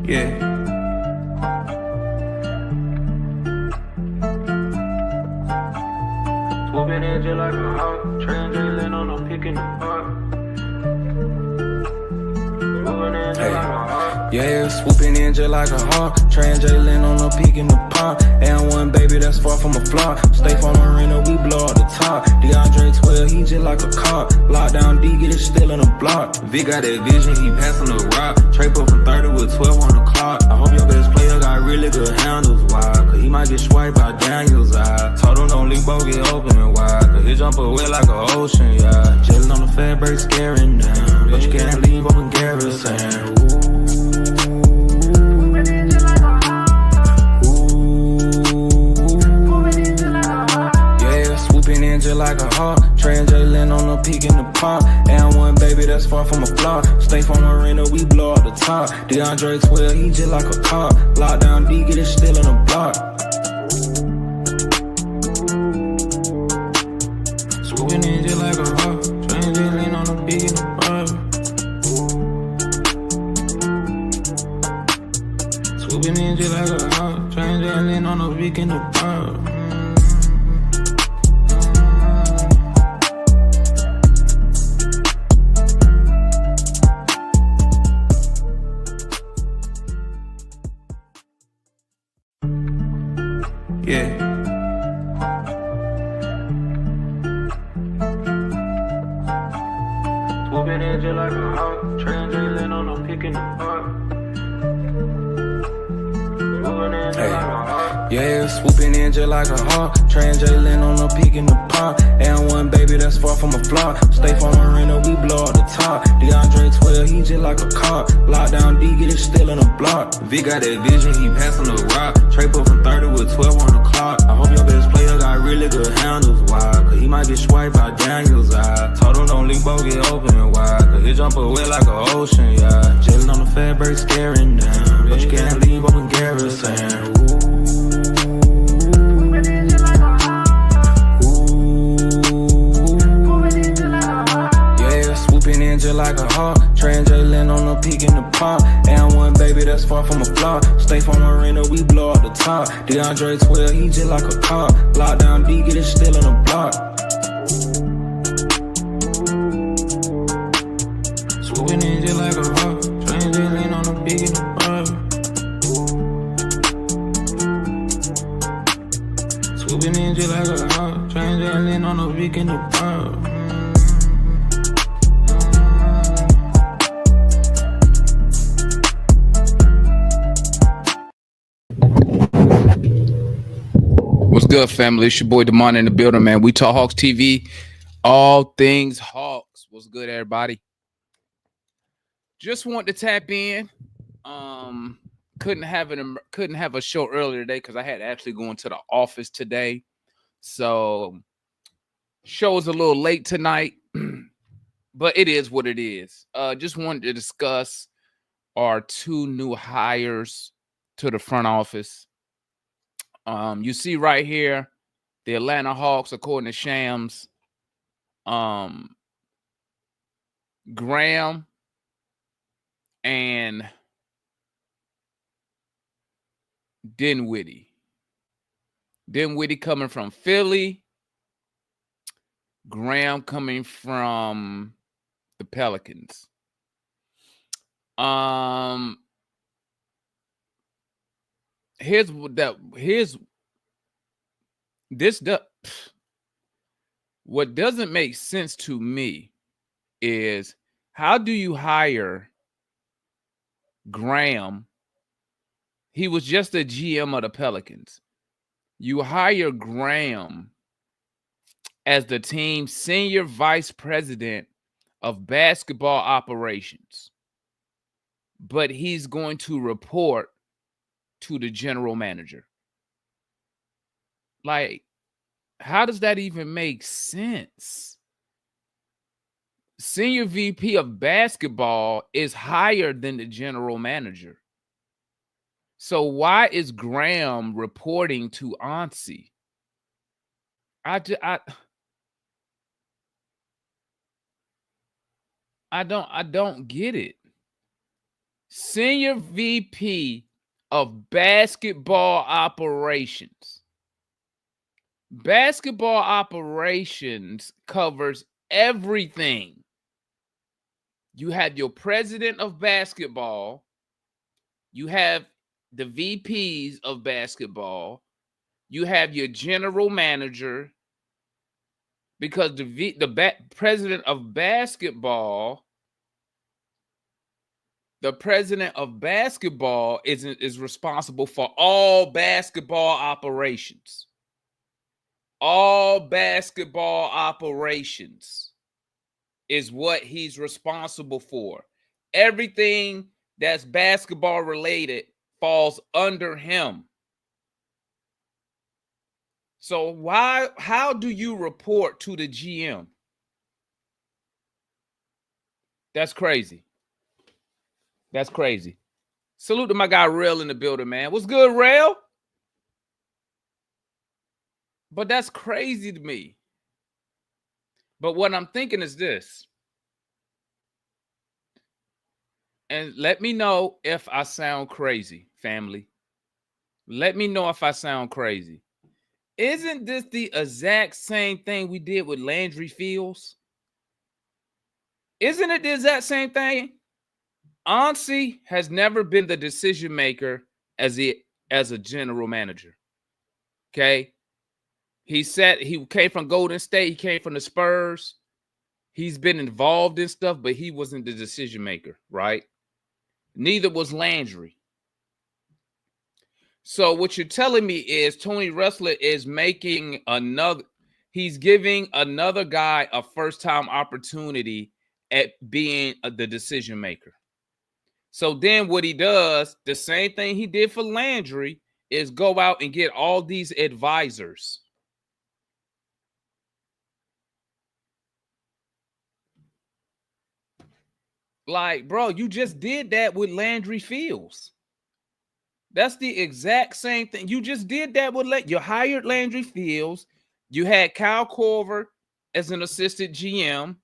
Yeah. Swooping in just like a hawk, translating on a pick in the park. Yeah, swooping in just like a hawk, translating on a peak in the park. And one baby that's far from a flop. Stay from Marina, we blow up the top. DeAndre 12, he just like a cop. Lockdown D, get it still in the block. Vic got that vision, he passing the rock. Trey up from 30 with 12 on the clock. I hope your best player got really good handles, why? Cause he might get swiped by Daniels, I told him don't leave both get open and wide. Cause he jump away like an ocean, yeah. Jelly on the fat break, scaring down. But you can't leave open Garrison. Just like a hawk, translating on a peak in the park. And one baby that's far from a flop. Stay from Marina, we blow up the top. DeAndre 12, he just like a cop. Lockdown D, get it still in the block. Swooping in just like a hawk, translating on a peak in the park. Swooping in just like a hawk, translating on a peak in the park. Yeah. Swooping in just like a hawk, translating on a pick in the park. Yeah, swooping in just like a hawk, translating on a peak in the park. And one baby that's far from a flop. Stay from Marina, we blow up the top. DeAndre 12, he just like a cop. Lockdown D, get it still in the block. Vic got that vision, he passing the rock. Trey up from 30 with 12 on the clock. I hope your best player got really good handles, why? Cause he might get swiped by Daniels, I told him don't leave both get open and wide. Cause he jump away like an ocean, yeah. Jelly on the fat break, scaring down. But you can't leave open Garrison. Just like a hawk, translating on a peak in the park. And one baby that's far from a flop. Stay from Marina, we blow up the top. DeAndre 12, he just like a cop. Lockdown D, get it still in the block. Swooping in just like a hawk, translating on a peak in the park. Swooping in just like a hawk, translating on a peak in the park. What's good, family? It's your boy Demond in the building, man. We Talk Hawks TV, all things Hawks. What's good, everybody? Just want to tap in. Couldn't have a show earlier today because I had to actually go into the office today. So show was a little late tonight, but it is what it is. Just wanted to discuss our two new hires to the front office. You see right here, the Atlanta Hawks, according to Shams, Graham and Dinwiddie. Dinwiddie coming from Philly. Graham coming from the Pelicans. What doesn't make sense to me is how do you hire Graham? He was just a GM of the Pelicans. You hire Graham as the team's senior vice president of basketball operations, but he's going to report to the general manager. Like, how does that even make sense? Senior VP of basketball is higher than the general manager. So why is Graham reporting to Ansi? I don't get it. Senior VP of basketball operations. Basketball operations covers everything. You have your president of basketball. You have the VPs of basketball. You have your general manager, because president of basketball, is responsible for all basketball operations. All basketball operations is what he's responsible for. Everything that's basketball related falls under him. So how do you report to the GM? That's crazy. That's crazy. Salute to my guy Rail in the building, man. What's good, Rail? But that's crazy to me. But what I'm thinking is this. And let me know if I sound crazy, family. Let me know if I sound crazy. Isn't this the exact same thing we did with Landry Fields? Isn't it the exact same thing? Anssi has never been the decision maker as a general manager. Okay. He said he came from Golden State. He came from the Spurs. He's been involved in stuff, but he wasn't the decision maker, right? Neither was Landry. So what you're telling me is Tony Ressler is he's giving another guy a first-time opportunity at being the decision maker. So then what he does, the same thing he did for Landry, is go out and get all these advisors. Like, bro, you just did that with Landry Fields. That's the exact same thing. You just did that with you hired Landry Fields. You had Kyle Korver as an assistant GM.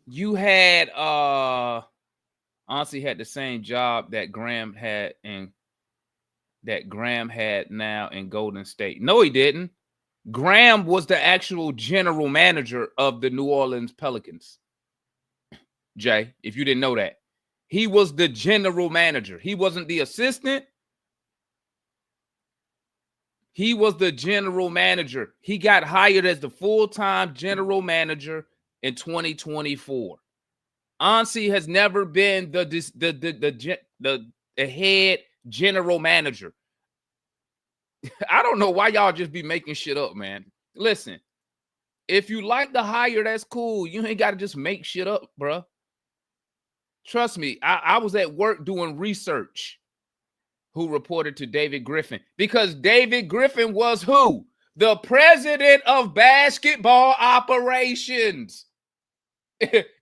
You had honestly had the same job that Graham had now in Golden State. No, he didn't. Graham was the actual general manager of the New Orleans Pelicans. Jay, if you didn't know that. He was the general manager. He wasn't the assistant. He was the general manager. He got hired as the full-time general manager in 2024. Anssi has never been the head general manager. I don't know why y'all just be making shit up, man. Listen, if you like the hire, that's cool. You ain't got to just make shit up, bro. Trust me, I was at work doing research. Who reported to David Griffin? Because David Griffin was who? The president of basketball operations.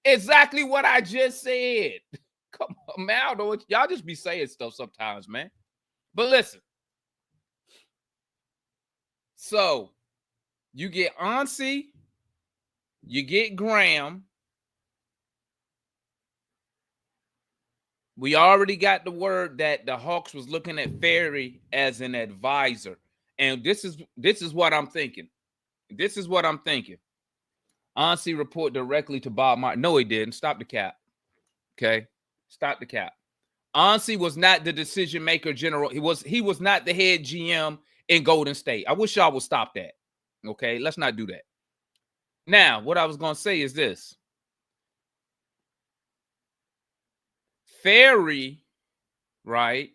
Exactly what I just said. Come on, man. Y'all just be saying stuff sometimes, man. But listen. So, you get Anssi, you get Graham. We already got the word that the Hawks was looking at Ferry as an advisor. And this is what I'm thinking. This is what I'm thinking. Anssi report directly to Bob Martin. No, he didn't. Stop the cap. Okay? Stop the cap. Anssi was not the decision maker general. He was not the head GM in Golden State. I wish y'all would stop that. Okay? Let's not do that. Now, what I was going to say is this. Ferry, right?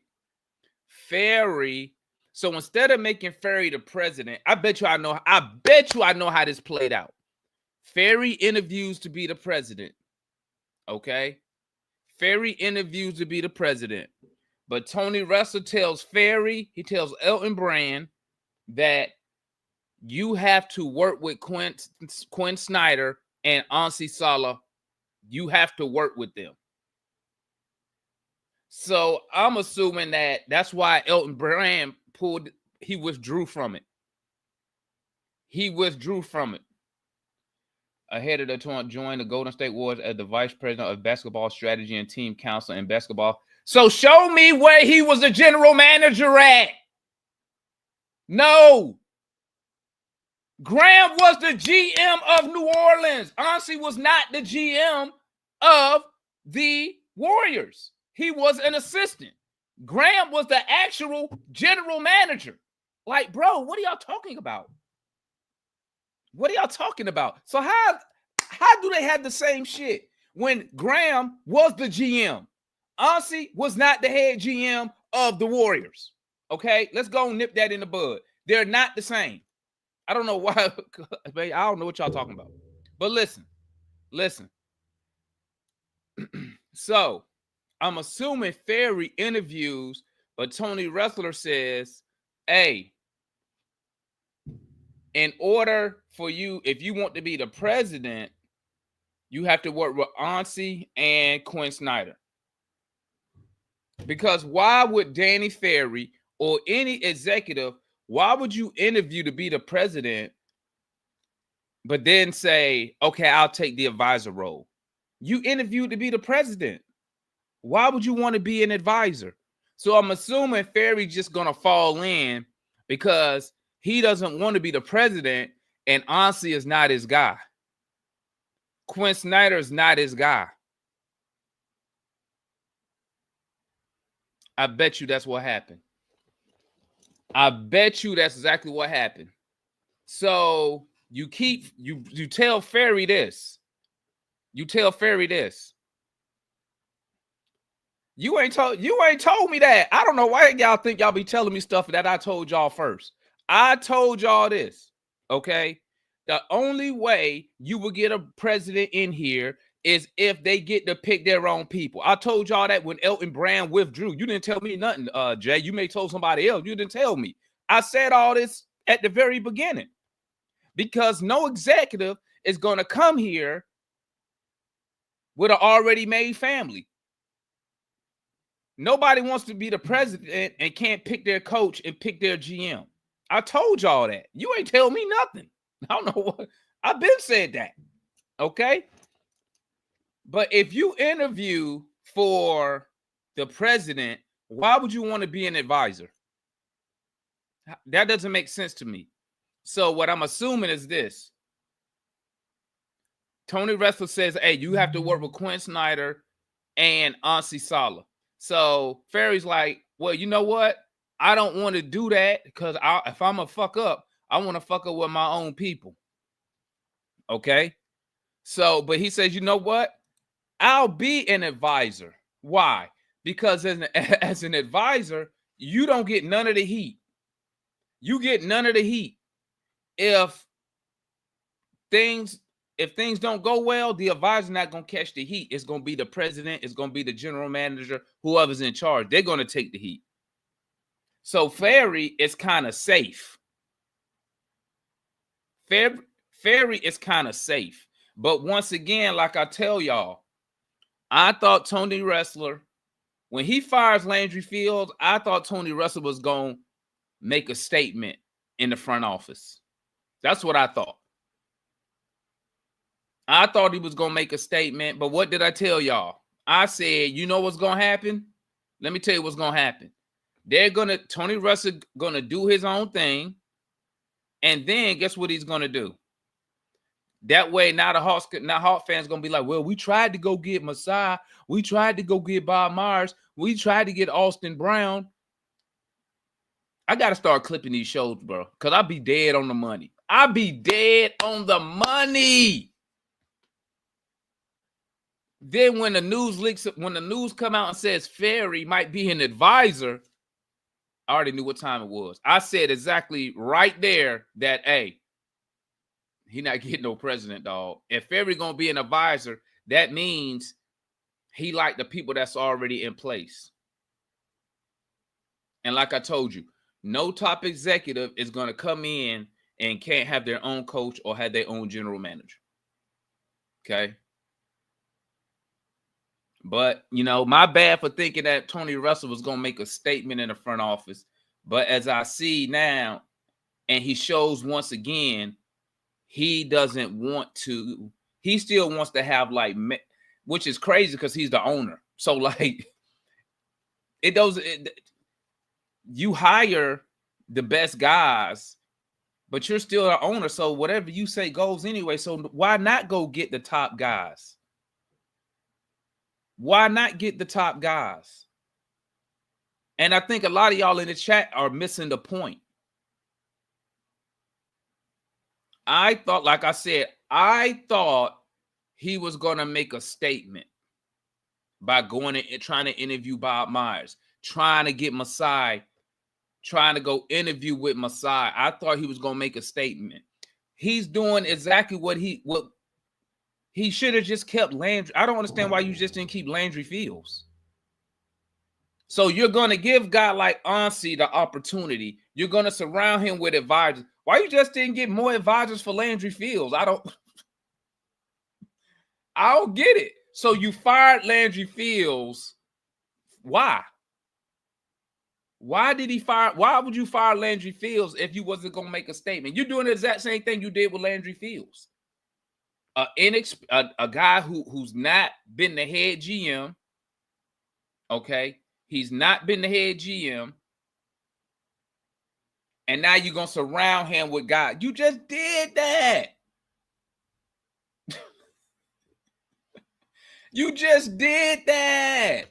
Ferry. So instead of making Ferry the president, I bet you I know how this played out. Ferry interviews to be the president. Okay? Ferry interviews to be the president. But Tony Ressler tells Ferry, he tells Elton Brand that you have to work with Quinn Snyder and Anssi Salah. You have to work with them. So I'm assuming that's why Elton Brand he withdrew from it. He withdrew from it. ahead of the tournament, joined the Golden State Warriors as the vice president of basketball strategy and team council in basketball. So show me where he was the general manager at. No. Graham was the GM of New Orleans. Anssi was not the GM of the Warriors. He was an assistant. Graham was the actual general manager. Like, bro, what are y'all talking about? What are y'all talking about? So how do they have the same shit when Graham was the GM? Anssi was not the head GM of the Warriors. Okay, let's go and nip that in the bud. They're not the same. I don't know why. I don't know what y'all talking about. But listen. So I'm assuming Ferry interviews, but Tony Ressler says, hey, in order for you, if you want to be the president, you have to work with Anssi and Quinn Snyder. Because why would Danny Ferry or any executive, why would you interview to be the president, but then say, okay, I'll take the advisor role? You interviewed to be the president. Why would you want to be an advisor? So I'm assuming Ferry's just going to fall in because he doesn't want to be the president and Anssi is not his guy. Quinn Snyder is not his guy. I bet you that's what happened. I bet you that's exactly what happened. So you tell Ferry this. You tell Ferry this. You ain't told me that. I don't know why y'all think y'all be telling me stuff that I told y'all first. I told y'all this, okay? The only way you will get a president in here is if they get to pick their own people. I told y'all that when Elton Brand withdrew. You didn't tell me nothing, Jay. You may have told somebody else. You didn't tell me. I said all this at the very beginning because no executive is going to come here with an already made family. Nobody wants to be the president and can't pick their coach and pick their GM. I told y'all that. You ain't tell me nothing. I don't know what. I've been said that. Okay? But if you interview for the president, why would you want to be an advisor? That doesn't make sense to me. So what I'm assuming is this. Tony Ressler says, hey, you have to work with Quinn Snyder and Anssi Salah. So Ferry's like, well, you know what? I don't want to do that because if I'm a fuck up, I want to fuck up with my own people. Okay? So, but he says, you know what? I'll be an advisor. Why? Because as an advisor, you don't get none of the heat. You get none of the heat. If things don't go well, the advisor's not going to catch the heat. It's going to be the president. It's going to be the general manager, whoever's in charge. They're going to take the heat. So Ferry is kind of safe. Ferry is kind of safe. But once again, like I tell y'all, I thought Tony Ressler, when he fires Landry Fields, I thought Tony Ressler was going to make a statement in the front office. That's what I thought. I thought he was going to make a statement, but what did I tell y'all? I said, you know what's going to happen? Let me tell you what's going to happen. Tony Ressler going to do his own thing, and then guess what he's going to do? That way, now Hawk fans going to be like, well, we tried to go get Masai. We tried to go get Bob Myers. We tried to get Austin Brown. I got to start clipping these shows, bro, because I'll be dead on the money. I'll be dead on the money. Then when the news come out and says Ferry might be an advisor, I already knew what time it was. I said exactly right there that, hey, he not getting no president, dog. If Ferry gonna be an advisor, that means he like the people that's already in place. And like I told you, no top executive is gonna come in and can't have their own coach or have their own general manager. Okay. But, you know, my bad for thinking that Tony Ressler was going to make a statement in the front office. But as I see now, and he shows once again, he doesn't want to he still wants to have like, which is crazy because he's the owner. So like, you hire the best guys, but you're still the owner. So whatever you say goes anyway. So why not go get the top guys? Why not get the top guys? And I think a lot of y'all in the chat are missing the point. I thought, like I said, I thought he was going to make a statement by going and trying to interview Bob Myers, trying to get Masai, trying to go interview with Masai. I thought he was going to make a statement. He's doing exactly what he should have just kept Landry. I don't understand why you just didn't keep Landry Fields. So you're going to give a guy like Ansi the opportunity. You're going to surround him with advisors. Why you just didn't get more advisors for Landry Fields? I don't get it. So you fired Landry Fields. Why? Why did he fire? Why would you fire Landry Fields if you wasn't going to make a statement? You're doing the exact same thing you did with Landry Fields. A guy who's not been the head GM. Okay. He's not been the head GM. And now you're going to surround him with guys. You just did that. You just did that.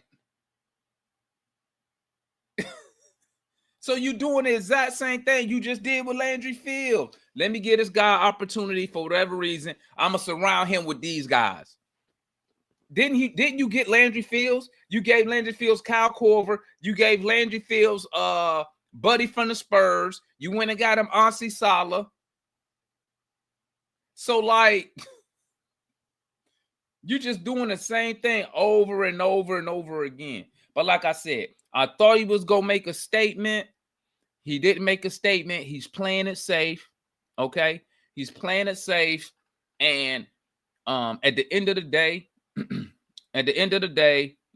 So you're doing the exact same thing you just did with Landry Fields. Let me give this guy opportunity for whatever reason. I'm going to surround him with these guys. Didn't you get Landry Fields? You gave Landry Fields Kyle Korver. You gave Landry Fields Buddy from the Spurs. You went and got him Ansi Salah. So like, you're just doing the same thing over and over and over again. But like I said, I thought he was going to make a statement. He didn't make a statement. He's playing it safe. Okay? He's playing it safe. And at the end of the day,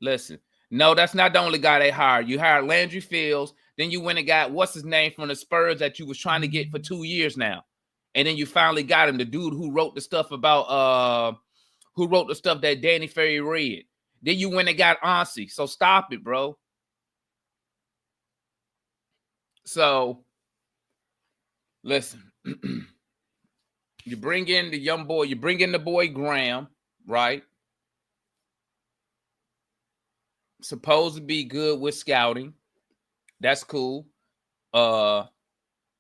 listen, no, that's not the only guy they hired. You hired Landry Fields. Then you went and got, what's his name, from the Spurs that you was trying to get for 2 years now. And then you finally got him, the dude who wrote the stuff about, who wrote the stuff that Danny Ferry read. Then you went and got Ansi. So stop it, bro. So, listen. You bring in the young boy. You bring in the boy Graham, right? Supposed to be good with scouting. That's cool.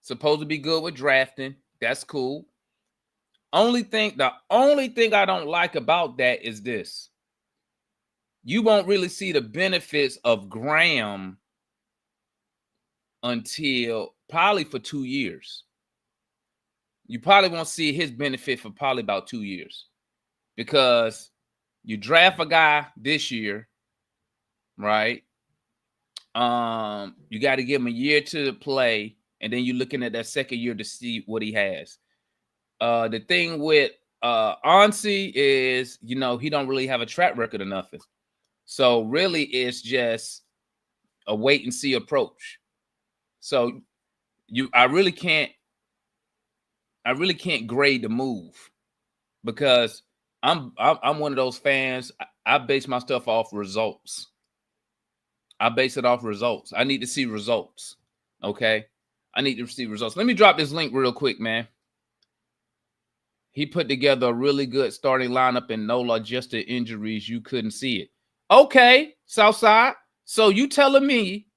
Supposed to be good with drafting. That's cool. The only thing I don't like about that is this. You won't really see the benefits of Graham until probably for 2 years. You probably won't see his benefit for probably about 2 years, because you draft a guy this year, right? You got to give him a year to play, and then you're looking at that second year to see what he has. The thing with Ansi is, he don't really have a track record or nothing. So really it's just a wait and see approach. So I really can't grade the move, because I'm one of those fans. I base my stuff off results. I base it off results. I need to see results. Okay. I need to see results. Let me drop this link real quick, man. He put together a really good starting lineup and NOLA, just the injuries. You couldn't see it. Okay, Southside. So you telling me,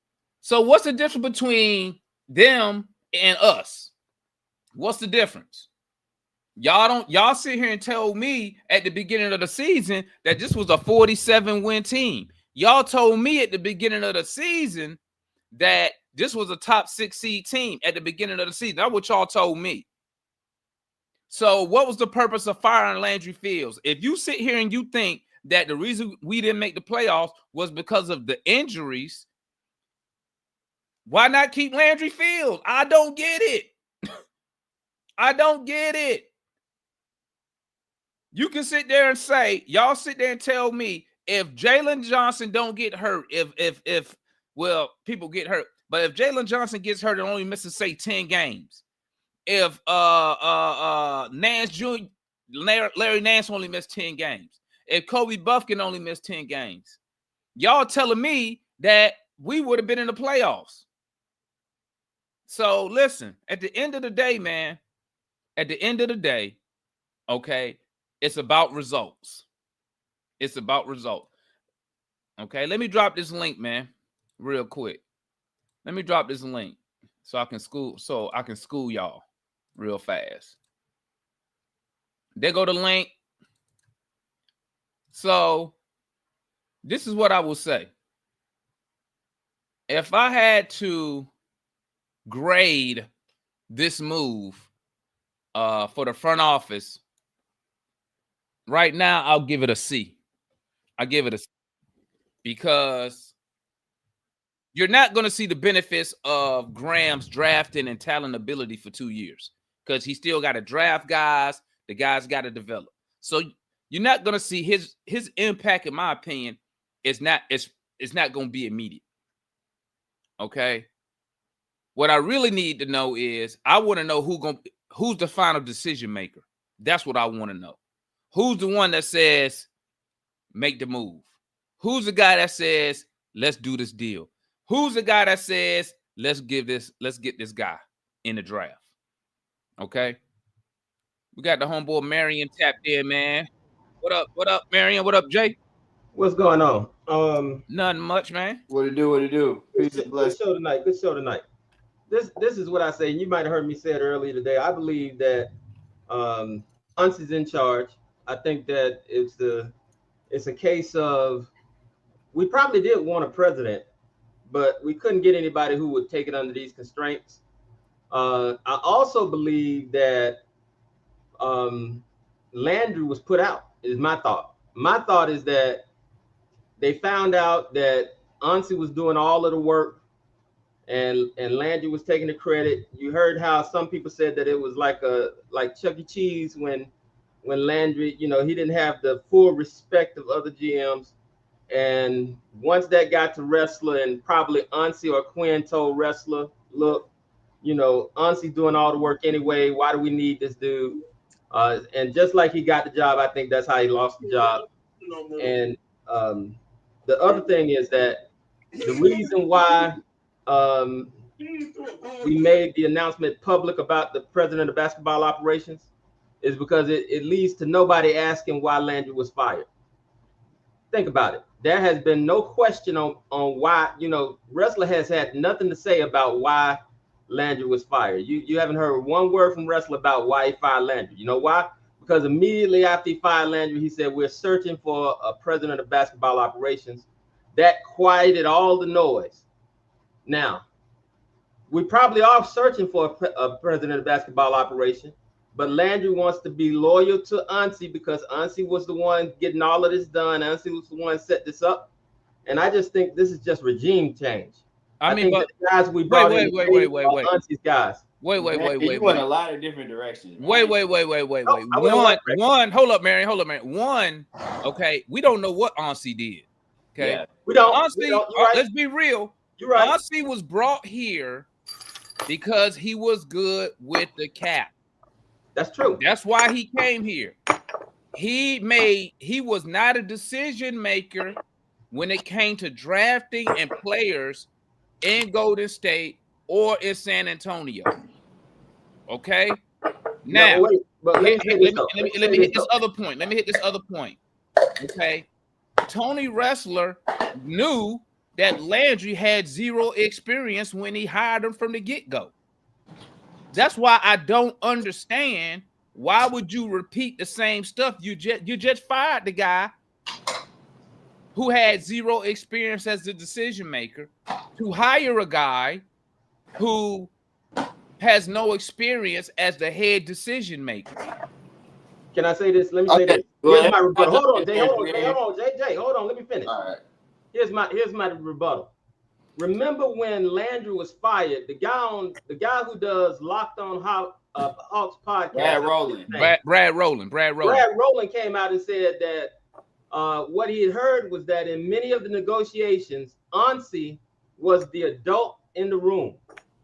so what's the difference between them and us? What's the difference? Y'all sit here and tell me at the beginning of the season that this was a 47-win team. Y'all told me at the beginning of the season that this was a top 6 seed team at the beginning of the season. That's what y'all told me. So what was the purpose of firing Landry Fields? If you sit here and you think that the reason we didn't make the playoffs was because of the injuries, why not keep Landry Fields? I don't get it. I don't get it. You can sit there and say, y'all sit there and tell me, if Jalen Johnson don't get hurt, if people get hurt, but if Jalen Johnson gets hurt and only misses, say, 10 games, if Nance Jr., Larry Nance only missed 10 games, if Kobe Buffkin only missed 10 games, y'all telling me that we would have been in the playoffs. So listen, at the end of the day, man, at the end of the day, okay, it's about results. It's about results. Okay, let me drop this link, man, real quick. Let me drop this link so I can school y'all real fast. There go the link. So this is what I will say. If I had to grade this move for the front office, right now I'll give it a C. I give it a C because you're not going to see the benefits of Graham's drafting and talent ability for 2 years because he still got to draft guys. The guys got to develop. So you're not going to see his impact, in my opinion, it's not going to be immediate. Okay. What I really need to know is I want to know who's the final decision maker. That's what I want to know. Who's the one that says make the move? Who's the guy that says let's do this deal? Who's the guy that says let's get this guy in the draft? Okay. We got the homeboy Marion tapped in, man. What up, Marion? What up, Jay? What's going on? Nothing much, man. What it do? Good show tonight. This is what I say. You might have heard me say it earlier today. I believe that Uncie's in charge. I think that it's a case of we probably did want a president, but we couldn't get anybody who would take it under these constraints. I also believe that Landry was put out, is my thought. My thought is that they found out that Uncie was doing all of the work and Landry was taking the credit. You heard how some people said that it was like Chuck E. Cheese when Landry, he didn't have the full respect of other GMs. And once that got to Wrestler, and probably Uncie or Quinn told Wrestler, look, Uncie doing all the work anyway. Why do we need this dude? And just like he got the job, I think that's how he lost the job. And the other thing is that the reason why we made the announcement public about the president of basketball operations is because it leads to nobody asking why Landry was fired. Think about it. There has been no question on why, Wrestler has had nothing to say about why Landry was fired. You haven't heard one word from Wrestler about why he fired Landry. You know why? Because immediately after he fired Landry, he said, we're searching for a president of basketball operations. That quieted all the noise. Now, we probably are searching for a president of basketball operation, but Landry wants to be loyal to Uncie because Uncie was the one getting all of this done. Uncie was the one set this up. And I just think this is just regime change. I mean, but the guys we brought in, wait. Uncie's guys. Wait. You went a lot of different directions. Wait. One, hold up, Marion. One, okay, we don't know what Uncie did. Okay, yeah, we don't. Uncie, right. Let's be real. You're right. Uncie was brought here because he was good with the cap. That's true. That's why he came here. He was not a decision maker when it came to drafting and players in Golden State or in San Antonio. Okay. Now, let me hit this other point. Okay. Tony Wrestler knew that Landry had zero experience when he hired him from the get-go. That's why I don't understand why would you repeat the same stuff. You just fired the guy who had zero experience as the decision maker to hire a guy who has no experience as the head decision maker. Can I say this? Let me say this. Here's my rebuttal. Hold on, Jay. Hold on. Let me finish. All right. Here's my rebuttal. Remember when Landry was fired? The guy who does Locked On Hawks podcast. Brad Rowland. Brad Rowland came out and said that what he had heard was that in many of the negotiations, Uncie was the adult in the room.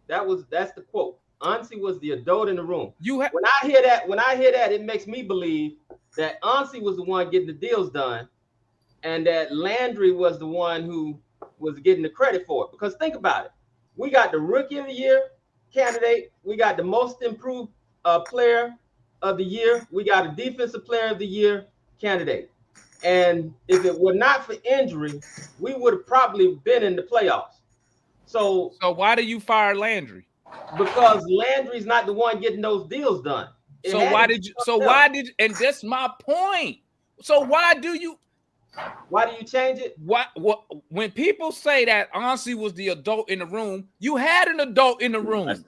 That's the quote. Ansi was the adult in the room. When I hear that, it makes me believe that Ansi was the one getting the deals done, and that Landry was the one who was getting the credit for it. Because think about it. We got the rookie of the year candidate. We got the most improved player of the year. We got a defensive player of the year candidate. And if it were not for injury, we would have probably been in the playoffs. So why do you fire Landry? Because Landry's not the one getting those deals done. Why did and that's my point. So why do you change it? What when people say that Ansi was the adult in the room, you had an adult in the room.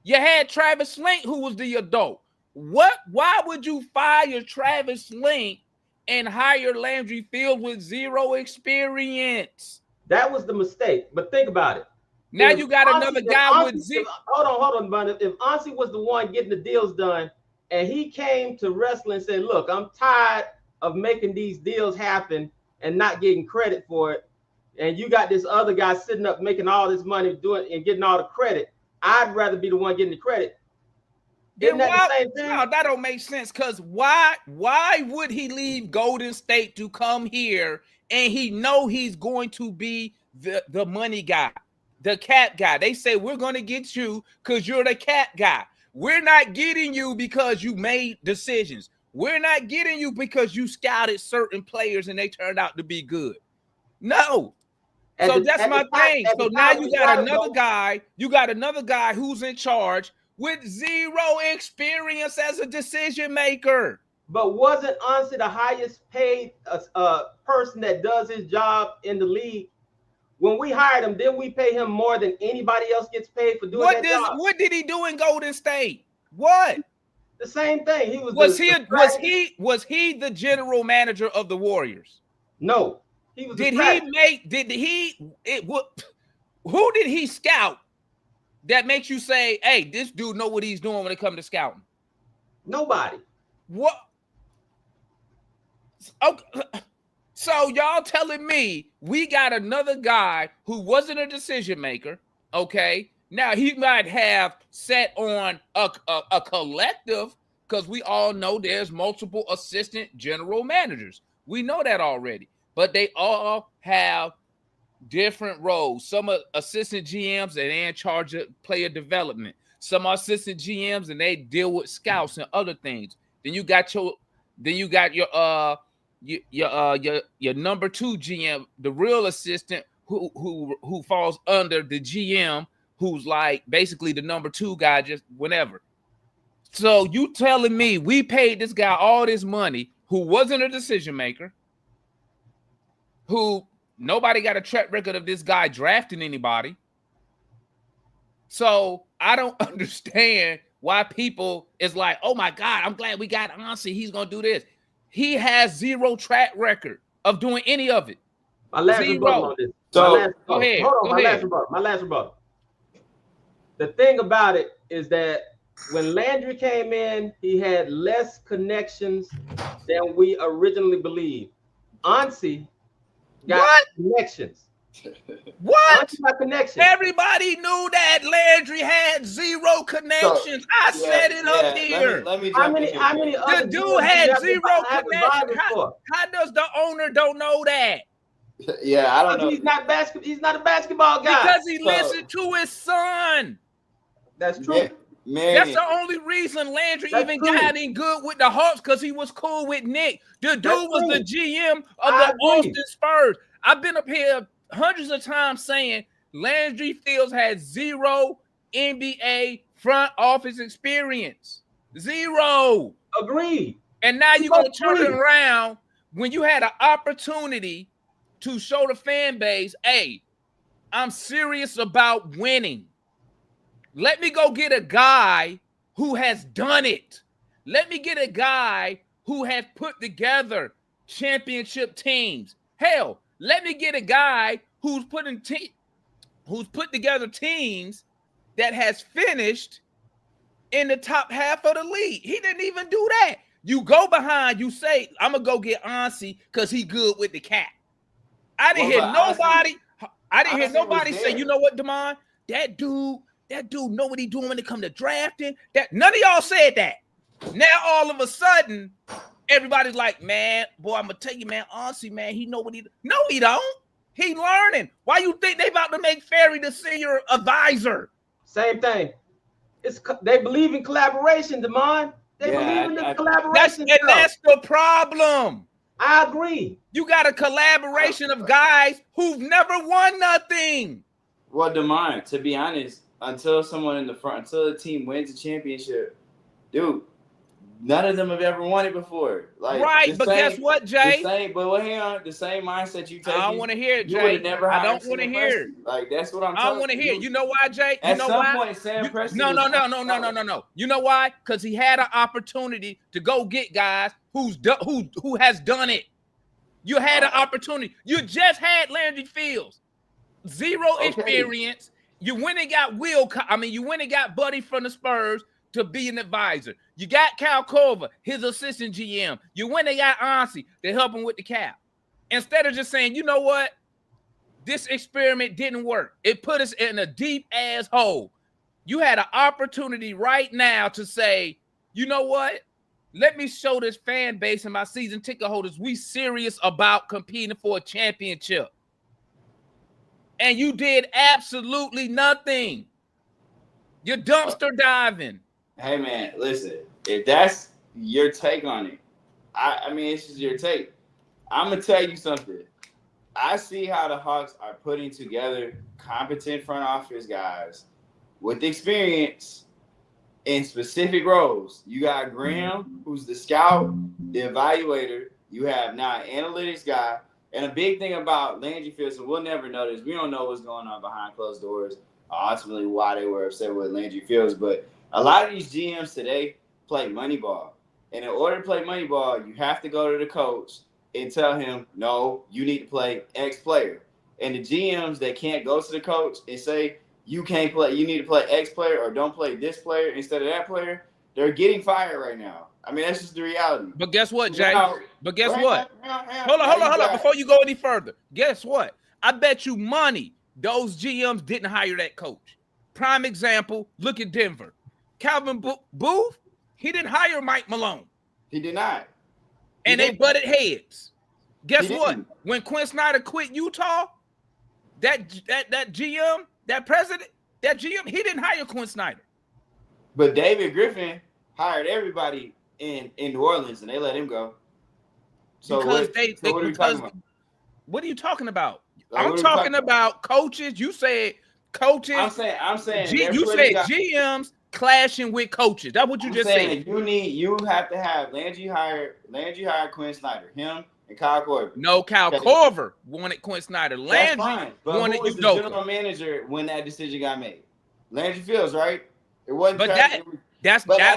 You had Travis Link, who was the adult. Why would you fire Travis Link and hire Landry Fields with zero experience? That was the mistake. But think about it. Now you got another guy with zero. Hold on, Bunny. If Ansi was the one getting the deals done, and he came to wrestling and said, "Look, I'm tired of making these deals happen and not getting credit for it," and you got this other guy sitting up making all this money doing and getting all the credit, I'd rather be the one getting the credit. Isn't that the same thing? No, that don't make sense. Because why would he leave Golden State to come here and he know he's going to be the money guy, the cap guy? They say, we're going to get you because you're the cap guy. We're not getting you because you made decisions. We're not getting you because you scouted certain players and they turned out to be good. No. So that's my thing. So now you got another guy. You got another guy who's in charge with zero experience as a decision maker. But wasn't Ansi the highest paid person that does his job in the league? When we hired him, didn't we pay him more than anybody else gets paid for doing that job? What did he do in Golden State? What? The same thing. He was. Was he the general manager of the Warriors? No. He was. Who did he scout that makes you say, hey, this dude know what he's doing when it comes to scouting? Nobody. What? Okay. So y'all telling me we got another guy who wasn't a decision maker, okay? Now he might have sat on a collective, because we all know there's multiple assistant general managers. We know that already, but they all have different roles. Some are assistant GMs and they're in charge of player development. Some are assistant GMs and they deal with scouts and other things. Then you got your number two GM, the real assistant who falls under the GM, who's like basically the number two guy, just whenever. So you telling me we paid this guy all this money who wasn't a decision maker, who nobody got a track record of this guy drafting anybody. So I don't understand why people is like, oh my God, I'm glad we got Ansi. He's going to do this. He has zero track record of doing any of it. My last rebuttal on this. So go ahead. My last rebuttal. The thing about it is that when Landry came in, he had less connections than we originally believed. Ansi got connections. What? Ansi got connections. Everybody knew that Landry had zero connections. I said it up here. Let me how many the dude had zero connections. How does the owner don't know that? Yeah, I don't know. He's not a basketball guy. Because he listened to his son. That's true. Man. That's the only reason Landry got in good with the Hawks, because he was cool with Nick. The dude was the GM of the Austin Spurs. I've been up here hundreds of times saying Landry Fields had zero NBA front office experience. Zero. Agreed. And now you're going to turn it around when you had an opportunity to show the fan base, hey, I'm serious about winning. Let me go get a guy who has done it. Let me get a guy who has put together championship teams. Hell, let me get a guy who's put together teams that has finished in the top half of the league. He didn't even do that. You go behind, you say, I'm going to go get Ansi because he good with the cat. I didn't hear nobody say, you know what, Damon? That dude that dude know what he doing when it come to drafting. That none of y'all said that. Now all of a sudden, everybody's like, man, boy, I'm gonna tell you, man, honestly, man, he know what he. No, he don't. He learning. Why you think they about to make Ferry the senior advisor? Same thing. They believe in collaboration, Damon. They believe in the collaboration. That's the problem. I agree. You got a collaboration of guys who've never won nothing. Well, Damon, to be honest, until the team wins a championship, dude, none of them have ever won it before. Like, right, but guess what, Jay? The same mindset you take. I don't want to hear it, Jay. I don't want to hear it. Like, that's what I'm I don't want to hear it. You know why, Jay? At some point, Sam Preston. No. You know why? Because he had an opportunity to go get guys who has done it. You had an opportunity. You just had Landry Fields. Zero experience. You went and got you went and got Buddy from the Spurs to be an advisor. You got Cal Corver, his assistant GM. You went and got Ansi to help him with the cap. Instead of just saying, you know what? This experiment didn't work. It put us in a deep ass hole. You had an opportunity right now to say, you know what? Let me show this fan base and my season ticket holders we serious about competing for a championship. And you did absolutely nothing. You're dumpster diving. Hey, man, listen. If that's your take on it, I mean, it's just your take. I'm going to tell you something. I see how the Hawks are putting together competent front office guys with experience in specific roles. You got Graham, who's the scout, the evaluator. You have now an analytics guy. And a big thing about Landry Fields, and we'll never know this, we don't know what's going on behind closed doors, ultimately why they were upset with Landry Fields. But a lot of these GMs today play money ball. And in order to play money ball, you have to go to the coach and tell him, no, you need to play X player. And the GMs that can't go to the coach and say, you can't play, you need to play X player or don't play this player instead of that player, they're getting fired right now. I mean, that's just the reality. But guess what, Jay? But guess what? Hold on. Before you go any further, guess what? I bet you money those GMs didn't hire that coach. Prime example, look at Denver. Calvin Booth, he didn't hire Mike Malone. He did not. And they butted heads. Guess what? When Quinn Snyder quit Utah, that GM, that president, that GM, he didn't hire Quinn Snyder. But David Griffin hired everybody in New Orleans, and they let him go. So what are you talking about? What are you talking about? I'm talking about coaches. You said coaches. I'm saying you said GMs clashing with coaches. That's what you just said. You have to have Landry hired Quinn Snyder, him and Kyle Korver. No, Kyle Korver wanted Quinn Snyder. Landry wanted who was the general manager when that decision got made? Landry Fields, right? It wasn't. But that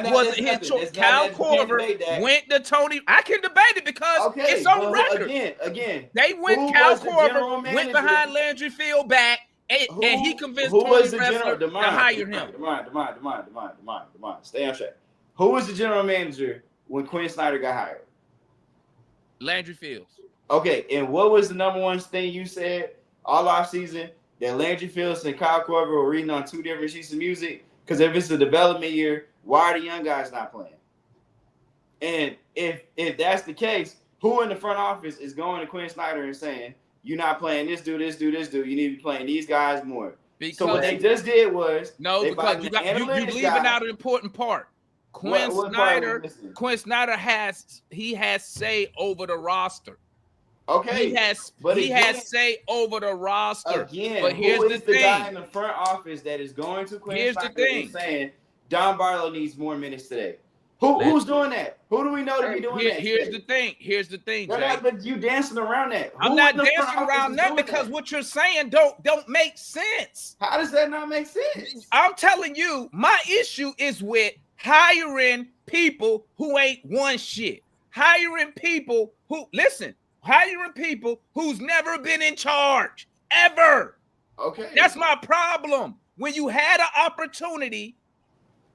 wasn't his choice. Kyle Korver went to Tony. I can debate it because it's on record. Again, they went. Kyle Korver went behind Landry Field back, and he convinced Tony Ressler to hire him. Demond, stay on track. Who was the general manager when Quinn Snyder got hired? Landry Fields. Okay, and what was the number one thing you said all off season? That Landry Fields and Kyle Korver were reading on two different sheets of music? Because if it's a development year, why are the young guys not playing? And if that's the case, who in the front office is going to Quinn Snyder and saying, you're not playing this dude, you need to be playing these guys more? So what they just did was because you're leaving out an important part. Quinn Snyder has say over the roster. Okay, he has say over the roster. Again, but here's who the is thing. The guy in the front office that is going to Quinn Snyder and saying Don Barlow needs more minutes today? Who's doing that? Who do we know to be doing that? Here's the thing, Jay. But you dancing around that. I'm not dancing around that because what you're saying don't make sense. How does that not make sense? I'm telling you, my issue is with hiring people who ain't won shit. Hiring people who's never been in charge ever. Okay. That's my problem. When you had an opportunity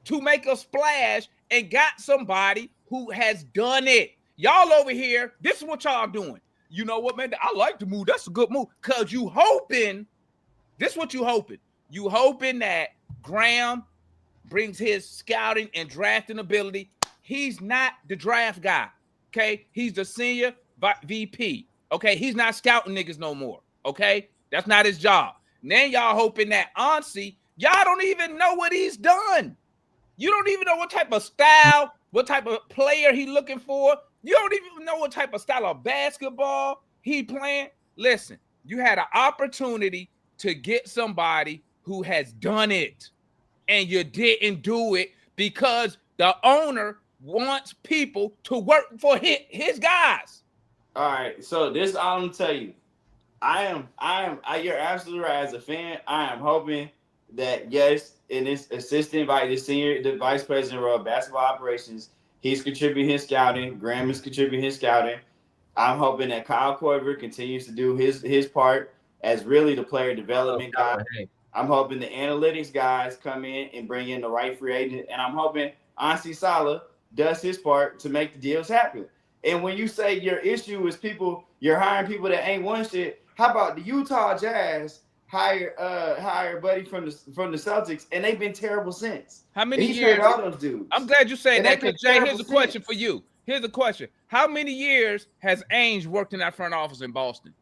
to make a splash and got somebody who has done it. Y'all over here, this is what y'all doing. You know what, man? I like the move. That's a good move. Because you hoping, this is what you hoping. You hoping that Graham brings his scouting and drafting ability. He's not the draft guy. Okay, he's the senior VP. Okay, he's not scouting niggas no more. Okay, that's not his job. Now y'all hoping that Anssi, y'all don't even know what he's done. You don't even know what type of style, what type of player he looking for. You don't even know what type of style of basketball he playing. Listen, you had an opportunity to get somebody who has done it, and you didn't do it because the owner wants people to work for his guys. All right, so this all I'm gonna tell you. You're absolutely right. As a fan, I am hoping that yes, in this assistant the vice president role of basketball operations, he's contributing his scouting. Graham is contributing his scouting. I'm hoping that Kyle Korver continues to do his part as really the player development guy. I'm hoping the analytics guys come in and bring in the right free agent, and I'm hoping Anssi Salah does his part to make the deals happen. And when you say your issue is you're hiring people that ain't won shit, how about the Utah Jazz hire Buddy from the Celtics, and they've been terrible since. How many He's years? All those dudes. I'm glad you said And that, they've because been Jay, terrible here's a question since. for you. Here's a question. How many years has Ainge worked in that front office in Boston?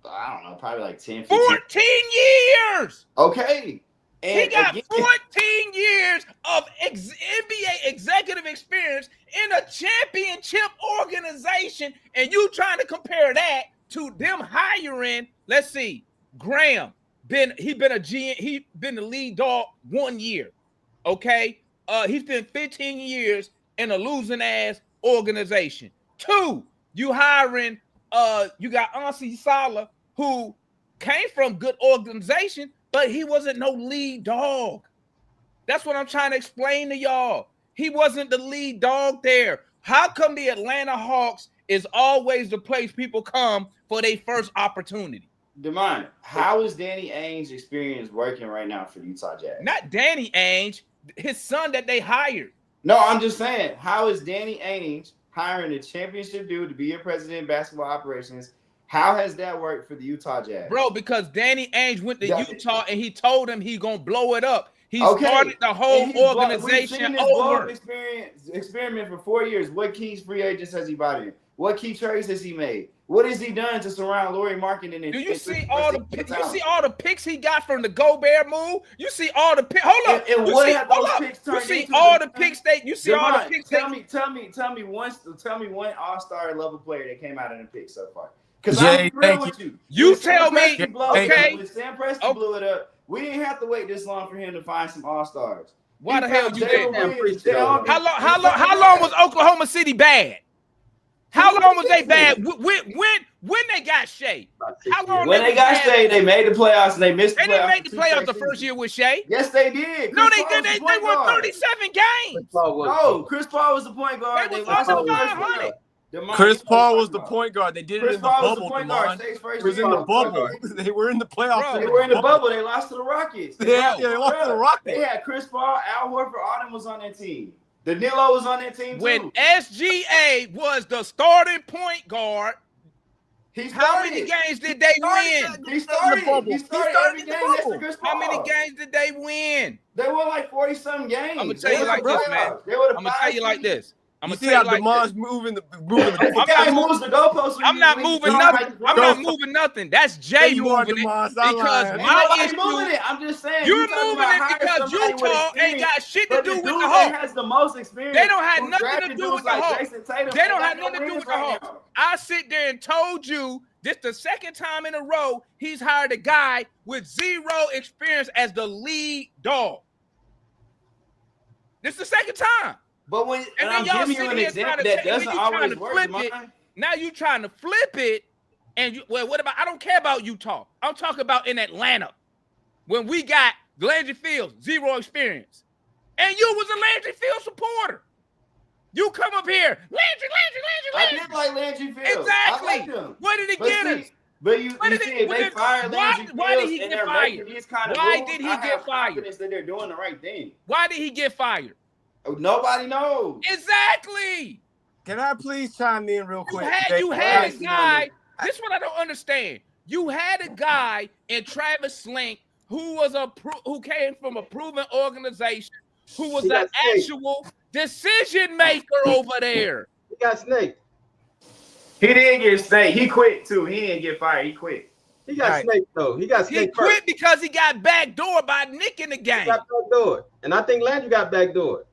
I don't know, probably like 10, 15. 14 years. Okay. And He got again, 14 years of NBA executive experience in a championship organization, and you trying to compare that to them hiring, let's see, Graham, he been a GM, he been the lead dog 1 year, okay? He's been 15 years in a losing ass organization. 2, you hiring, you got Anssi Salah, who came from good organization, but he wasn't no lead dog. That's what I'm trying to explain to y'all. He wasn't the lead dog there. How come the Atlanta Hawks is always the place people come for their first opportunity? Demond, how is Danny Ainge's experience working right now for the Utah Jazz? Not Danny Ainge, his son that they hired. No, I'm just saying, how is Danny Ainge hiring a championship dude to be your president of basketball operations? How has that worked for the Utah Jazz? Bro, because Danny Ainge went to Yeah. Utah and he told him he gonna blow it up. He started the whole organization over. Experiment for 4 years. What key free agents has he bought in? What key trades has he made? What has he done to surround Lauri Markkanen? Do you see all the picks he got from the Gobert move? You see all the picks. Hold up. And what have those picks turned into? You see all the picks you see all the picks. Tell me one all-star level player that came out of the picks so far. Because Jay, I'm real with you. You tell me. Okay. When Sam Presti blew it up, we didn't have to wait this long for him to find some all-stars. Why the hell you did? How long was Oklahoma City bad? How long was they bad? When they got Shea? How long? When they got Shea, they made the playoffs and they missed the playoffs. They didn't make the playoffs the first year with Shea. Yes, they did. No, they did. They won 37 games. No, Chris Paul was the point guard. They was under 500. Chris Paul was the point guard. They did it in the bubble. It was in the bubble. They were in the playoffs. They were in the bubble. They lost to the Rockets. They lost to the Rockets. They had Chris Paul, Al Horford, all them was on that team. Danilo was on that team too. When SGA was the starting point guard, how many games did they win? He started every game next to Chris Paul. How many games did they win? They won like 40-some games. I'm gonna tell you like this, man. I'm gonna tell you like this. I'm gonna see how DeMond's moving the goalposts. I'm not moving nothing. I'm not moving nothing. That's Jay moving it because my issue. I'm just saying you're moving it because Utah ain't got shit to do with the Hawks. Has the most experience. They don't have nothing to do with the Hawks. They don't have nothing to do with the Hawks. I sit there and told you this the second time in a row he's hired a guy with zero experience as the lead dog. This the second time. But when and I'm giving you an example that doesn't always work. Now you trying to flip it, and what about? I don't care about Utah. I'm talking about in Atlanta when we got Landry Fields, zero experience, and you was a Landry Fields supporter. You come up here, Landry. I did like Landry Fields. Exactly. What did he get us? But you see, they fired Landry Fields. Why did he get fired? Why did he get fired? That they're doing the right thing. Why did he get fired? Nobody knows. Exactly. Can I please chime in real quick? You had a guy. This is what I don't understand. You had a guy in Travis Slank who came from a proven organization, who was He an got snaked. actual decision maker over there. He got snaked. He didn't get snaked. He quit too. He didn't get fired. He quit. He got Right. snaked though. He got He snaked quit first. because he got backdoored by Nick in the He game. got backdoored. And I think Landry got backdoored.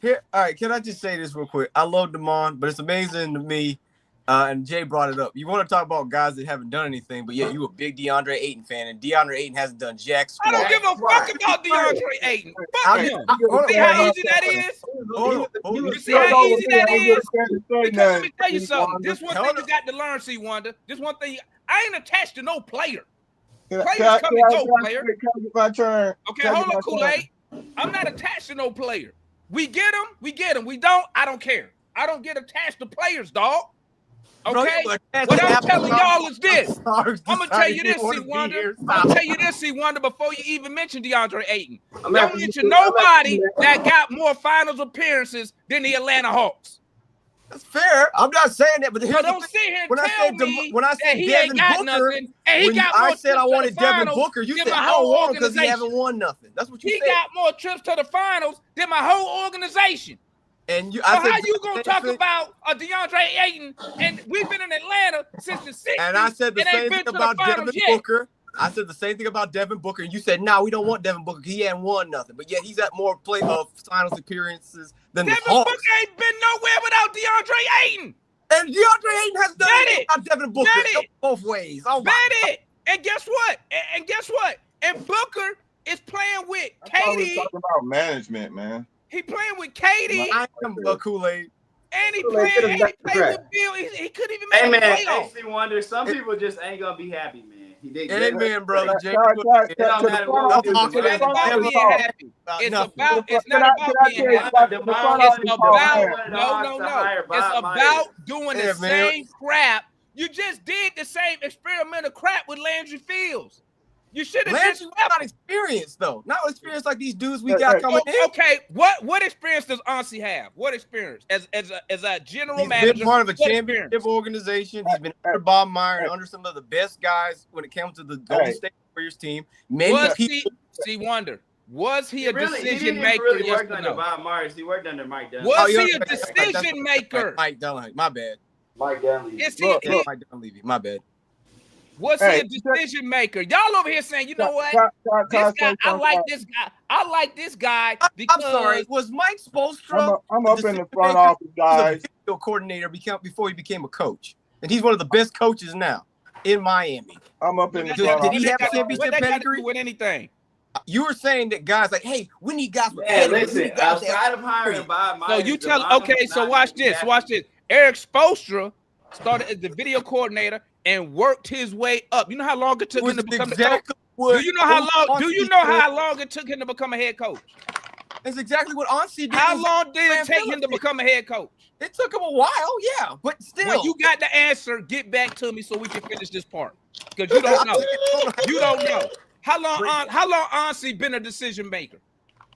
Here, all right, can I just say this real quick? I love DeMond, but it's amazing to me, and Jay brought it up. You want to talk about guys that haven't done anything, but yeah, you a big DeAndre Ayton fan, and DeAndre Ayton hasn't done jack I don't squat. give a fuck about DeAndre Ayton. Fuck I- him. hold See on, how easy that is? hold on. He was You see how easy that is? Because let me tell you Hold something. This one thing Hold you on. got to learn, C. Wonder. This one thing. I ain't attached to no player. Can Players I come and go, player. get my turn? Okay, Can I hold get on, my turn? Kool-Aid. I'm not attached to no player. We get them, we get them. We don't, I don't care. I don't get attached to players, dog. Bro, Okay? you attached What to I'm Apple telling y'all is this. Stars I'm gonna tell you decided this, they wanna C. be Wonder. here. I'm gonna tell you this, C. Wonder, before you even mention DeAndre Ayton. I'm Don't after you, mention I'm after nobody you, that got more finals appearances than the Atlanta Hawks. That's fair. I'm not saying that, but So here's the don't thing. sit here and When I tell said me when I that said he Devin ain't got Booker, nothing, and he when got I more said I trips to wanted the Devin finals Booker, you than said my I don't whole want him because he organization. haven't won nothing. That's what you He said. got more trips to the finals than my whole organization. And you, So I said, how you gonna the talk same thing- about a DeAndre Ayton? And we've been in Atlanta since the 60s. And I said the and ain't same been thing to the about finals Devin yet. Booker. I said the same thing about Devin Booker, and you said, "No, we don't want Devin Booker. He hadn't won nothing." But yet he's at more play of finals appearances than Devin the Hawks. Booker ain't been nowhere without DeAndre Ayton. And DeAndre Ayton has done Bet it it. about Devin Booker. Bet It goes it. both ways. Oh my Bet it. And guess what? And guess what? And Booker is playing with I thought we was Katie. talking about management, man. He playing with Katie. I am a Kool-Aid. And he Kool-Aid, played, get him and he back to played track. with Bill. He couldn't even make Hey the man, playoffs. AC Wonder. Some people just ain't gonna be happy, man. He did good. Amen, brother. Jay. Can I- It don't to the matter front what office- we Talk do. It's to not the front about office being talk. happy. It's nothing. about. It's Can not I about tell being you happy. about the front It's office talk, about man? no. It's about doing Yeah, the man. same crap. You just did the same experimental crap with Landry Fields. You should have just Landry's not experienced though. Not experienced like these dudes we Hey, got hey, coming in. Okay, what experience does Ansi have? What experience as a general He's manager? been part of a what championship experience? organization. He's been under Bob Meyer and under some of the best guys when it comes to the Golden Hey. State Warriors team. Many Was people. he? Wonder. Was he a He decision didn't maker? really Yes work or under no? Bob Myers. He worked under Mike Dunleavy. Was yeah, he a that's- decision maker? Mike Dunleavy. My bad. Mike Dunleavy. Is he? Look, Yeah, Mike Dunleavy. My bad. Was he Hey, a decision maker? Y'all over here saying, you know what? Can I This say guy, I something? like this guy. I like this guy I'm because sorry. Was Mike Spoelstra I'm up in the decision front maker? office, He was a guys. video coordinator before he became a coach, and he's one of the best coaches now in Miami. I'm up in the What Did- front did office. he have a what championship that got to pedigree? do with anything? You were saying that guys like, hey, we need guys with Man, pedigree. We listen. need guys that- Outside of hiring Bob So Myers, you the tell bottom okay, is so not watch gonna be this. happy. Watch this. Eric Spoelstra started as the video coordinator and worked his way up. You know how long it took him was to become the coach? exactly what Do you know how long? Do you Ansi know did. how long it took him to become a head coach? That's exactly what Ansi did. How with long did it Grant take him to Phillips. become a head coach? It took him a while, yeah, but still. When you got the answer, get back to me so we can finish this part. Because you don't know. You don't know. How long Ansi been a decision maker?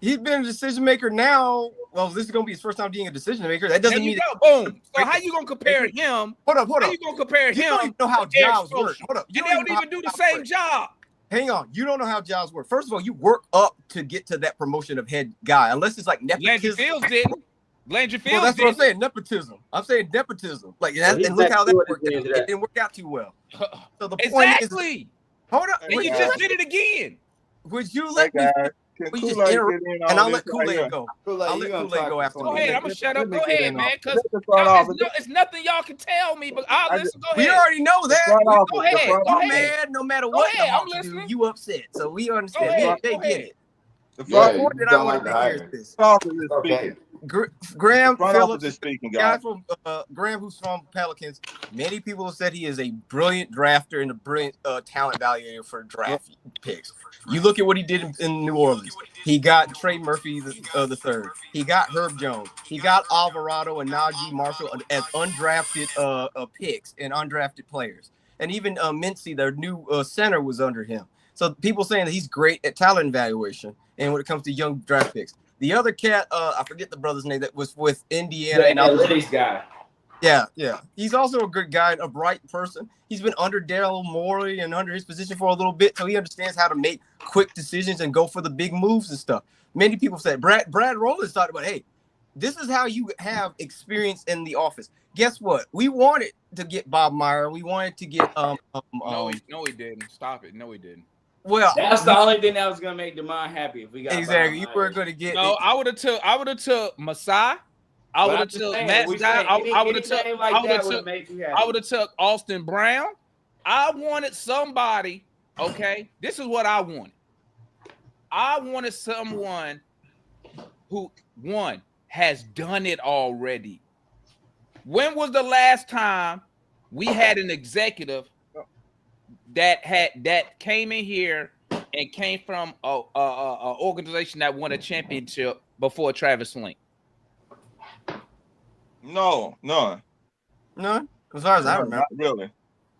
He's been a decision maker now. Well, this is gonna be his first time being a decision maker. That There doesn't you mean go. Boom. So how you gonna compare him? hold up. How you gonna compare You don't him? even know how to Eric jobs work. Spoelstra? Hold up. You don't don't know even how do the jobs same work. job. Hang on. You don't know how jobs work. First of all, you work up to get to that promotion of head guy, unless it's like Landry nepotism. Fields didn't. Landry Well, Fields that's what I'm didn't. saying. Nepotism. I'm saying nepotism. Like that, he's and look how that backdoor worked into out. that. It didn't work out too well. So the point is, Exactly. hold up. Hey, And you guys. just did it again. Would you Hey, let me? guys. Can We just Kool-Aid interrupt- get in And on I'll this let right Kool-Aid here? go. Kool-Aid, I'll you let gonna Kool-Aid talk go for after Go some me. ahead. minutes. I'm gonna shut up. Let me Go get ahead, in man. on Because it. Let the front office- it's nothing y'all can tell me. But I'll I listen. Go We ahead. already know that. front office, Go the ahead. front Go You office- ahead. mad no matter Go what ahead, the I'm Hawks do. listening. You upset. So we understand. Go ahead, They go get ahead. it. The The front point that I don't wanted like to the hear is hiring. this. office is Okay. speaking. Graham The front Phillips, office is speaking, guy guys. from Graham, who's from Pelicans. Many people have said he is a brilliant drafter and a brilliant talent evaluator for draft picks. You look at what he did in New Orleans. He got Trey Murphy the third. He got Herb Jones. He got Alvarado and Najee Marshall as undrafted picks and undrafted players. And even Mincy, their new center, was under him. So people saying that he's great at talent evaluation and when it comes to young draft picks. The other cat, I forget the brother's name, that was with Indiana. The analytics guy. Yeah. He's also a good guy, a bright person. He's been under Daryl Morey and under his position for a little bit, so he understands how to make quick decisions and go for the big moves and stuff. Many people said Brad Rowlands talked about, hey, this is how you have experience in the office. Guess what? We wanted to get Bob Meyer. We wanted to get No, he didn't. Stop it. No, he didn't. Well, That's the only thing that was gonna make DeMond happy if we got exactly. You Bob were Myers. going to get. No, I would have took Masai. I would have took Matt Guy. I would have took Austin Brown. I wanted somebody. Okay, this is what I wanted. I wanted someone who has done it already. When was the last time we had an executive that came in here and came from a organization that won a championship before Travis Link? No, none. None, as far as I remember. Not really.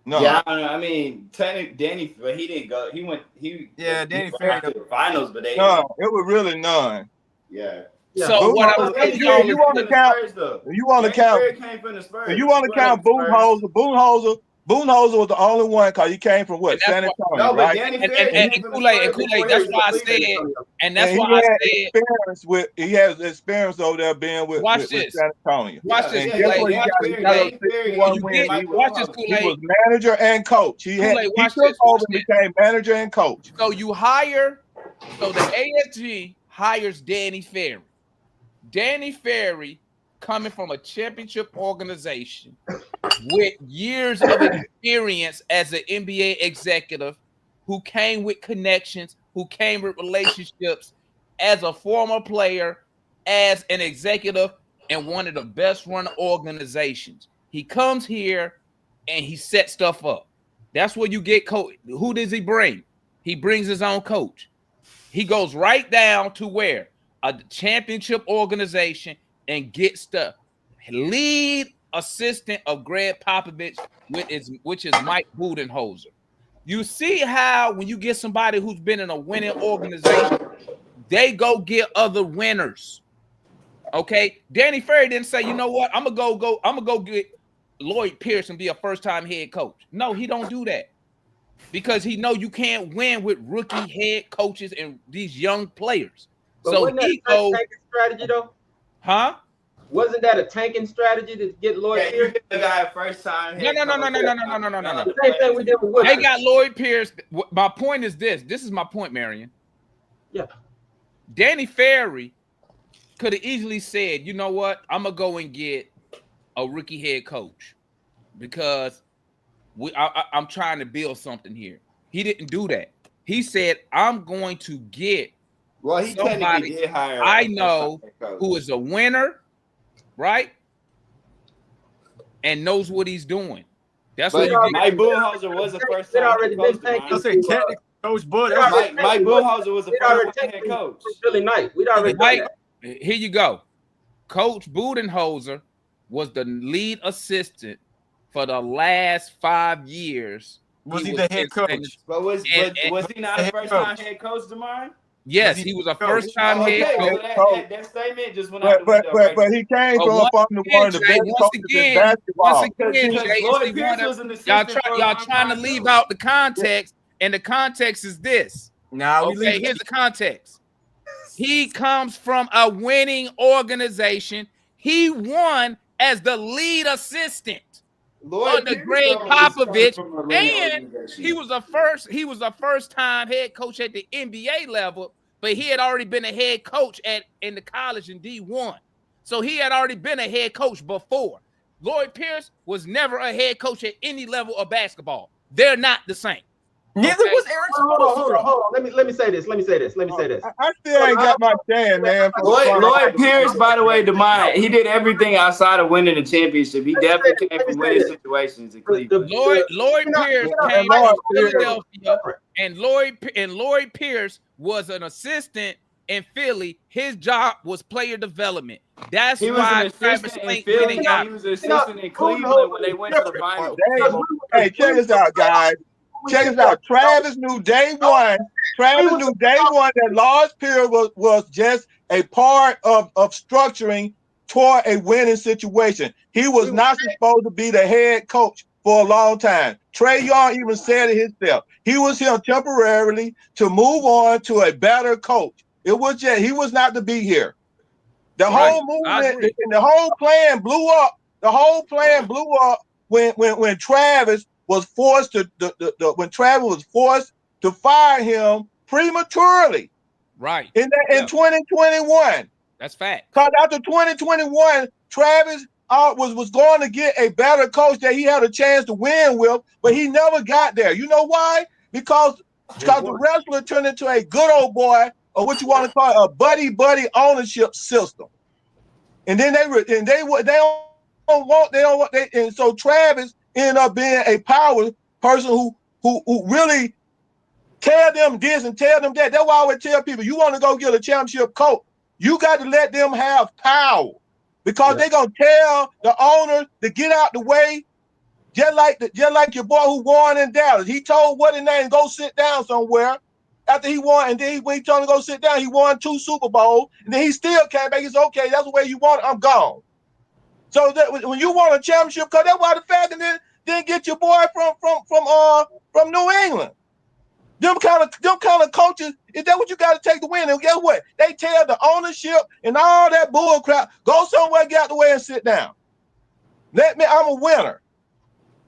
No. Yeah, I don't know. I mean, technically, Danny, but he didn't go. He went. Danny Ferry to the finals, but they. No, it was really none. Yeah. So what I was you want to count? You want to count? You want to count Boonholzer? Boonholzer was the only one because he came from what? San Antonio, no, but right? Danny and Kool-Aid, that's why I said, and that's why I said he has experience over there being with San Antonio. Watch this, Kool-Aid. He was manager and coach. He took over and became manager and coach. So the AFG hires Danny Ferry. Danny Ferry coming from a championship organization with years of experience as an NBA executive, who came with connections, who came with relationships as a former player, as an executive, and one of the best run organizations. He comes here and he sets stuff up. That's where you get coach. Who does he bring? He brings his own coach. He goes right down to where? A championship organization and get stuff. Lead assistant of Greg Popovich, which is Mike Budenholzer. You see how when you get somebody who's been in a winning organization, they go get other winners. Okay, Danny Ferry didn't say, you know what, I'm gonna go get Lloyd Pierce and be a first-time head coach. No, he don't do that because he know you can't win with rookie head coaches and these young players. But so wasn't he that a goes, tanking strategy though? huh? Wasn't that a tanking strategy to get Lloyd Yeah, Pierce? you get the guy first time. No. The same thing we did with Woodson. They got Lloyd Pierce. My point is this. This is my point, Marion. Yeah. Danny Ferry could have easily said, you know what? I'm going to go and get a rookie head coach because I'm trying to build something here. He didn't do that. He said, I'm going to get somebody did hire I know who is a winner, right? And knows what he's doing. That's what Mike Budenholzer was the first time. already been taking. I say technically, Coach Bud. Mike Budenholzer was the first head coach. Really nice. We'd already done that. Here you go. Coach Budenholzer was the lead assistant for the last 5 years. Was he the head coach? But was he not a first time head coach, DeMar? Yes, he was a first time head coach. That statement just went out the window. But he came from up under one of the best coaches in basketball. Y'all trying to leave out the context, and the context is this. Okay, here's the context. He comes from a winning organization. He won as the lead assistant under Greg Popovich, and he was a first time head coach at the NBA level, but he had already been a head coach in the college in D1. So he had already been a head coach before. Lloyd Pierce was never a head coach at any level of basketball. They're not the same. Neither was Eric Spoelstra. Hold on. Let me say this. I still ain't got my stand, man. Lloyd Pierce, by the way, DeMar, he did everything outside of winning the championship. He definitely came from winning situations in Cleveland. Lloyd Pierce came from Philadelphia, and Lloyd Pierce was an assistant in Philly. His job was player development. That's why Travis Link didn't got. He was an assistant in Cleveland when they went to the finals. Hey, check this out, guys. Check this out. Travis knew day one that Lloyd Pierce was just a part of structuring toward a winning situation. He was not supposed to be the head coach for a long time. Trae Young even said it himself. He was here temporarily to move on to a better coach. It was just, he was not to be here. The whole movement and the whole plan blew up. The whole plan blew up when Travis was forced to when Travis was forced to fire him prematurely. Right. In 2021. That's fact. Because after 2021, Travis was going to get a better coach that he had a chance to win with, but he never got there. You know why? Because the wrestler turned into a good old boy, or what you want to call it, a buddy ownership system. And then and so Travis ended up being a power person who really tell them this and tell them that. That's why I would tell people, you want to go get a championship coach, you got to let them have power, because they're gonna tell the owner to get out the way, just like your boy who won in Dallas. He told what his name, go sit down somewhere after he won, and then when he told him to go sit down, he won 2 Super Bowls, and then he still came back. He's okay, that's the way you want it, I'm gone. So that when you want a championship coach, that's why the Falcons didn't get your boy from New England. Them kind of coaches, is that what you got to take to win? And guess what? They tell the ownership and all that bull crap, go somewhere, get out the way and sit down. I'm a winner.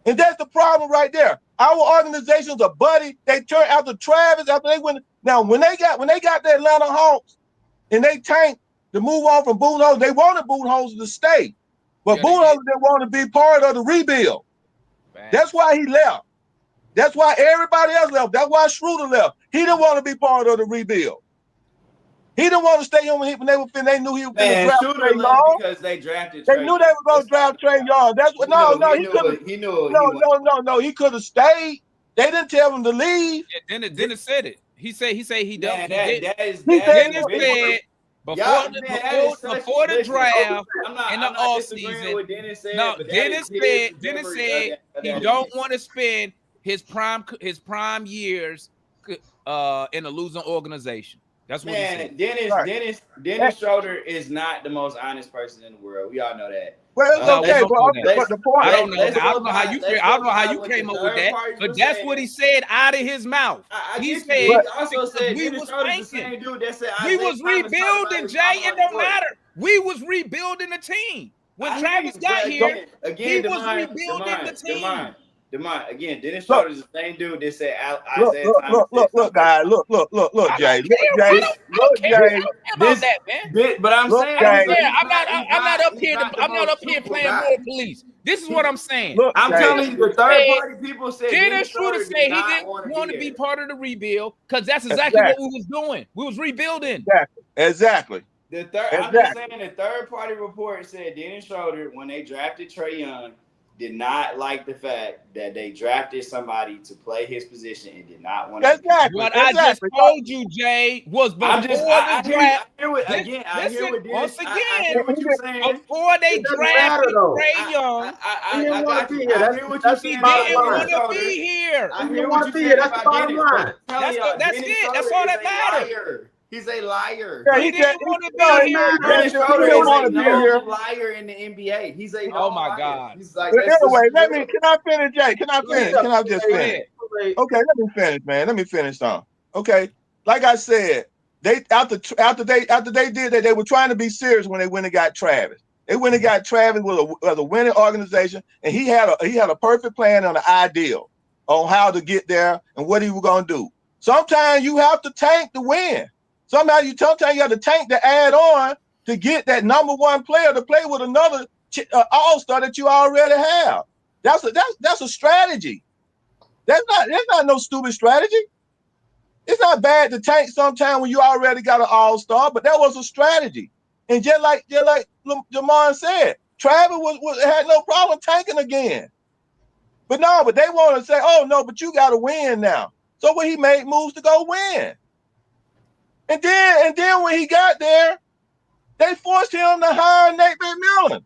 And that's the problem right there. Our organizations are buddy. They turned after Travis, after they went. Now, when they got the Atlanta Hawks and they tanked to move on from Budenholzer, they wanted Budenholzer to stay. But Budenholzer didn't want to be part of the rebuild. That's why he left. That's why everybody else left. That's why Schroeder left. He didn't want to be part of the rebuild. He didn't want to stay here when they knew he was going to draft Trae Young. Because they drafted. They knew they were going to draft Trae Young. That's what. No. He could have stayed. They didn't tell him to leave. Yeah, Dennis said it. He said he don't. Dennis said before the draft in the offseason. Dennis said he don't want to spend his prime years in a losing organization. That's what he said. Dennis Schroeder is not the most honest person in the world. We all know that. Well, it's okay, but the point, I don't know how you came up with that, but that's what he said out of his mouth. He said we was thinking, we was rebuilding, Jay. It don't matter. We was rebuilding the team when Travis got here. He was rebuilding the team. Again, Dennis Schroeder is the same dude that said look, guys, look, Jay. But I'm saying, I'm not up here playing more police. This is what I'm saying. I'm telling you, the third party people said Dennis Schroeder said he didn't want to be part of the rebuild because that's exactly what we was doing. We was rebuilding. Exactly. I'm just saying the third party report said Dennis Schroeder, when they drafted Trae Young, did not like the fact that they drafted somebody to play his position and did not want to. Exactly. What I just told you, Jay, was before the draft. I hear what you're saying. Before they drafted Trae Young, I hear what you're saying. He didn't want to be here. I hear what you're saying. That's the bottom line. That's it. That's all that matters. He's a liar. Yeah, he didn't want to be here. Dennis Schroeder is a known liar in the NBA. He's a oh my God. He's like, anyway, can I finish, Jay? Can I finish? Can I just finish? Okay, let me finish, man. Let me finish on. Okay, like I said, they after they did that, they were trying to be serious when they went and got Travis. They went and got Travis with a winning organization, and he had a perfect plan and an ideal on how to get there and what he was gonna do. Sometimes you have to tank to win. Sometimes you have to tank to add on to get that number one player to play with another all-star that you already have. That's a strategy. That's not no stupid strategy. It's not bad to tank sometime when you already got an all-star, but that was a strategy. And just like Jamon said, Travis had no problem tanking again. But they want to say, oh no, but you got to win now. So when he made moves to go win. And then when he got there, they forced him to hire Nate McMillan.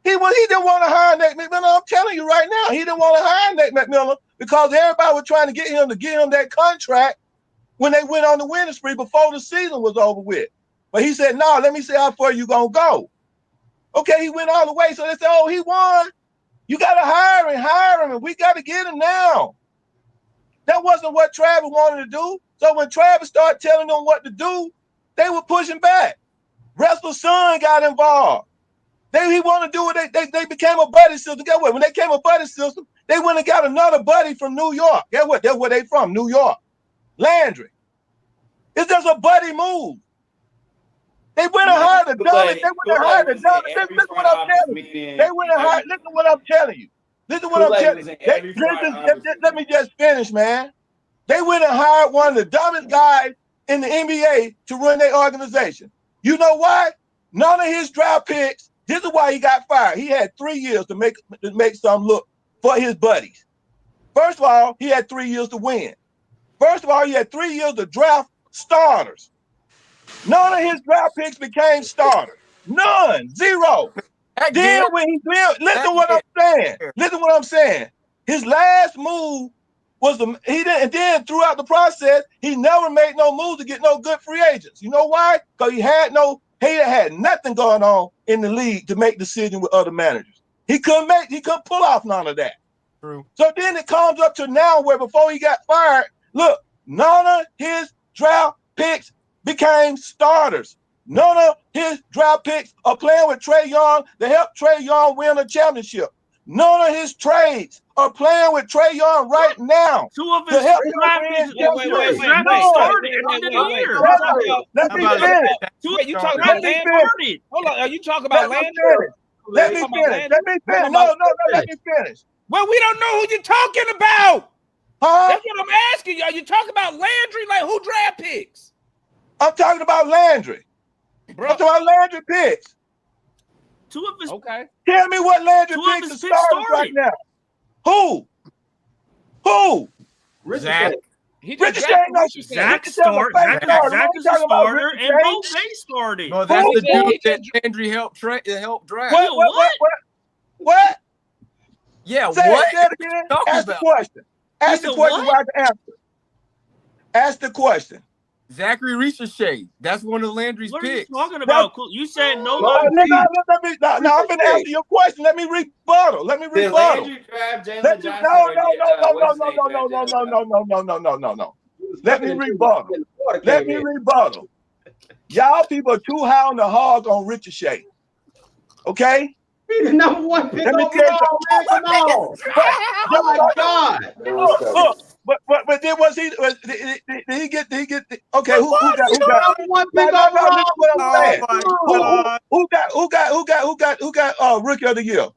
He didn't want to hire Nate McMillan. I'm telling you right now, he didn't want to hire Nate McMillan because everybody was trying to get him that contract when they went on the winning spree before the season was over with. But he said, no, let me see how far you gonna go. Okay, he went all the way. So they said, oh, he won. You got to hire him, and we got to get him now. That wasn't what Travis wanted to do. So when Travis started telling them what to do, they were pushing back. Wrestler's son got involved. He wanted to do it. They became a buddy system. Guess what? When they became a buddy system, they went and got another buddy from New York. Guess what? That's where they from, New York. Landry. It's just a buddy move. They went and hired a dummy. They went and hired a dummy. Listen to what I'm telling you. They went and hired. Listen to what I'm telling you. Listen to what I'm telling you. Let me just finish, man. They went and hired one of the dumbest guys in the NBA to run their organization. You know why? None of his draft picks. This is why he got fired. He had 3 years to make some look for his buddies. First of all, he had 3 years to win. First of all, he had 3 years to draft starters. None of his draft picks became starters. None. Zero. Then when he did, listen to what I'm saying. Listen to what I'm saying. His last move was and then throughout the process, he never made no moves to get no good free agents. You know why? Because he had nothing going on in the league to make decisions with other managers. He couldn't pull off none of that. True. So then it comes up to now where before he got fired, look, none of his draft picks became starters. None of his draft picks are playing with Trae Young to help Trae Young win a championship. None of his trades are playing with Trae Young right now. Two of his draft picks started in the year. Let me finish. You talking about Landry? Hold on, are you talking about Landry? Let me finish. No, let me finish. Well, we don't know who you're talking about. Huh? That's what I'm asking you. Are you talking about Landry? Like who draft picks? I'm talking about Landry. Bro. I'm talking about Landry picks. Two of his Okay. Tell me what Landry picks are starters right now. Who? Zach. Ricochet ain't no Zach started. Zach is a starter, and both they started. No, that's the dude that Landry helped draft. What? Yeah, Say what? that again. Ask the question. Ask the question why the answer. Ask the question. Zachary Ricochet. That's one of Landry's What picks. are you talking about? You said no. No, I'm going to answer your question. Let me rebuttal. Did Landry draft Jalen Johnson? No. Let me rebuttal. Y'all people are too high on the hog on Ricochet. Okay? Be the number one pick Let me overall, man. Come on. Oh my God. Look, but then did he get okay? Who got? Number one pick overall. Who got rookie of the year?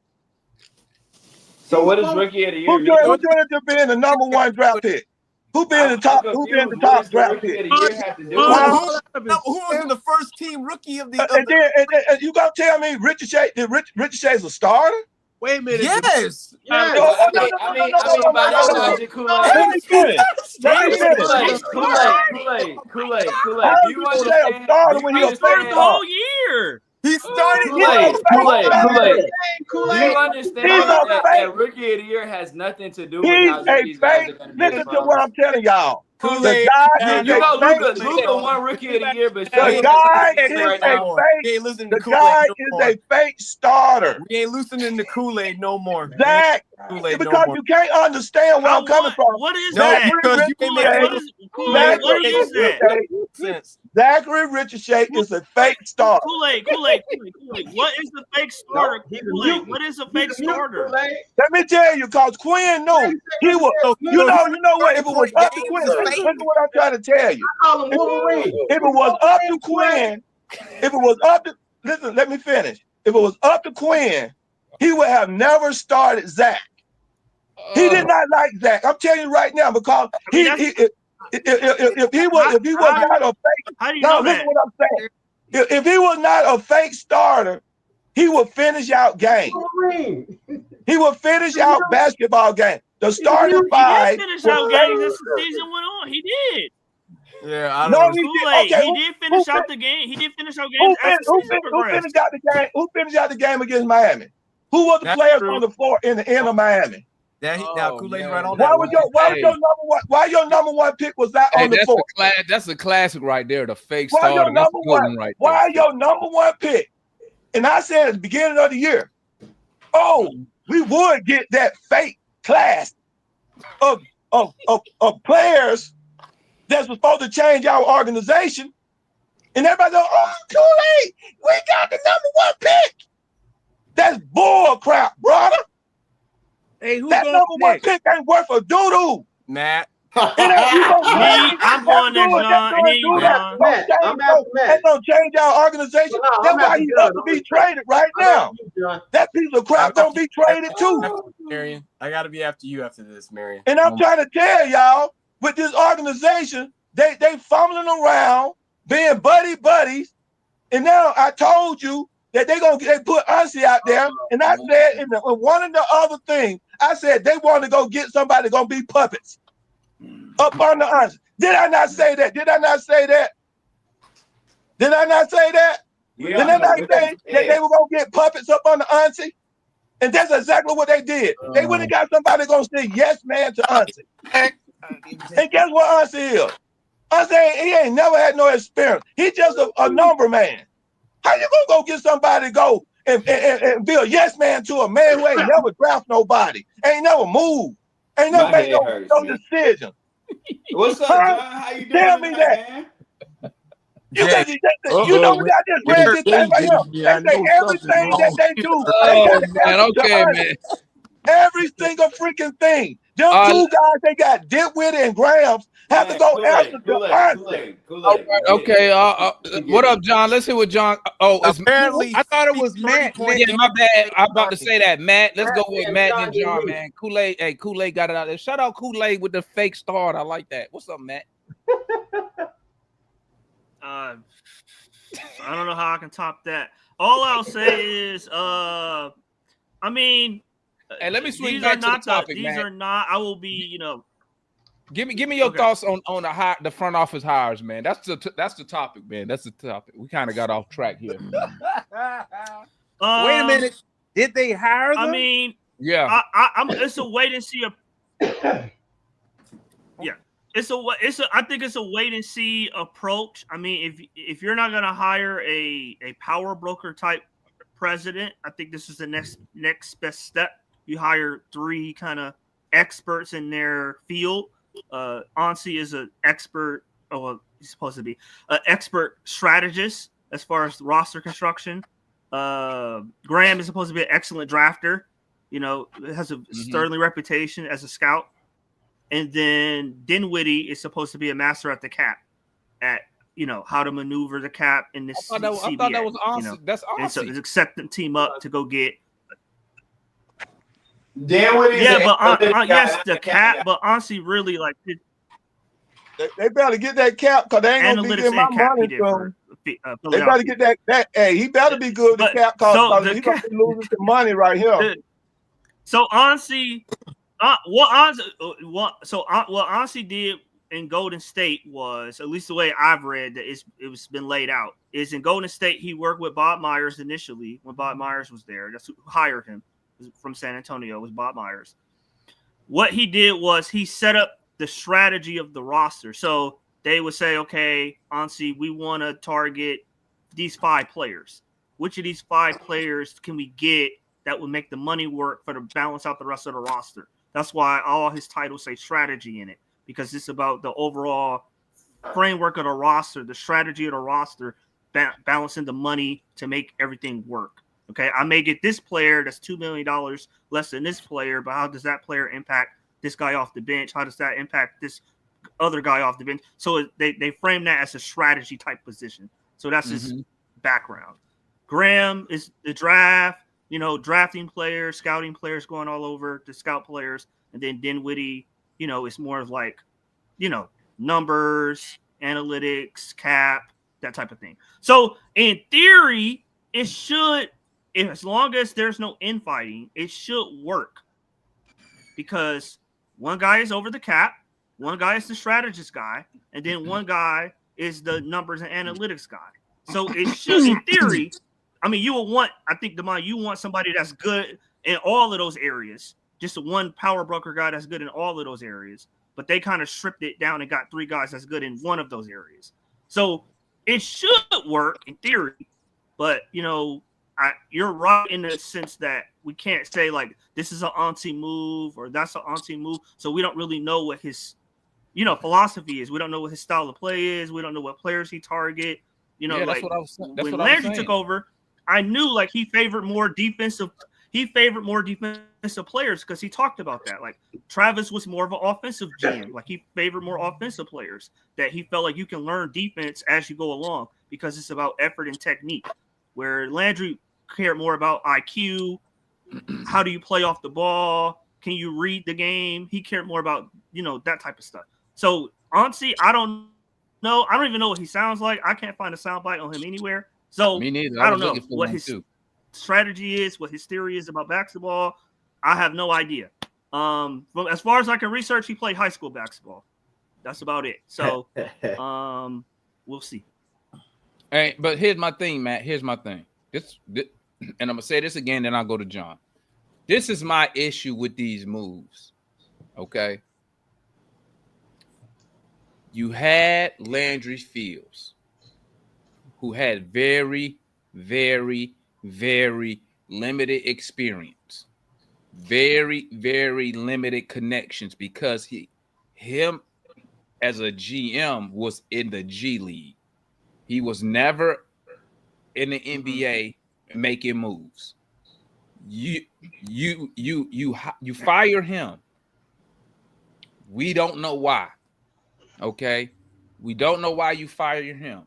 So what is rookie of the year? Who turned to being the number one draft pick? Who been the top? Who been the top draft pick? Who was in the first team rookie of the? And you gonna tell me Ricochet's a starter? Wait a minute. Yes. Let me finish. Kool-Aid. You want to say a starter when he was started the whole year? He started. Kool-Aid. Do you understand that rookie of the year has nothing to do with how these guys are going to be? Listen to what I'm telling y'all. Kool-Aid. You know Luka won rookie of the year, but the guy is a fake starter. We ain't loosening the Kool-Aid no more. Zach, because you can't understand where I'm coming from. What is that? Because you can Kool-Aid, what is that? Zachary Ricochet is a fake starter. Kool-Aid. What is the fake starter? Kool-Aid, what is a fake starter? Let me tell you, because Quinn knew he was. You know what? If it was up to Quinn, listen to what I'm trying to tell you. If it was up to Quinn, listen, let me finish. If it was up to Quinn, he would have never started Zach. He did not like Zach. I'm telling you right now, because if he was not a fake, how do you know that? Listen what I'm saying. If he was not a fake starter, he would finish out games. He would finish out basketball games. The starting five. He did finish out games as the season went on. He did. Yeah, I know. He did finish out the game. He did finish out games as the season progressed. Who finished out the game against Miami? Who was the players on the floor in the end of Miami? Now Kool-Aid's right on that. Why your number one pick was not on the floor? That's a classic right there. The fake Why starter. your number one pick And I said at the beginning of the year, oh, we would get that fake class of players that's supposed to change our organization. And everybody goes, oh, Kool-Aid, we got the #1 pick. That's bull crap, brother. Hey, who That going #1 pick ain't worth a doo-doo. Matt. I'm going next, John. And then you, John. Matt, I'm after Matt. That's gonna change our organization. No, That's I'm why after he's John. up to be traded right now. That piece of crap gonna be traded too. Marion, I got to be after you after this, Marion. And I'm trying to tell y'all, with this organization, they fumbling around, being buddies. And now I told you that they put Ansi out there, and I said in one of the other things, I said they want to go get somebody gonna be puppets up on the Ansi. Did I not say that? Did I not say that? Did I not say that? Did I not say that they were gonna get puppets up on the Ansi? And that's exactly what they did. They went and got somebody gonna say yes man to Ansi. And guess what Ansi is? Ansi, he ain't never had no experience. He's just a number man. How you gonna go get somebody to go and be a yes man to a man who ain't never draft nobody, ain't never moved, ain't never made no decision? What's up, John? How you doing? Tell me that. Man? You know what I just read this thing right here. They say everything that they do. Oh, man. Okay, man. Every single freaking thing. Them two guys, they got Ditwit and Grams, have to go after the Kool-Aid. Okay. What up, John? Let's hear what John. Oh, it's Apparently, I thought it was Matt. yeah, my bad. I'm about to say that. Matt, let's go with Matt and John, man. Kool-Aid. Hey, Kool-Aid got it out there. Shout out Kool-Aid with the fake start. I like that. What's up, Matt? I don't know how I can top that. All I'll say is, I mean, Hey, let me swing these back are to the not topic, these Matt. are not. I will be, you know. Give me your thoughts on the front office hires, man. That's the topic, man. That's the topic. We kind of got off track here. Wait a minute. Did they hire them? I mean, Yeah. I'm. It's a wait and see. Yeah, I think it's a wait and see approach. I mean, if you're not gonna hire a power broker type president, I think this is the next best step. You hire 3 kind of experts in their field. Ansi is an expert. Oh, well, he's supposed to be an expert strategist as far as roster construction. Graham is supposed to be an excellent drafter. You know, has a sterling reputation as a scout. And then Dinwiddie is supposed to be a master at the cap, at how to maneuver the cap in this. I thought that was Ansi. That's Ansi. And so it's set the team up to go get. Dinwiddie. Yeah, but yes, the cap. But Ansi really like. They better get that cap because they ain't gonna be getting my money from. They better get that. Hey, he better be good with the cap because he's gonna be losing some money right here. So Ansi, what Ansi did in Golden State was, at least the way I've read that it was been laid out, is in Golden State he worked with Bob Myers initially when Bob Myers was there. That's who hired him from San Antonio, was Bob Myers. What he did was he set up the strategy of the roster. So they would say, okay, Ansi, we want to target these 5 players. Which of these 5 players can we get that would make the money work for to balance out the rest of the roster? That's why all his titles say strategy in it, because it's about the overall framework of the roster, the strategy of the roster, balancing the money to make everything work. Okay, I may get this player that's $2 million less than this player, but how does that player impact this guy off the bench? How does that impact this other guy off the bench? So they frame that as a strategy type position. So that's his background. Graham is the draft, drafting players, scouting players, going all over to scout players. And then Dinwiddie, it's more of like, numbers, analytics, cap, that type of thing. So in theory, it should, as long as there's no infighting, it should work. Because one guy is over the cap, one guy is the strategist guy, and then one guy is the numbers and analytics guy. So it should, in theory, I mean, you want somebody that's good in all of those areas. Just one power broker guy that's good in all of those areas. But they kind of stripped it down and got 3 guys that's good in one of those areas. So it should work in theory. But, you're right in the sense that we can't say like this is an auntie move or that's an auntie move. So we don't really know what his, philosophy is. We don't know what his style of play is. We don't know what players he target. Yeah, that's like what I was saying. That's when what I was Landry took saying. over, I knew like he favored more defensive players because he talked about that. Like Travis was more of an offensive GM. Like he favored more offensive players that he felt like you can learn defense as you go along because it's about effort and technique. Where Landry cared more about IQ, how do you play off the ball? Can you read the game? He cared more about, that type of stuff. So honestly, I don't know. I don't even know what he sounds like. I can't find a soundbite on him anywhere. So Me neither. I was don't know looking for what one, his too. strategy is, what his theory is about basketball. I have no idea. But as far as I can research, he played high school basketball. That's about it. So we'll see. Hey, but here's my thing, Matt. Here's my thing. This, and I'm gonna say this again, then I'll go to John. This is my issue with these moves. Okay. You had Landry Fields, who had very, very, very limited experience, very, very limited connections because him as a GM was in the G League. He was never in the NBA making moves. You fire him. We don't know why. Okay, we don't know why you fired him.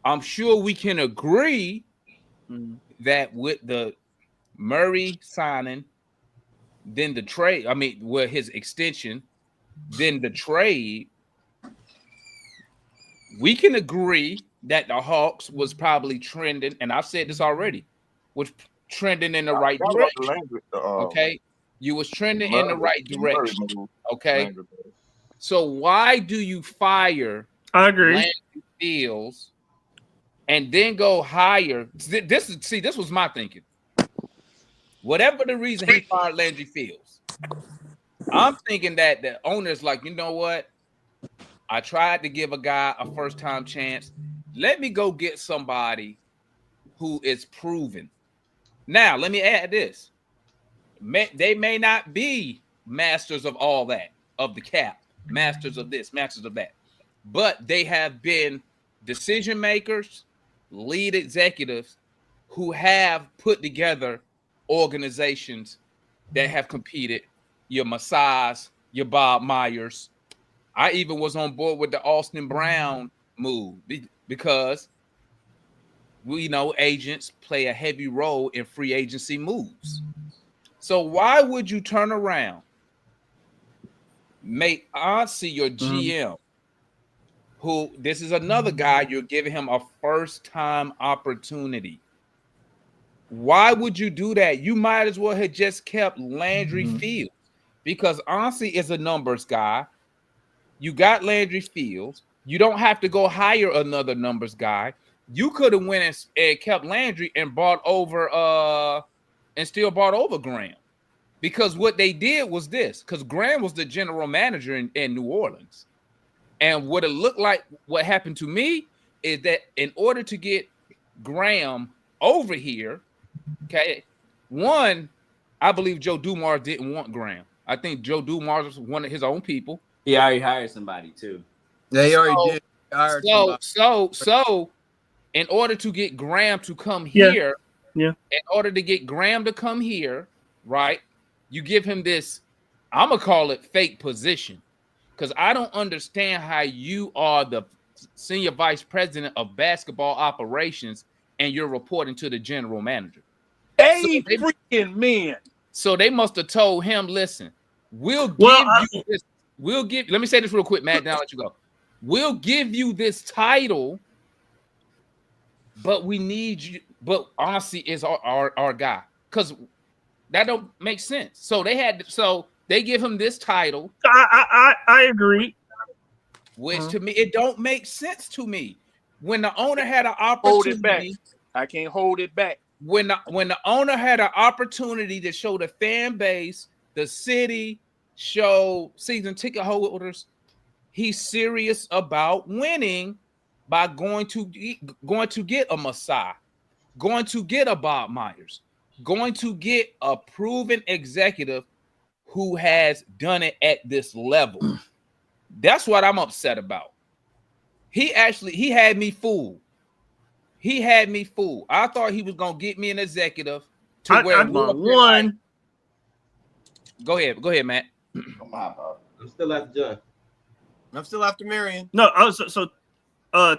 I'm sure we can agree that with the Murray signing, then the trade, with his extension, then the trade, we can agree that the Hawks was probably trending, and I've said this already, was trending in the right direction. Okay, you was trending in the right direction. Okay, so why do you fire? I agree. Landry Fields and then go hire? This was my thinking. Whatever the reason he fired Landry Fields, I'm thinking that the owner's like, you know what? I tried to give a guy a first-time chance. Let me go get somebody who is proven. Now, let me add this. They may not be masters of all that, of the cap, masters of this, masters of that, but they have been decision makers, lead executives who have put together organizations that have competed. Your Masai's, your Bob Myers. I even was on board with the Austin Brown move because we know agents play a heavy role in free agency moves. So why would you turn around, make Anssi your GM, who this is another guy, you're giving him a first-time opportunity. Why would you do that? You might as well have just kept Landry Fields because Anssi is a numbers guy. You got Landry Fields. You don't have to go hire another numbers guy. You could have went and kept Landry and bought over and still bought over Graham. Because what they did was this, because Graham was the general manager in New Orleans. And what it looked like, what happened to me is that in order to get Graham over here, okay, one, I believe Joe Dumars didn't want Graham. I think Joe Dumars wanted his own people. He already hired somebody too. They already did. Hired somebody. So, in order to get Graham to come here, in order to get Graham to come here, right? You give him this, I'm gonna call it fake position, because I don't understand how you are the senior vice president of basketball operations and you're reporting to the general manager. Freaking men. So they must have told him, listen, we'll give you this. Let me say this real quick, Matt, then I'll let you go. We'll give you this title, but we need you. But honestly, is our guy, because that don't make sense. So they give him this title. I agree. Which to me, it don't make sense to me. When the owner had an opportunity, Hold it back. I can't hold it back. When the owner had an opportunity to show the fan base, the city, show season ticket holders, he's serious about winning by going to get a Masai, going to get a Bob Myers, going to get a proven executive who has done it at this level. That's what I'm upset about. He had me fooled. He had me fooled. I thought he was gonna get me an executive to where one. Go ahead, Matt. I'm still after John. I'm still after Marion. No,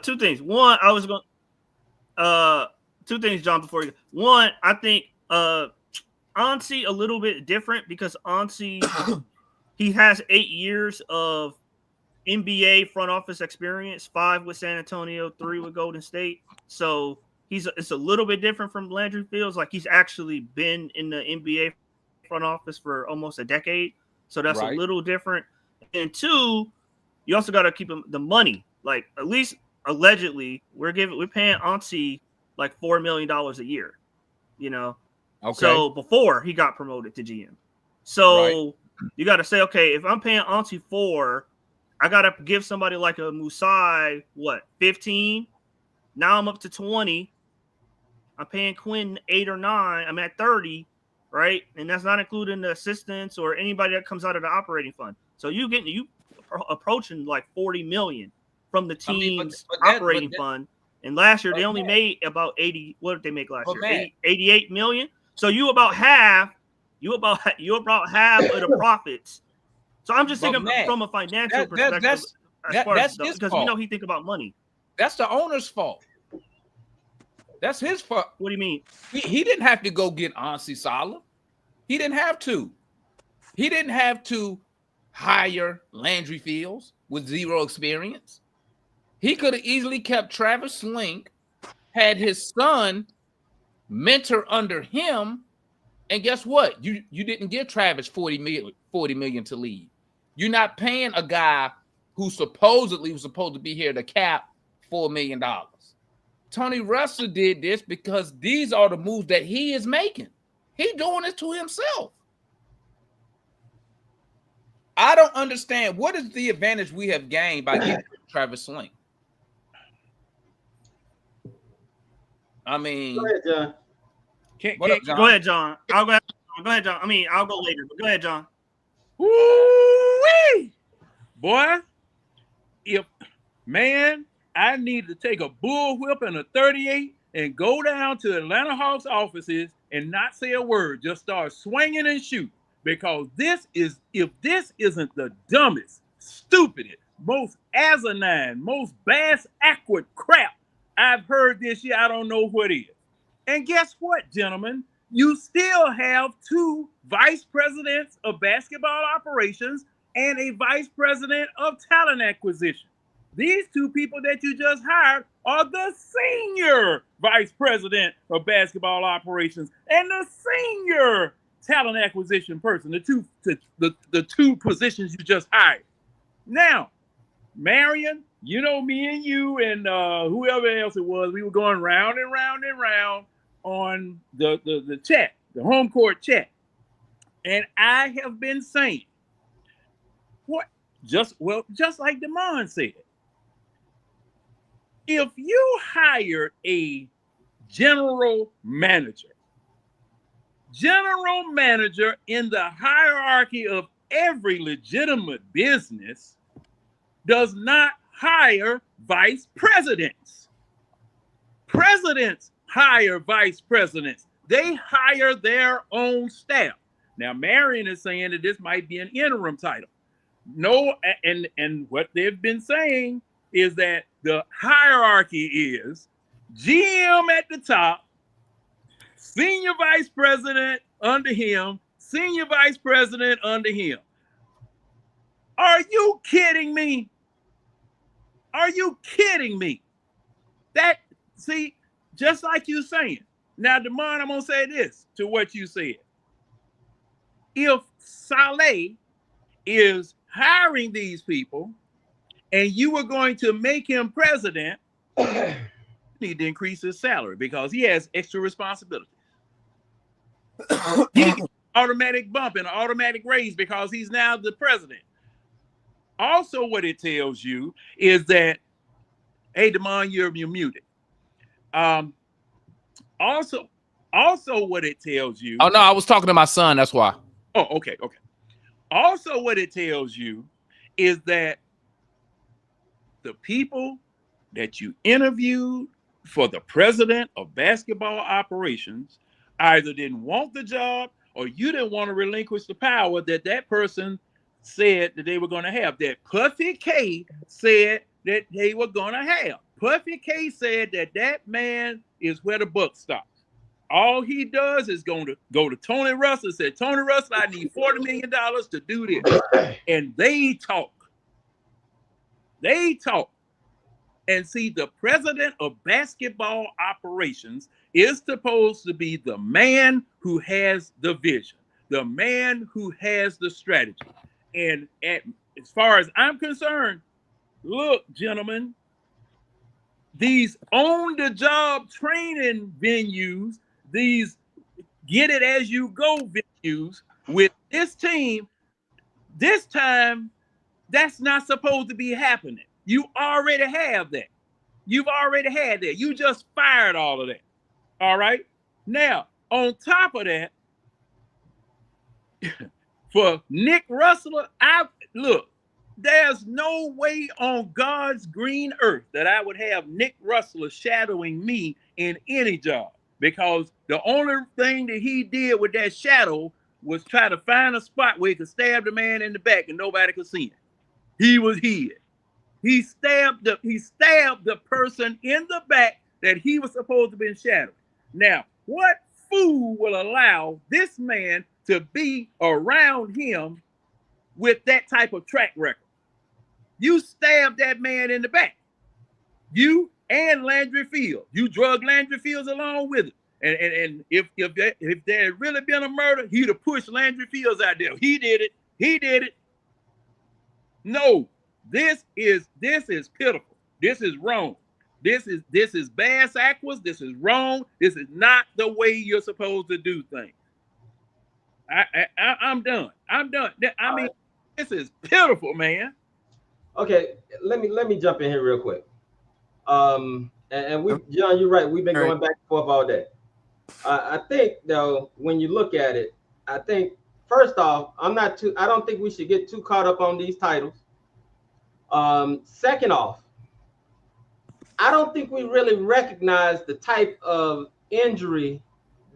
two things. One, I was going two things, John, before you. One, I think Ansi a little bit different because Ansi he has 8 years of NBA front office experience, 5 with San Antonio, 3 with Golden State. So it's a little bit different from Landry Fields. Like he's actually been in the NBA front office for almost a decade. So that's Right. a little different. And 2, you also got to keep the money. Like at least allegedly, we're paying Ansi like $4 million a year. You know. Okay. So before he got promoted to GM. So you got to say, okay, if I'm paying Ansi 4, I got to give somebody like a Musai, 15? Now I'm up to 20. I'm paying Quinn 8 or 9. I'm at 30, right? And that's not including the assistants or anybody that comes out of the operating fund. So you approaching like 40 million from the team's operating fund. And last year they only made about 80. What did they make last year? 88 million. So you about half. You about half of the profits. So I'm just thinking from a financial perspective, because we know he think about money. That's the owner's fault. That's his fault. What do you mean? He didn't have to go get Ansi Salah. He didn't have to. He didn't have to hire Landry Fields with 0 experience. He could have easily kept Travis Sling, had his son mentor under him, and guess what? You didn't give Travis 40 million to leave. You're not paying a guy who supposedly was supposed to be here to cap $4 million. Tony Russell did this because these are the moves that he is making. He's doing it to himself. I don't understand. What is the advantage we have gained by getting Travis Sling? I mean, Go ahead, John. Go ahead, John. I'll go ahead, John. I mean, I'll go later, but go ahead, John. Woo-wee! Boy, I need to take a bullwhip and a 38 and go down to Atlanta Hawks offices and not say a word, just start swinging and shoot. Because if this isn't the dumbest, stupidest, most asinine, most bass-ackward crap I've heard this year, I don't know what is. And guess what, gentlemen? You still have 2 vice presidents of basketball operations and a vice president of talent acquisition. These 2 people that you just hired are the senior vice president of basketball operations and the senior talent acquisition person, the two positions you just hired. Now, Marion, you know, me and you and whoever else it was, we were going round and round and round on the chat, the home court chat. And I have been saying, just like Damon said, if you hire a general manager in the hierarchy of every legitimate business does not hire vice presidents. Presidents hire vice presidents. They hire their own staff. Now, Marion is saying that this might be an interim title. No, and what they've been saying is that the hierarchy is GM at the top, senior vice president under him, senior vice president under him. Are you kidding me? Are you kidding me? See, just like you saying. Now, Damon, I'm going to say this to what you said. If Saleh is hiring these people and you were going to make him president, you need to increase his salary because he has extra responsibilities. He gets an automatic bump and an automatic raise because he's now the president. Also, what it tells you is that, hey, Damon, you're muted. Also, what it tells you. Oh no, I was talking to my son. That's why. Oh, okay. Also, what it tells you is that the people that you interviewed for the president of basketball operations either didn't want the job or you didn't want to relinquish the power that person said that they were going to have. That Puffy K said that they were going to have. Puffy K said that man is where the buck stops. All he does is go to Tony Russell and say, Tony Russell, I need $40 million to do this. And they talk. And see, the president of basketball operations is supposed to be the man who has the vision, the man who has the strategy. And as far as I'm concerned, look, gentlemen, these on-the-job training venues, these get-it-as-you-go venues with this team, this time, that's not supposed to be happening. You already have that. You've already had that. You just fired all of that. All right? Now, on top of that, for Nick Russell, look, there's no way on God's green earth that I would have Nick Russell shadowing me in any job, because the only thing that he did with that shadow was try to find a spot where he could stab the man in the back and nobody could see him. He was hid. He stabbed the person in the back that he was supposed to be shadowing. Now, what fool will allow this man to be around him with that type of track record? You stabbed that man in the back. You and Landry Fields. You drug Landry Fields along with it. And if there had really been a murder, he'd have pushed Landry Fields out there. He did it. No, this is pitiful. This is wrong. This is bass backwards. This is wrong. This is not the way you're supposed to do things. I'm done. I mean, this is pitiful, man. Okay, let me jump in here real quick. And we, John, you're right. We've been going back and forth all day. I think though, when you look at it, I think first off, I don't think we should get too caught up on these titles. Second off, I don't think we really recognize the type of injury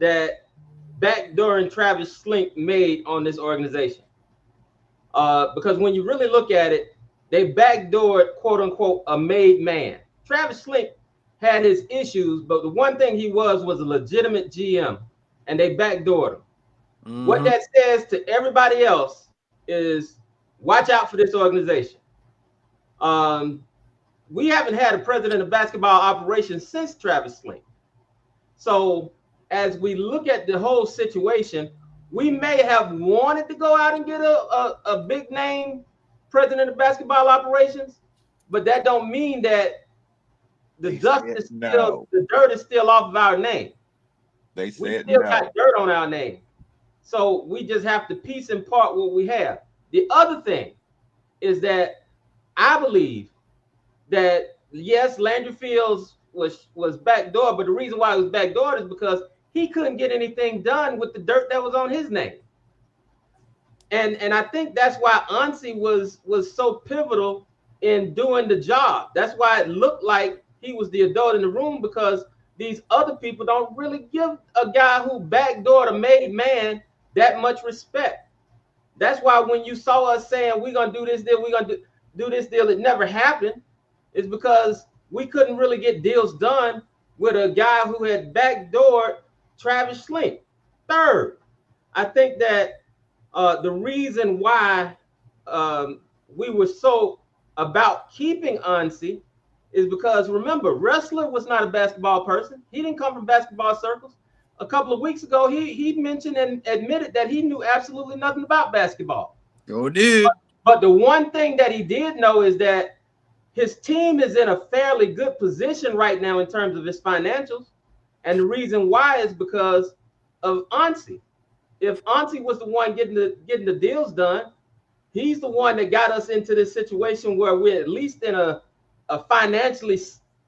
that backdooring Travis Slink made on this organization. Because when you really look at it, they backdoored, quote unquote, a made man. Travis Slink had his issues, but the one thing he was a legitimate GM, and they backdoored him. Mm-hmm. What that says to everybody else is watch out for this organization. We haven't had a president of basketball operations since Travis Slink. So as we look at the whole situation, we may have wanted to go out and get a big name president of basketball operations, but that don't mean that the dirt is still off of our name. They said we still got dirt on our name. So we just have to piece and part what we have. The other thing is that I believe that yes, Landry Fields was backdoor, but the reason why it was backdoored is because he couldn't get anything done with the dirt that was on his name. And I think that's why Ansih was so pivotal in doing the job. That's why it looked like he was the adult in the room, because these other people don't really give a guy who backdoored a made man that much respect. That's why when you saw us saying we're gonna do this deal, we're gonna do this deal, it never happened. It's because we couldn't really get deals done with a guy who had backdoored Travis Slink. Third, I think that the reason why we were so about keeping Ansih is because, remember, Wrestler was not a basketball person. He didn't come from basketball circles. A couple of weeks ago, he mentioned and admitted that he knew absolutely nothing about basketball. Go did. But the one thing that he did know is that his team is in a fairly good position right now in terms of his financials. And the reason why is because of Ansih. If Ansih was the one getting the deals done, he's the one that got us into this situation where we're at least in a financially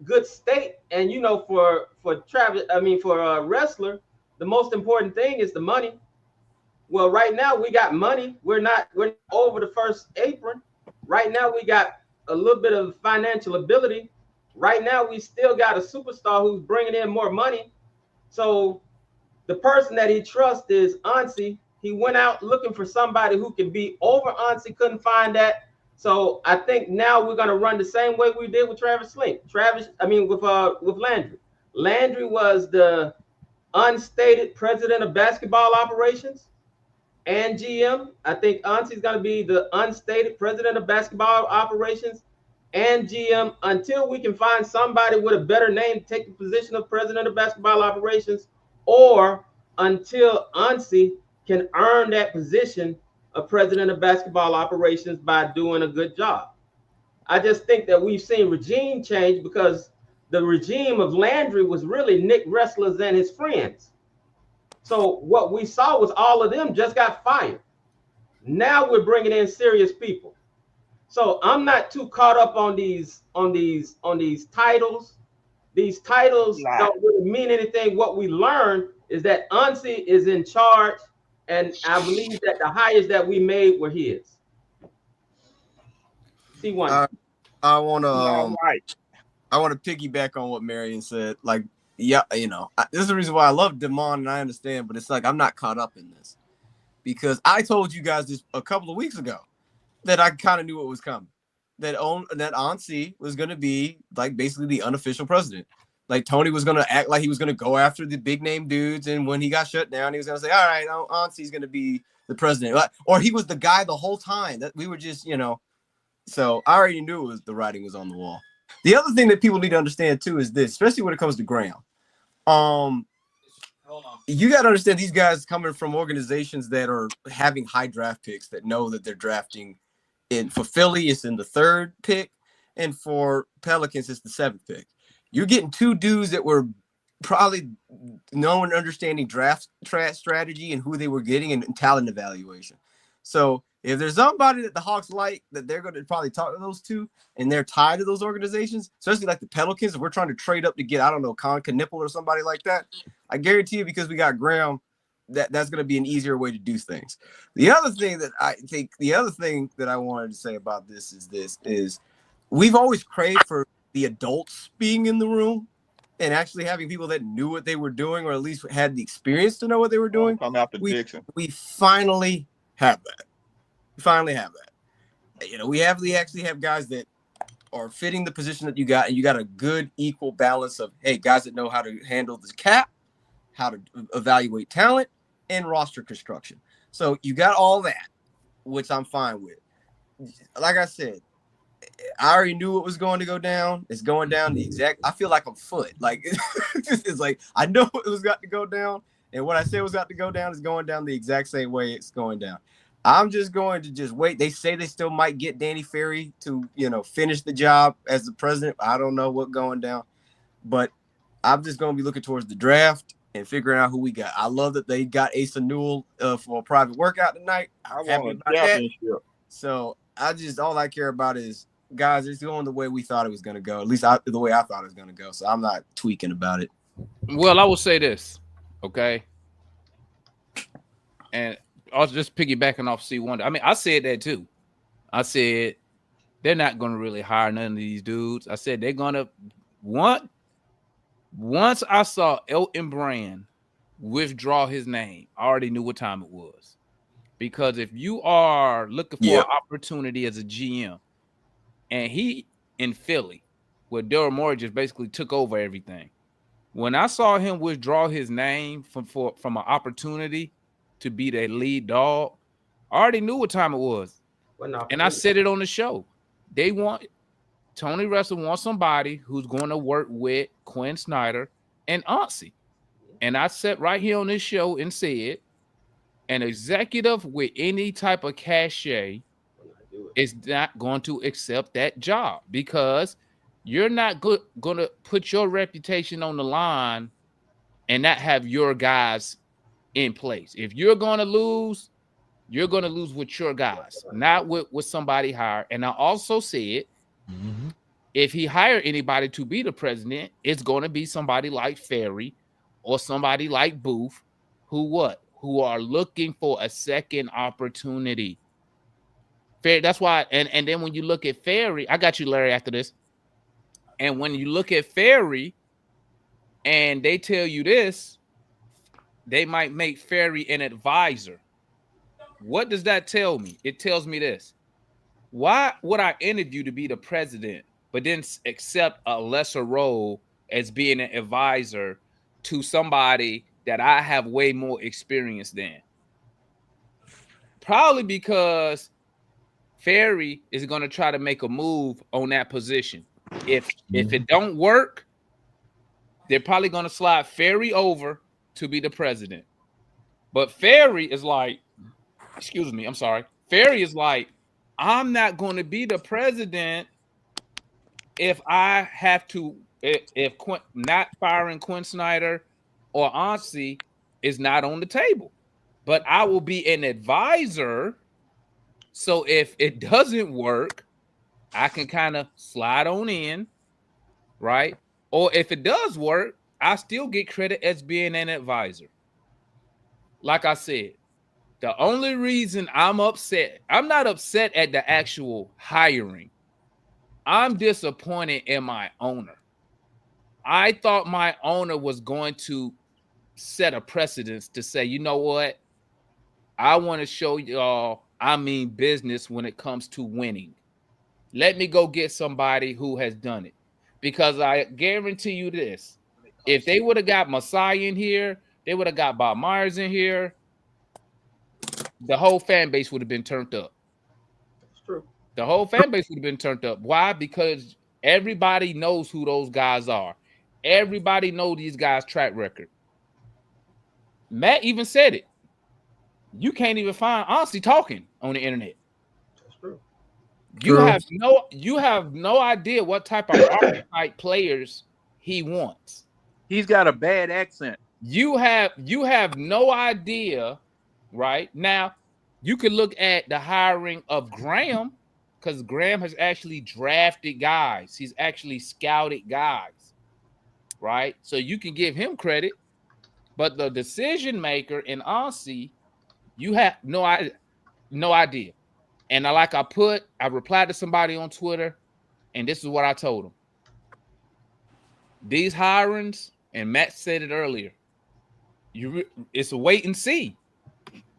good state. And you know, for Travis, I mean for a wrestler, the most important thing is the money. Well, right now we got money. We're not over the first apron. Right now we got a little bit of financial ability. Right now we still got a superstar who's bringing in more money. So the person that he trusts is Ansi. He went out looking for somebody who could be over Ansi, couldn't find that. So I think now we're gonna run the same way we did with Travis Slink. With Landry. Landry was the unstated president of basketball operations and GM. I think Ansi's gonna be the unstated president of basketball operations and GM until we can find somebody with a better name to take the position of president of basketball operations, or until Ansi can earn that position of president of basketball operations by doing a good job. I just think that we've seen regime change because the regime of Landry was really Nick wrestlers and his friends. So what we saw was all of them just got fired. Now we're bringing in serious people. So I'm not too caught up on these titles. These titles don't really mean anything. What we learned is that Ansi is in charge, and I believe that the hires that we made were his. C1. I want to piggyback on what Marion said. Like, yeah, you know, this is the reason why I love Damon, and I understand, but it's like I'm not caught up in this because I told you guys this a couple of weeks ago that I kind of knew what was coming. That Ansi was going to be like basically the unofficial president. Like Tony was going to act like he was going to go after the big name dudes, and when he got shut down, he was going to say, "All right, Ansi's going to be the president," or he was the guy the whole time. That we were just, you know. So I already knew the writing was on the wall. The other thing that people need to understand too is this, especially when it comes to Graham. You got to understand these guys coming from organizations that are having high draft picks that know that they're drafting. For Philly, it's in the 3rd pick, and for Pelicans, it's the 7th pick. You're getting two dudes that were probably knowing and understanding draft strategy and who they were getting and talent evaluation. So if there's somebody that the Hawks like, that they're going to probably talk to those two, and they're tied to those organizations, especially like the Pelicans, if we're trying to trade up to get, I don't know, Con Knipple or somebody like that, I guarantee you, because we got Graham, that's going to be an easier way to do things. The other thing that I wanted to say about this is we've always craved for the adults being in the room and actually having people that knew what they were doing, or at least had the experience to know what they were doing. We finally have that. You know, we actually have guys that are fitting the position that you got, and you got a good equal balance of, hey, guys that know how to handle the cap, how to evaluate talent, and roster construction. So you got all that, which I'm fine with. Like I said, I already knew it was going to go down. It's going down the exact. I feel like I'm Foot. Like it's like I know it was got to go down, and what I said was got to go down is going down the exact same way it's going down. I'm just going to just wait. They say they still might get Danny Ferry to, you know, finish the job as the president. I don't know what's going down, but I'm just going to be looking towards the draft and figuring out who we got. I love that they got Asa Newell for a private workout tonight. I'm happy about that. So all I care about is, guys, it's going the way we thought it was going to go. At least the way I thought it was going to go. So I'm not tweaking about it. Well, I will say this, okay? And I was just piggybacking off C1. I mean, I said that too. I said they're not going to really hire none of these dudes. I said they're going to want. Once I saw Elton Brand withdraw his name, I already knew what time it was. Because if you are looking for an opportunity as a GM, and he in Philly, where Daryl Morey just basically took over everything. When I saw him withdraw his name from an opportunity to be the lead dog, I already knew what time it was. And I said it on the show. Tony Russell wants somebody who's going to work with Quinn Snyder and Ansi. And I sat right here on this show and said, an executive with any type of cachet is not going to accept that job, because you're not going to put your reputation on the line and not have your guys in place. If you're going to lose, you're going to lose with your guys, not with somebody hired. And I also said, if he hire anybody to be the president, it's going to be somebody like Ferry or somebody like Booth, who are looking for a second opportunity. Ferry, that's why, and then when you look at Ferry, I got you, Larry, after this. And when you look at Ferry, and they tell you this, they might make Ferry an advisor. What does that tell me? It tells me this. Why would I interview to be the president, but then accept a lesser role as being an advisor to somebody that I have way more experience than? Probably because Ferry is going to try to make a move on that position. If it don't work, they're probably going to slide Ferry over to be the president. But Ferry is like, excuse me, I'm sorry. Ferry is like, I'm not going to be the president if I have to, if not firing Quinn Snyder or Ansi is not on the table. But I will be an advisor. So if it doesn't work, I can kind of slide on in, right? Or if it does work, I still get credit as being an advisor. Like I said, the only reason I'm upset, I'm not upset at the actual hiring. I'm disappointed in my owner. I thought my owner was going to set a precedence to say, you know what? I want to show y'all I mean business when it comes to winning. Let me go get somebody who has done it. Because I guarantee you this, if they would have got Masai in here, they would have got Bob Myers in here, the whole fan base would have been turned up. That's true. The whole fan base would have been turned up. Why? Because everybody knows who those guys are. Everybody knows these guys' track record. Matt even said it. You can't even find Ansi talking on the internet. That's true. You have no idea what type of archetype players he wants. He's got a bad accent. You have no idea, right? Now, you could look at the hiring of Graham, because Graham has actually drafted guys. He's actually scouted guys, right? So you can give him credit. But the decision maker in Ansi, you have no idea. And I replied to somebody on Twitter, and this is what I told them. These hirings, and Matt said it earlier, it's a wait and see.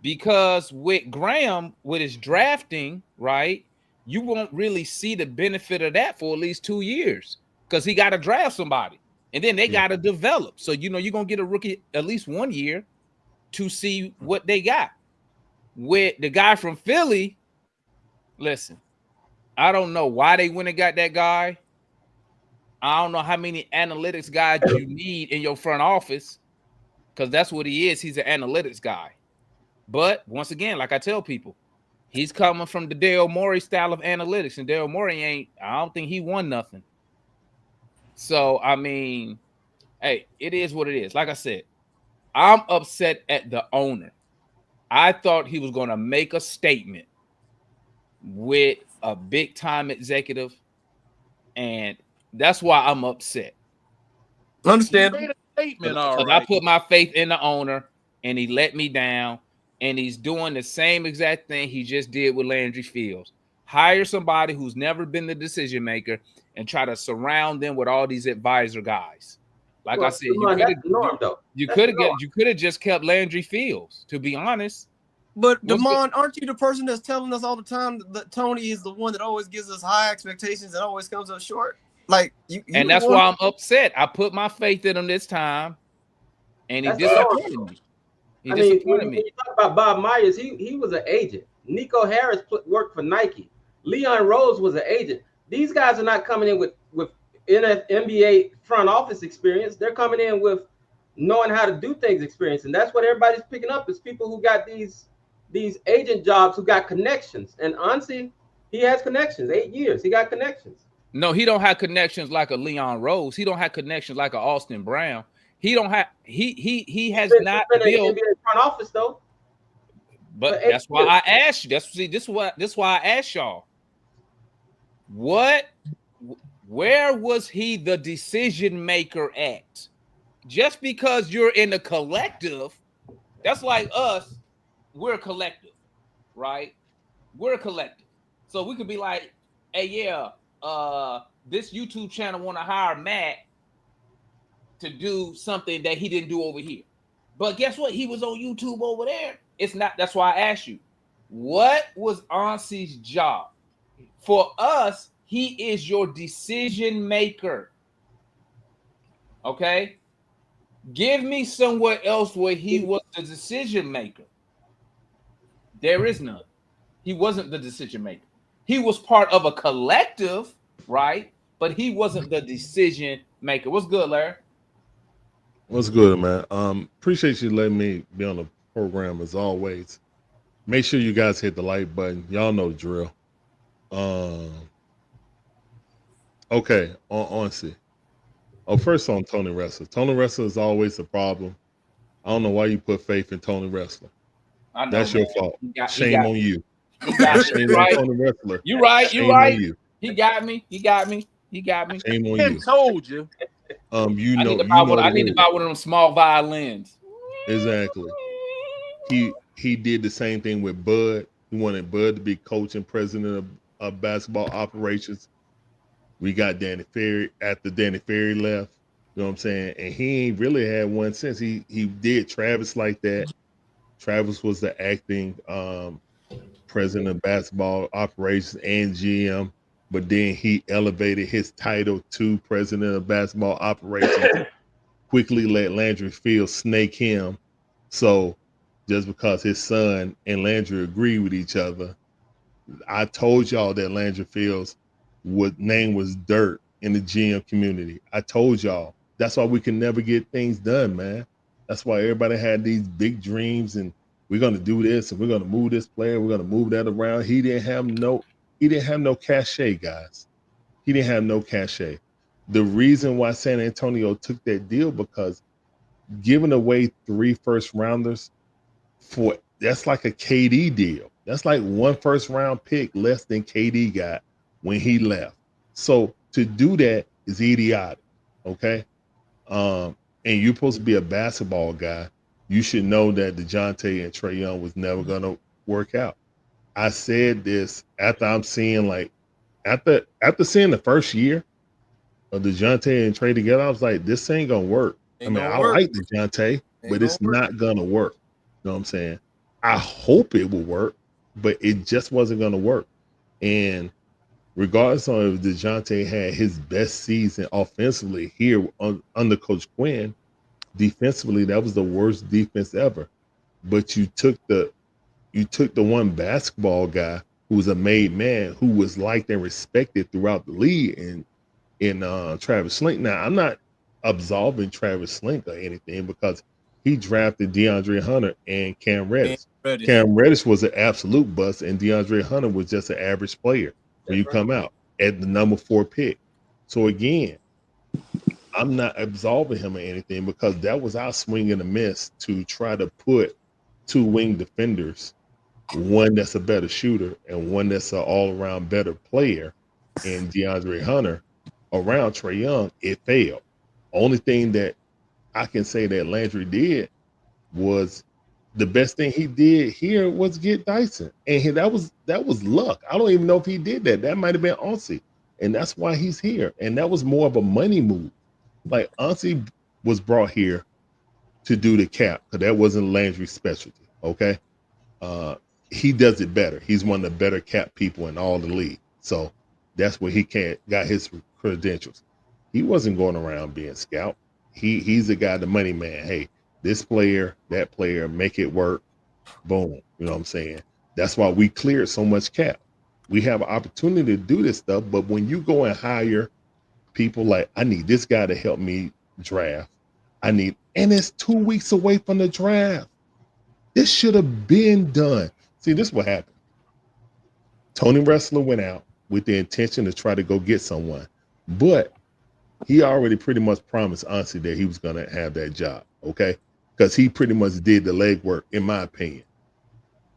Because with Graham, with his drafting, right, you won't really see the benefit of that for at least 2 years. Because he got to draft somebody. And then they got to develop. So, you're going to get a rookie at least 1 year to see what they got. With the guy from Philly, listen, I don't know why they went and got that guy. I don't know how many analytics guys you need in your front office, because that's what he is. He's an analytics guy. But once again, like I tell people, he's coming from the Daryl Morey style of analytics, and Daryl Morey I don't think he won nothing. So, I mean, hey, it is what it is. Like I said, I'm upset at the owner. I thought he was going to make a statement with a big-time executive, and that's why I'm upset. Understand? He made a statement, all Because right. I put my faith in the owner, and he let me down, and he's doing the same exact thing he just did with Landry Fields. Hire somebody who's never been the decision maker and try to surround them with all these advisor guys. Like I said, you could have just kept Landry Fields, to be honest. But Damon, aren't you the person that's telling us all the time that Tony is the one that always gives us high expectations and always comes up short? Like and that's why I'm upset. I put my faith in him this time, and he disappointed me. When you talk about Bob Myers, he was an agent. Nico Harris worked for Nike. Leon Rose was an agent. These guys are not coming in with NBA front office experience. They're coming in with knowing how to do things experience, and that's what everybody's picking up is people who got these agent jobs who got connections. And Ansi, he has connections. 8 years, he got connections. No, he don't have connections like a Leon Rose. He don't have connections like a Austin Brown. He don't have. He has not built NBA front office though. But that's why I asked you. This is why I asked y'all. What Where was he the decision maker at? Just because you're in a collective, that's like us. We're a collective, right? We're a collective. So we could be like, hey, yeah, this YouTube channel want to hire Matt to do something that he didn't do over here. But guess what? He was on YouTube over there. It's not, that's why I asked you, what was Auncie's job? For us, he is your decision maker. Okay? Give me somewhere else where he was the decision maker. There is none. He wasn't the decision maker. He was part of a collective, right? But he wasn't the decision maker. What's good, Larry? What's good, man? Appreciate you letting me be on the program as always. Make sure you guys hit the like button. Y'all know the drill. Okay, on see. Oh, first on Tony Wrestler. Tony Wrestler is always a problem. I don't know why you put faith in Tony Wrestler. I know, That's man. your fault. He Shame on you. He got me. Shame You on right. Tony Wrestler. You right. Shame You right. on you. He got me. He got me. He got me. Shame on And you. told you. You I know. need to You buy know one. I the need to rules. buy one of them small violins. Exactly. He did the same thing with Bud. He wanted Bud to be coach and president of basketball operations. We got Danny Ferry after Danny Ferry left. You know what I'm saying? And he ain't really had one since. He did Travis like that. Travis was the acting president of basketball operations and GM, but then he elevated his title to president of basketball operations. Quickly let Landry Fields snake him. So just because his son and Landry agree with each other, I told y'all that Landry Fields' name was dirt in the GM community. I told y'all. That's why we can never get things done, man. That's why everybody had these big dreams and we're gonna do this and we're gonna move this player, we're gonna move that around. He didn't have no cachet, guys. He didn't have no cachet. The reason why San Antonio took that deal because giving away 3 first rounders that's like a KD deal. That's like 1 first round pick less than KD got when he left. So to do that is idiotic. Okay. And you're supposed to be a basketball guy. You should know that DeJounte and Trae Young was never gonna work out. I said this after I'm seeing after seeing the first year of DeJounte and Trae together, I was like, this ain't gonna work. I like DeJounte, but it's not gonna work. You know what I'm saying? I hope it will work, but it just wasn't gonna work. And regardless of if DeJounte had his best season offensively here under Coach Quinn, defensively, that was the worst defense ever. But you took the one basketball guy who was a made man, who was liked and respected throughout the league in Travis Slink. Now, I'm not absolving Travis Slink or anything because he drafted DeAndre Hunter and Cam Reddish. Cam Reddish was an absolute bust, and DeAndre Hunter was just an average player when you come out at the number 4 pick. So again, I'm not absolving him or anything because that was our swing and a miss to try to put 2 wing defenders, one that's a better shooter and one that's an all-around better player, and DeAndre Hunter around Trae Young. It failed. Only thing that I can say that Landry did was the best thing he did here was get Dyson, and that was luck. I don't even know if he did that. That might have been Auncey, and that's why he's here. And that was more of a money move. Like Auncey was brought here to do the cap because that wasn't Landry's specialty. Okay, he does it better. He's one of the better cap people in all the league. So that's where he got his credentials. He wasn't going around being scout. He's the guy, the money man. Hey, this player, that player, make it work. Boom. You know what I'm saying? That's why we cleared so much cap. We have an opportunity to do this stuff, but when you go and hire people like, I need this guy to help me draft. And it's 2 weeks away from the draft. This should have been done. See, this is what happened. Tony Wrestler went out with the intention to try to go get someone, but he already pretty much promised Auncey that he was going to have that job, okay? Because he pretty much did the legwork, in my opinion.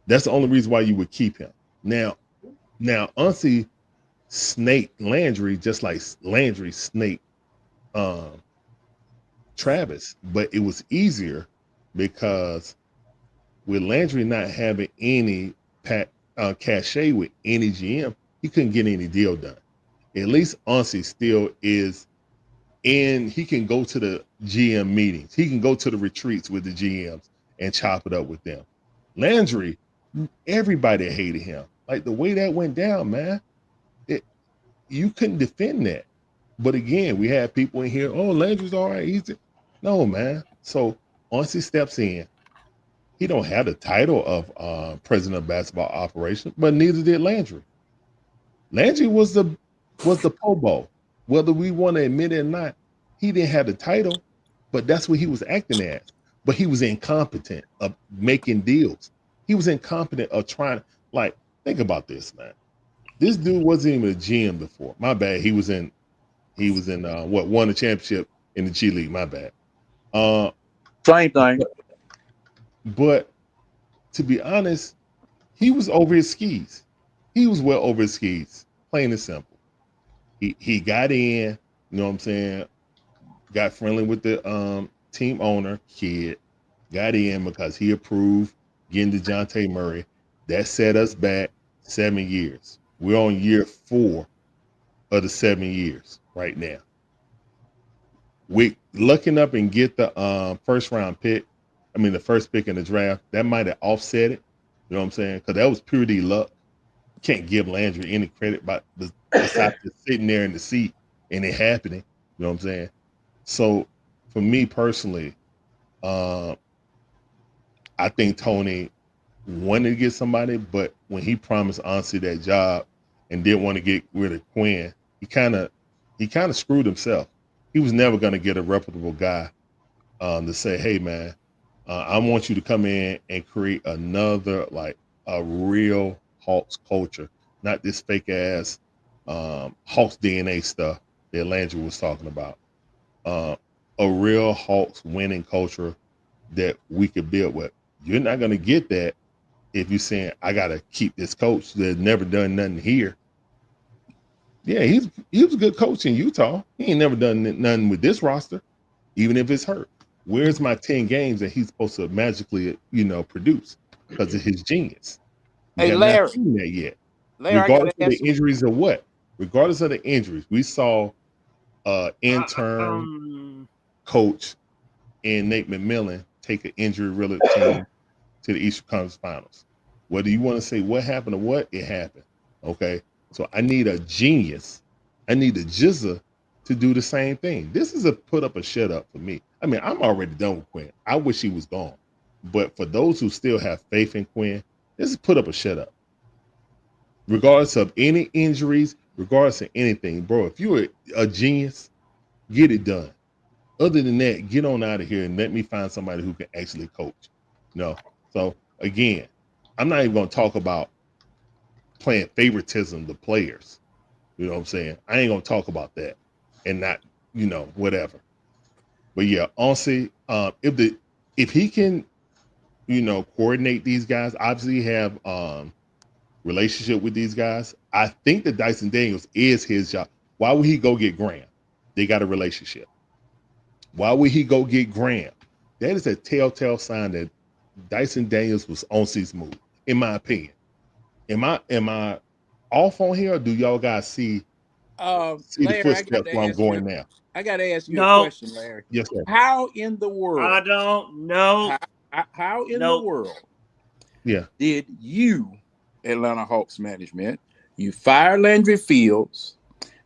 That's the only reason why you would keep him. Now Auncey snake Landry, just like Landry snake Travis, but it was easier because with Landry not having any cachet with any GM, he couldn't get any deal done. At least Onsi still is in. He can go to the GM meetings. He can go to the retreats with the GMs and chop it up with them. Landry, everybody hated him. Like the way that went down, man, you couldn't defend that. But again, we had people in here, oh, Landry's all right. No, man. So Onsi steps in. He don't have the title of president of basketball operations, but neither did Landry. Landry was the Pobo. Whether we want to admit it or not, he didn't have the title, but that's what he was acting as. But he was incompetent of making deals. He was incompetent of trying. Like, think about this, man. This dude wasn't even a GM before. My bad. He was in what, won a championship in the G League. My bad. Same thing. But to be honest, he was over his skis. He was well over his skis, plain and simple. He got in, you know what I'm saying, got friendly with the team owner, kid, got in because he approved getting DeJounte Murray. That set us back 7 years. We're on year 4 of the 7 years right now. We looking up and get the first round pick. I mean, the first pick in the draft, that might have offset it. You know what I'm saying? Because that was pure D luck. Can't give Landry any credit besides just sitting there in the seat and it happening. You know what I'm saying? So for me personally, I think Tony wanted to get somebody, but when he promised Onsi that job and didn't want to get rid of Quinn, he kind of screwed himself. He was never going to get a reputable guy to say, hey, man, I want you to come in and create another, like a real Hawks culture, not this fake ass Hawks DNA stuff that Landry was talking about. A real Hawks winning culture that we could build with. You're not going to get that if you're saying, I got to keep this coach that's never done nothing here. Yeah, he was a good coach in Utah. He ain't never done nothing with this roster, even if it's hurt. Where's my 10 games that he's supposed to magically, produce because of his genius? We Hey, have Larry. not seen that yet. Larry, Regardless I of gotta the injuries or what, regardless of the injuries, we saw intern coach and Nate McMillan take an injury-riddled team to the Eastern Conference Finals. Whether you want to say what happened or what, it happened. Okay, so I need a genius. I need a Jizza to do the same thing. This is a put up or shut up for me. I mean, I'm already done with Quinn. I wish he was gone. But for those who still have faith in Quinn, this is put up or shut up. Regardless of any injuries, regardless of anything, bro, if you're a genius, get it done. Other than that, get on out of here and let me find somebody who can actually coach. So again, I'm not even going to talk about playing favoritism to players. You know what I'm saying? I ain't going to talk about that and not, whatever. But yeah, honestly, if he can, coordinate these guys, obviously have relationship with these guys. I think that Dyson Daniels is his job. Why would he go get Graham? They got a relationship. Why would he go get Graham? That is a telltale sign that Dyson Daniels was on C's move, in my opinion. Am I off on here, or do y'all guys see Larry, the footsteps where I'm going now? I got to ask you No. a question, Larry. Yes, sir. How in the world? I don't know. How in Nope. the world Yeah. did you, Atlanta Hawks management, you fire Landry Fields,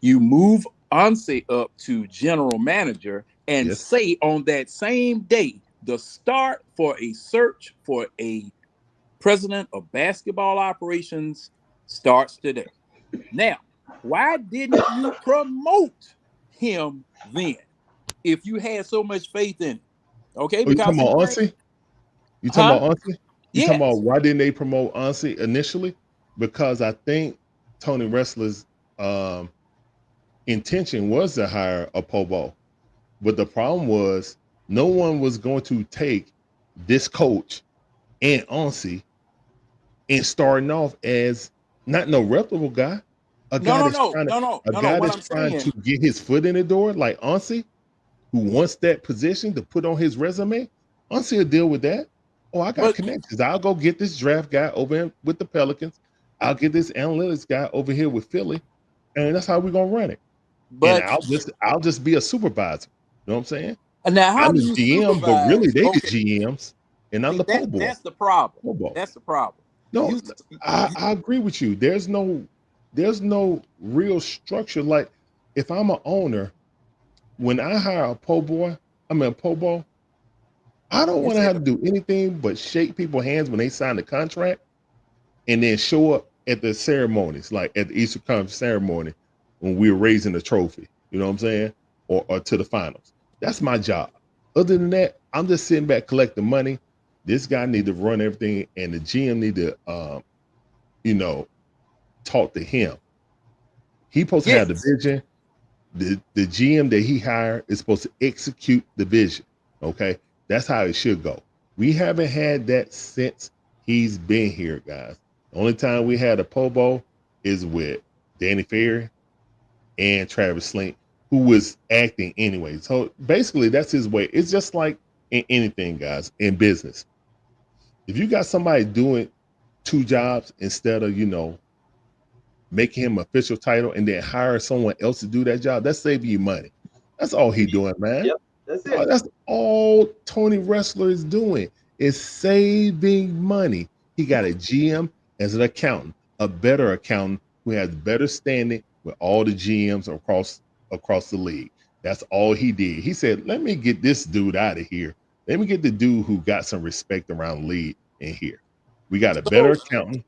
you move Onsi up to general manager, and Yes. say on that same day the start for a search for a president of basketball operations starts today? Now, why didn't you promote him then if you had so much faith in him? Okay, Oh, you talking about Onsi? You talking about Onsi? You talking about why didn't they promote Onsi initially? Because I think Tony Wrestler's intention was to hire a Pobo. But the problem was no one was going to take this coach and Onsi and starting off as not no reputable guy, A guy No. that's trying to, What I'm trying saying, to get his foot in the door, like Ansi, who wants that position to put on his resume. Ansi will deal with that. Oh, I got but connections. I'll go get this draft guy over here with the Pelicans. I'll get this analytics guy over here with Philly, and that's how we're gonna run it. And but I'll just be a supervisor. You know what I'm saying? now how I'm do the you GM, but really supervise? they the Okay, GMs, and I'm see, the po' boy. that's the problem. Po' boy. That's the problem. No, You, I agree with you. There's no real structure. Like if I'm an owner, when I hire a po' boy, a po' boy, I don't want to have to do anything but shake people's hands when they sign the contract and then show up at the ceremonies, like at the Easter Conference ceremony when we're raising the trophy, you know what I'm saying? Or to the finals. That's my job. Other than that, I'm just sitting back collecting money. This guy need to run everything, and the GM need to, talk to him. He supposed to have the vision. The GM that he hired is supposed to execute the vision. Okay, that's how it should go. We haven't had that since he's been here, guys. The only time we had a po' boy is with Danny Ferry and Travis Slink, who was acting anyway. So basically, that's his way. It's just like in anything, guys, in business. If you got somebody doing 2 jobs instead of, making him official title and then hire someone else to do that job, that's saving you money. That's all he doing, man. Yep, that's it. That's all Tony Wrestler is doing, is saving money. He got a GM as an accountant, a better accountant who has better standing with all the GMs across the league. That's all he did. He said, let me get this dude out of here. Let me get the dude who got some respect around the league in here. We got a better accountant,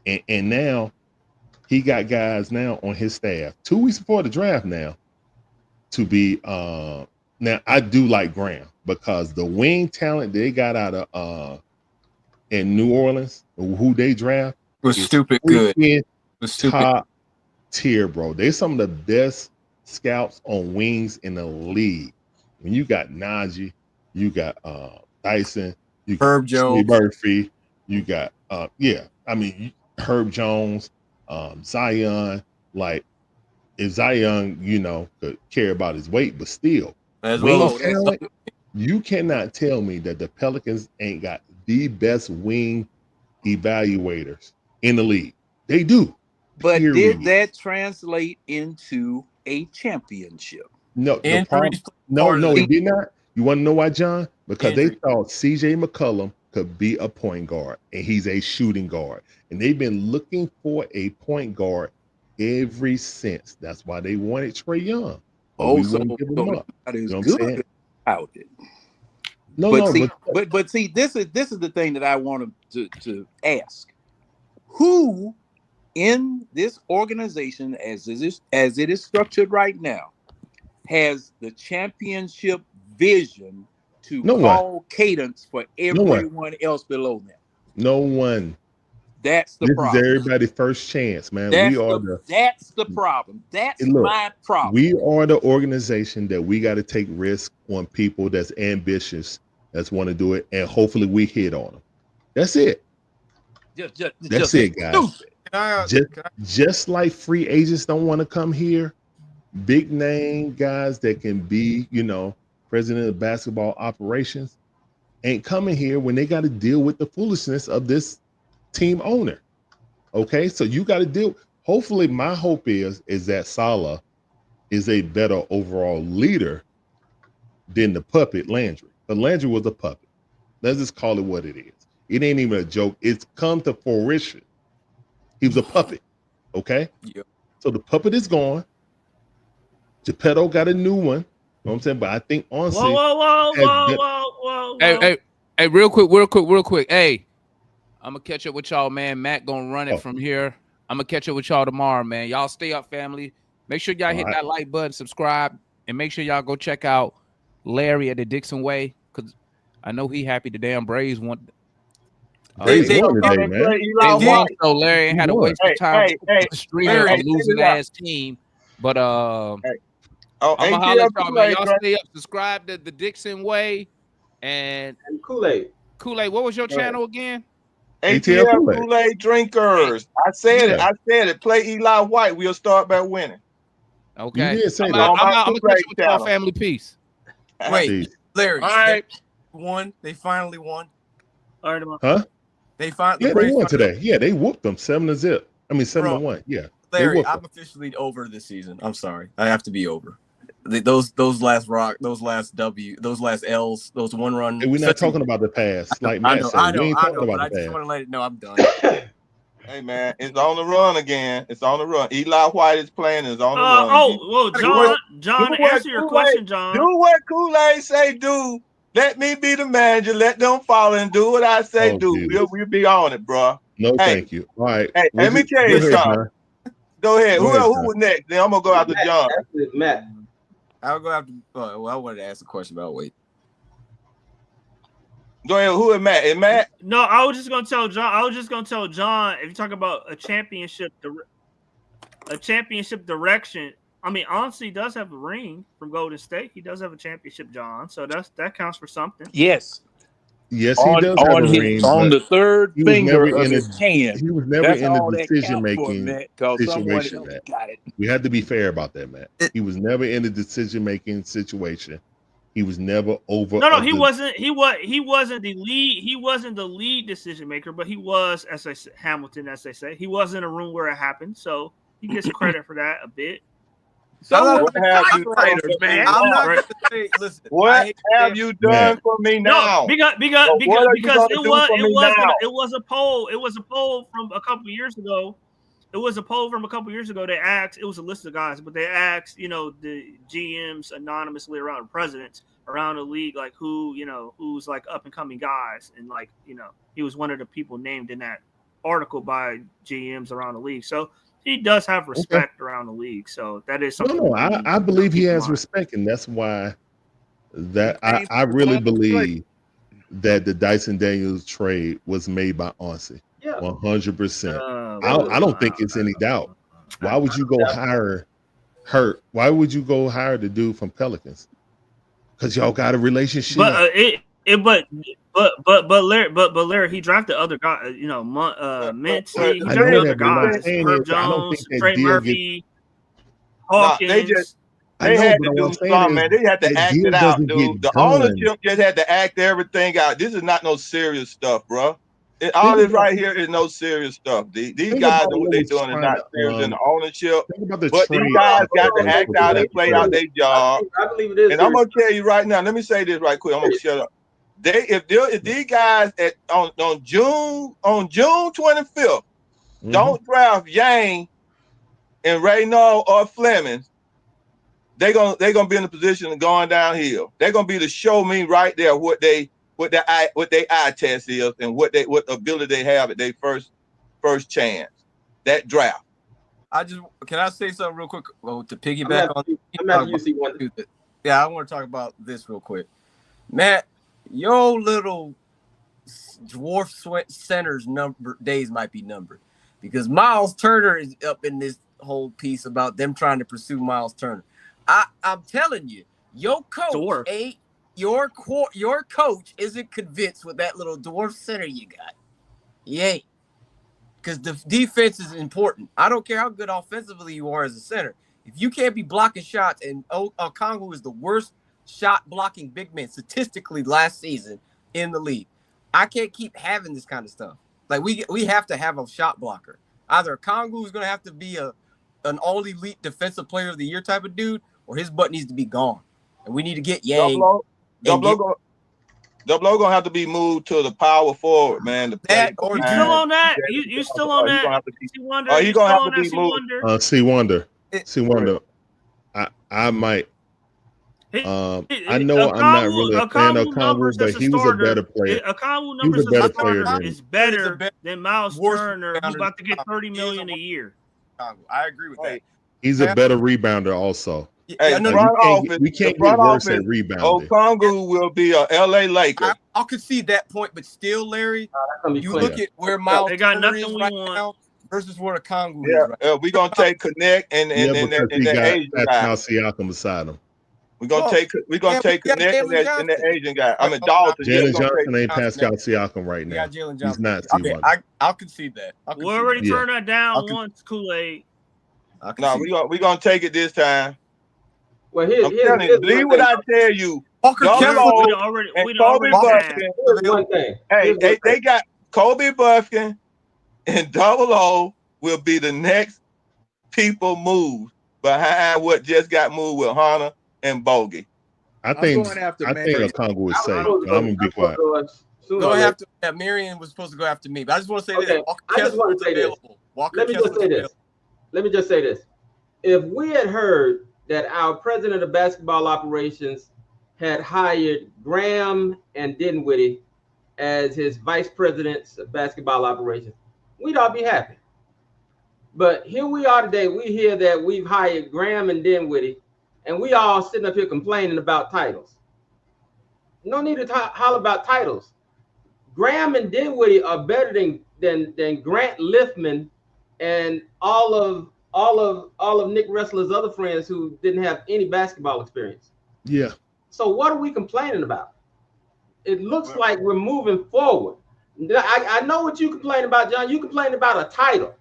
and now he got guys now on his staff 2 weeks before the draft now to be now I do like Graham because the wing talent they got out of in New Orleans, who they draft Was stupid good. Was stupid. Top tier, bro. They're some of the best scouts on wings in the league. When you got Najee, you got Dyson, you got Herb Jones, Murphy, you got Herb Jones, Zion. Like if Zion, could care about his weight, but still, as well. Talent, you cannot tell me that the Pelicans ain't got the best wing evaluators in the league. They do. but Period. did that translate into a championship? No, the problem, no, it did not. You want to know why, John? Because they thought CJ McCollum could be a point guard, and he's a shooting guard. And they've been looking for a point guard ever since. That's why they wanted Trae Young. Oh, so that is good about it. But see, this is the thing that I wanted to ask. Who in this organization, as it is structured right now, has the championship vision to call cadence for everyone else below them? No one. That's the problem. This is everybody's first chance, man. That's the problem. That's my problem. We are the organization that we got to take risks on people that's ambitious, that's want to do it, and hopefully we hit on them. That's it. That's it, guys. Just like free agents don't want to come here, big name guys that can be, president of basketball operations ain't coming here when they got to deal with the foolishness of this team owner. Okay, so you got to deal. Hopefully, my hope is that Salah is a better overall leader than the puppet Landry. But Landry was a puppet. Let's just call it what it is. It ain't even a joke. It's come to fruition. He was a puppet. Okay. Yep. So the puppet is gone. Geppetto got a new one. You know what I'm saying? But I think honestly, whoa. Hey, real quick. Hey, I'm gonna catch up with y'all, man. Matt gonna run it from here. I'm gonna catch up with y'all tomorrow, man. Y'all stay up, family. Make sure y'all hit that like button, subscribe, and make sure y'all go check out Larry at the Dixon Way, because I know he happy the damn Braves want. They won today, man. So Larry ain't had to waste time streaming a losing ass team. But I'm gonna holler at y'all, man. Y'all stay up, subscribe to the Dixon Way and Kool-Aid. What was your channel again? ATL Kool-Aid. Kool-Aid drinkers. I said it. I said it. Play Eli White. We'll start by winning. Okay. You did say I'm that. out. I'm gonna Kool-Aid catch you with y'all channel. family peace. Wait, Peace. Larry. All right. They won. They finally won. All right, I'm- Huh? They finally. Yeah, they won today. Yeah, they whooped them 7-0. I mean 7-1. Yeah. They Larry, whooped I'm them. officially over this season. I'm sorry. I have to be over. Those last those last L's, those one run. Hey, we're not talking about the past. Like Matt said, we ain't talking but I about the just past. want to let it know I'm done. Hey man, it's on the run again. It's on the run. Eli White is playing. It's on the run. Whoa, John, Do what answer your Kool-Aid- question, John. Do what Kool-Aid say do. Let me be the manager. Let them follow and do what I say do. Jesus. We'll be on it, bro. No, Hey. thank you. All right. Hey, let me tell Go you ahead, something. John. Go ahead. Go ahead, Who John. was next? Then I'm gonna go after John. Matt. I'll go after. Well, I wanted to ask a question about wait. Go ahead. Who is Matt? Is Matt? No, I was just gonna tell John. If you talk about a championship direction, I mean, honestly, he does have a ring from Golden State. He does have a championship, John. So that counts for something. Yes. Yes, he does have on a his, ring, on but the third he was finger never of in his hand. he was never That's in all the that decision counts for, making Matt, 'cause someone situation. else Matt. got it. We had to be fair about that, Matt. He was never in the decision making situation. He was never over. No, he wasn't. He wasn't the lead. He wasn't the lead decision maker, but he was, as I said, Hamilton, as they say. He was in a room where it happened, so he gets credit for that a bit. So What have you typewriters, done for me man. now? I'm not going to say. Listen. What have you done for me now? No, because what are you because gonna it do was for me now? it was a poll. It was a poll from a couple of years ago. It was a poll from a couple of years ago. They asked. It was a list of guys, but they asked, the GMs anonymously around the presidents around the league, like who's like up and coming guys, and he was one of the people named in that article by GMs around the league. So he does have respect around the league. So that is something. No, I believe he has respect, and that's why I really believe that the Dyson Daniels trade was made by Onsi. 100%. I don't think it's any doubt. Why would you go hire Hurt? Why would you go hire the dude from Pelicans? Because y'all got a relationship. But Larry, he drafted other guys. Mincy, he drafted other guys. Herb Jones, Trey Murphy, Hawkins. They had to do something, man. They had to act it out, dude. The ownership just had to act everything out. This is not no serious stuff, bro. All this right here is no serious stuff. These guys and what they're doing is not serious in the ownership. But these guys got to act out and play out their job. I believe it is. And I'm gonna tell you right now. Let me say this right quick. I'm gonna shut up. If these guys on June 25th don't draft Yang and Reynold or Fleming, they're gonna be in a position of going downhill. They're gonna be to show me right there what their eye test is and what ability they have at their first chance. That draft. Can I say something real quick to piggyback on? Yeah, I want to talk about this real quick, Matt. Your little dwarf sweat center's days might be numbered because Miles Turner is up in this whole piece about them trying to pursue Miles Turner. I'm telling you, your coach ain't. Your coach isn't convinced with that little dwarf center you got. He ain't. Because the defense is important. I don't care how good offensively you are as a center. If you can't be blocking shots, and Okongwu is the worst shot blocking big man statistically last season in the league. I can't keep having this kind of stuff. Like we have to have a shot blocker. Either Okongwu is going to have to be an all elite defensive player of the year type of dude, or his butt needs to be gone. And we need to get Yang. Double O gonna have to be moved to the power forward, man. You still on that? You still on that? He's gonna have to be moved. C Wonder. I might. I know I'm not really a fan of Okongwu, but he was a better player. Okongwu numbers as a starter is better than Miles Turner, who's about to get $30 million a year. I agree with that. He's a better rebounder also. Hey, we can't get worse at rebounding. Okongwu will be a LA Laker. I'll concede that point, but still, Larry, you look at where Miles Turner is right now versus where Okongwu is right now. We're gonna take Connect and the Asian guy. Pascal Siakam beside him. We're gonna take Connect and that Asian guy. I mean Dalton. Jalen Johnson ain't Pascal Siakam right We now. got Jalen He's Johnson. not. Okay, T1. I'll concede that. We already Yeah. turned that down Okay. once, Kool-Aid. No, we gonna take it this time. Well, I'm telling you, believe what I tell you. Walker Double Kessler. O We'd already and passed. Kobe Buffkin. Here's one thing. Hey, Here's one they thing. got Kobe Buffkin and Double O will be the next people moved behind what just got moved with Hunter and Bogey. I think going after Okongwu is I safe. was I'm gonna be quiet. Go after Marion was supposed to go after me, but I just want to say Okay, this. Walker I just Kessler wanna is say this. available. Walker Let me Kessler just is say this. available. Let me just say this. If we had heard that our president of basketball operations had hired Graham and Dinwiddie as his vice presidents of basketball operations, we'd all be happy. But here we are today. We hear that we've hired Graham and Dinwiddie, and we all sitting up here complaining about titles. No need to holler about titles. Graham and Dinwiddie are better than Grant Liffman and all of Nick Wrestler's other friends who didn't have any basketball experience. Yeah. So what are we complaining about? It looks like we're moving forward. I know what you complain about, John. You complain about a title,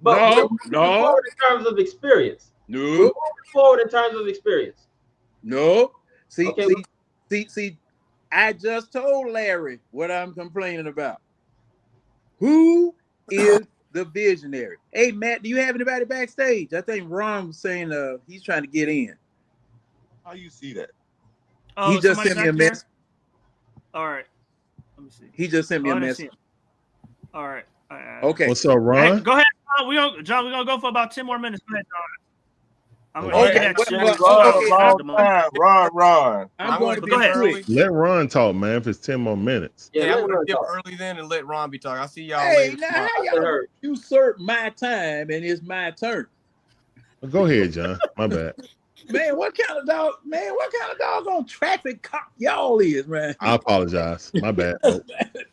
but we're moving forward in terms of experience. We're moving forward in terms of experience. No. See, Okay. see, I just told Larry what I'm complaining about. Who is the visionary? Hey, Matt, do you have anybody backstage? I think Ron was saying he's trying to get in. How you see that? Oh, He just somebody sent me a back there? message. All right. Let me see. He just sent me Oh, a I didn't see message. him. All right. Okay. What's up, Hey, Ron? go ahead, John. We're gonna go for about 10 more minutes. Go ahead, John. I'm gonna Okay, hit that well, shit. well, I'm I going want to to be go ahead. quick. Let Ron talk, man. If it's 10 more minutes. Yeah, let I'm gonna Ron dip talk. early then and let Ron be talking. I'll see y'all Hey, later. now tomorrow. how y'all usurp my time and it's my turn? Go ahead, John. My bad. Man, what kind of dog on traffic cop y'all is, man? I apologize. My bad.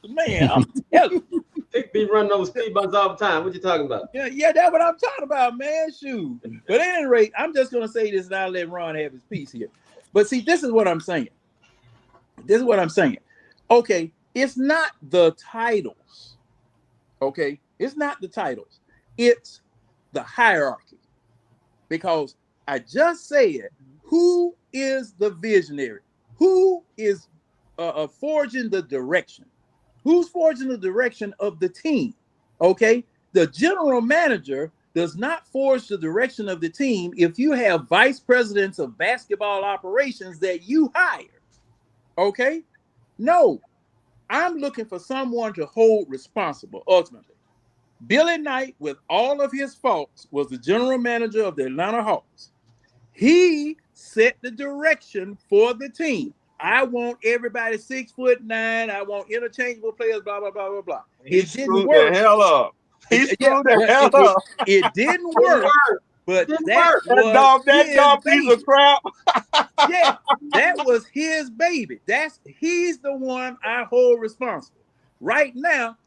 Man, I'm telling you. People be running over speed bumps all the time. What you talking about? Yeah, that's what I'm talking about, man. Shoot. But at any rate, I'm just gonna say this and I'll let Ron have his piece here. But see, this is what I'm saying. Okay, it's not the titles. Okay, it's not the titles. It's the hierarchy. Because I just said, who is the visionary? Who is forging the direction? Who's forging the direction of the team? Okay, the general manager does not forge the direction of the team if you have vice presidents of basketball operations that you hire. Okay, no, I'm looking for someone to hold responsible ultimately. Billy Knight, with all of his faults, was the general manager of the Atlanta Hawks. He set the direction for the team. I want everybody 6'9". I want interchangeable players, blah, blah, blah, blah, blah. It didn't work. The hell up. He screwed the hell up. It didn't work, but that That dog piece of crap. Yeah, that was his baby. He's the one I hold responsible. Right now,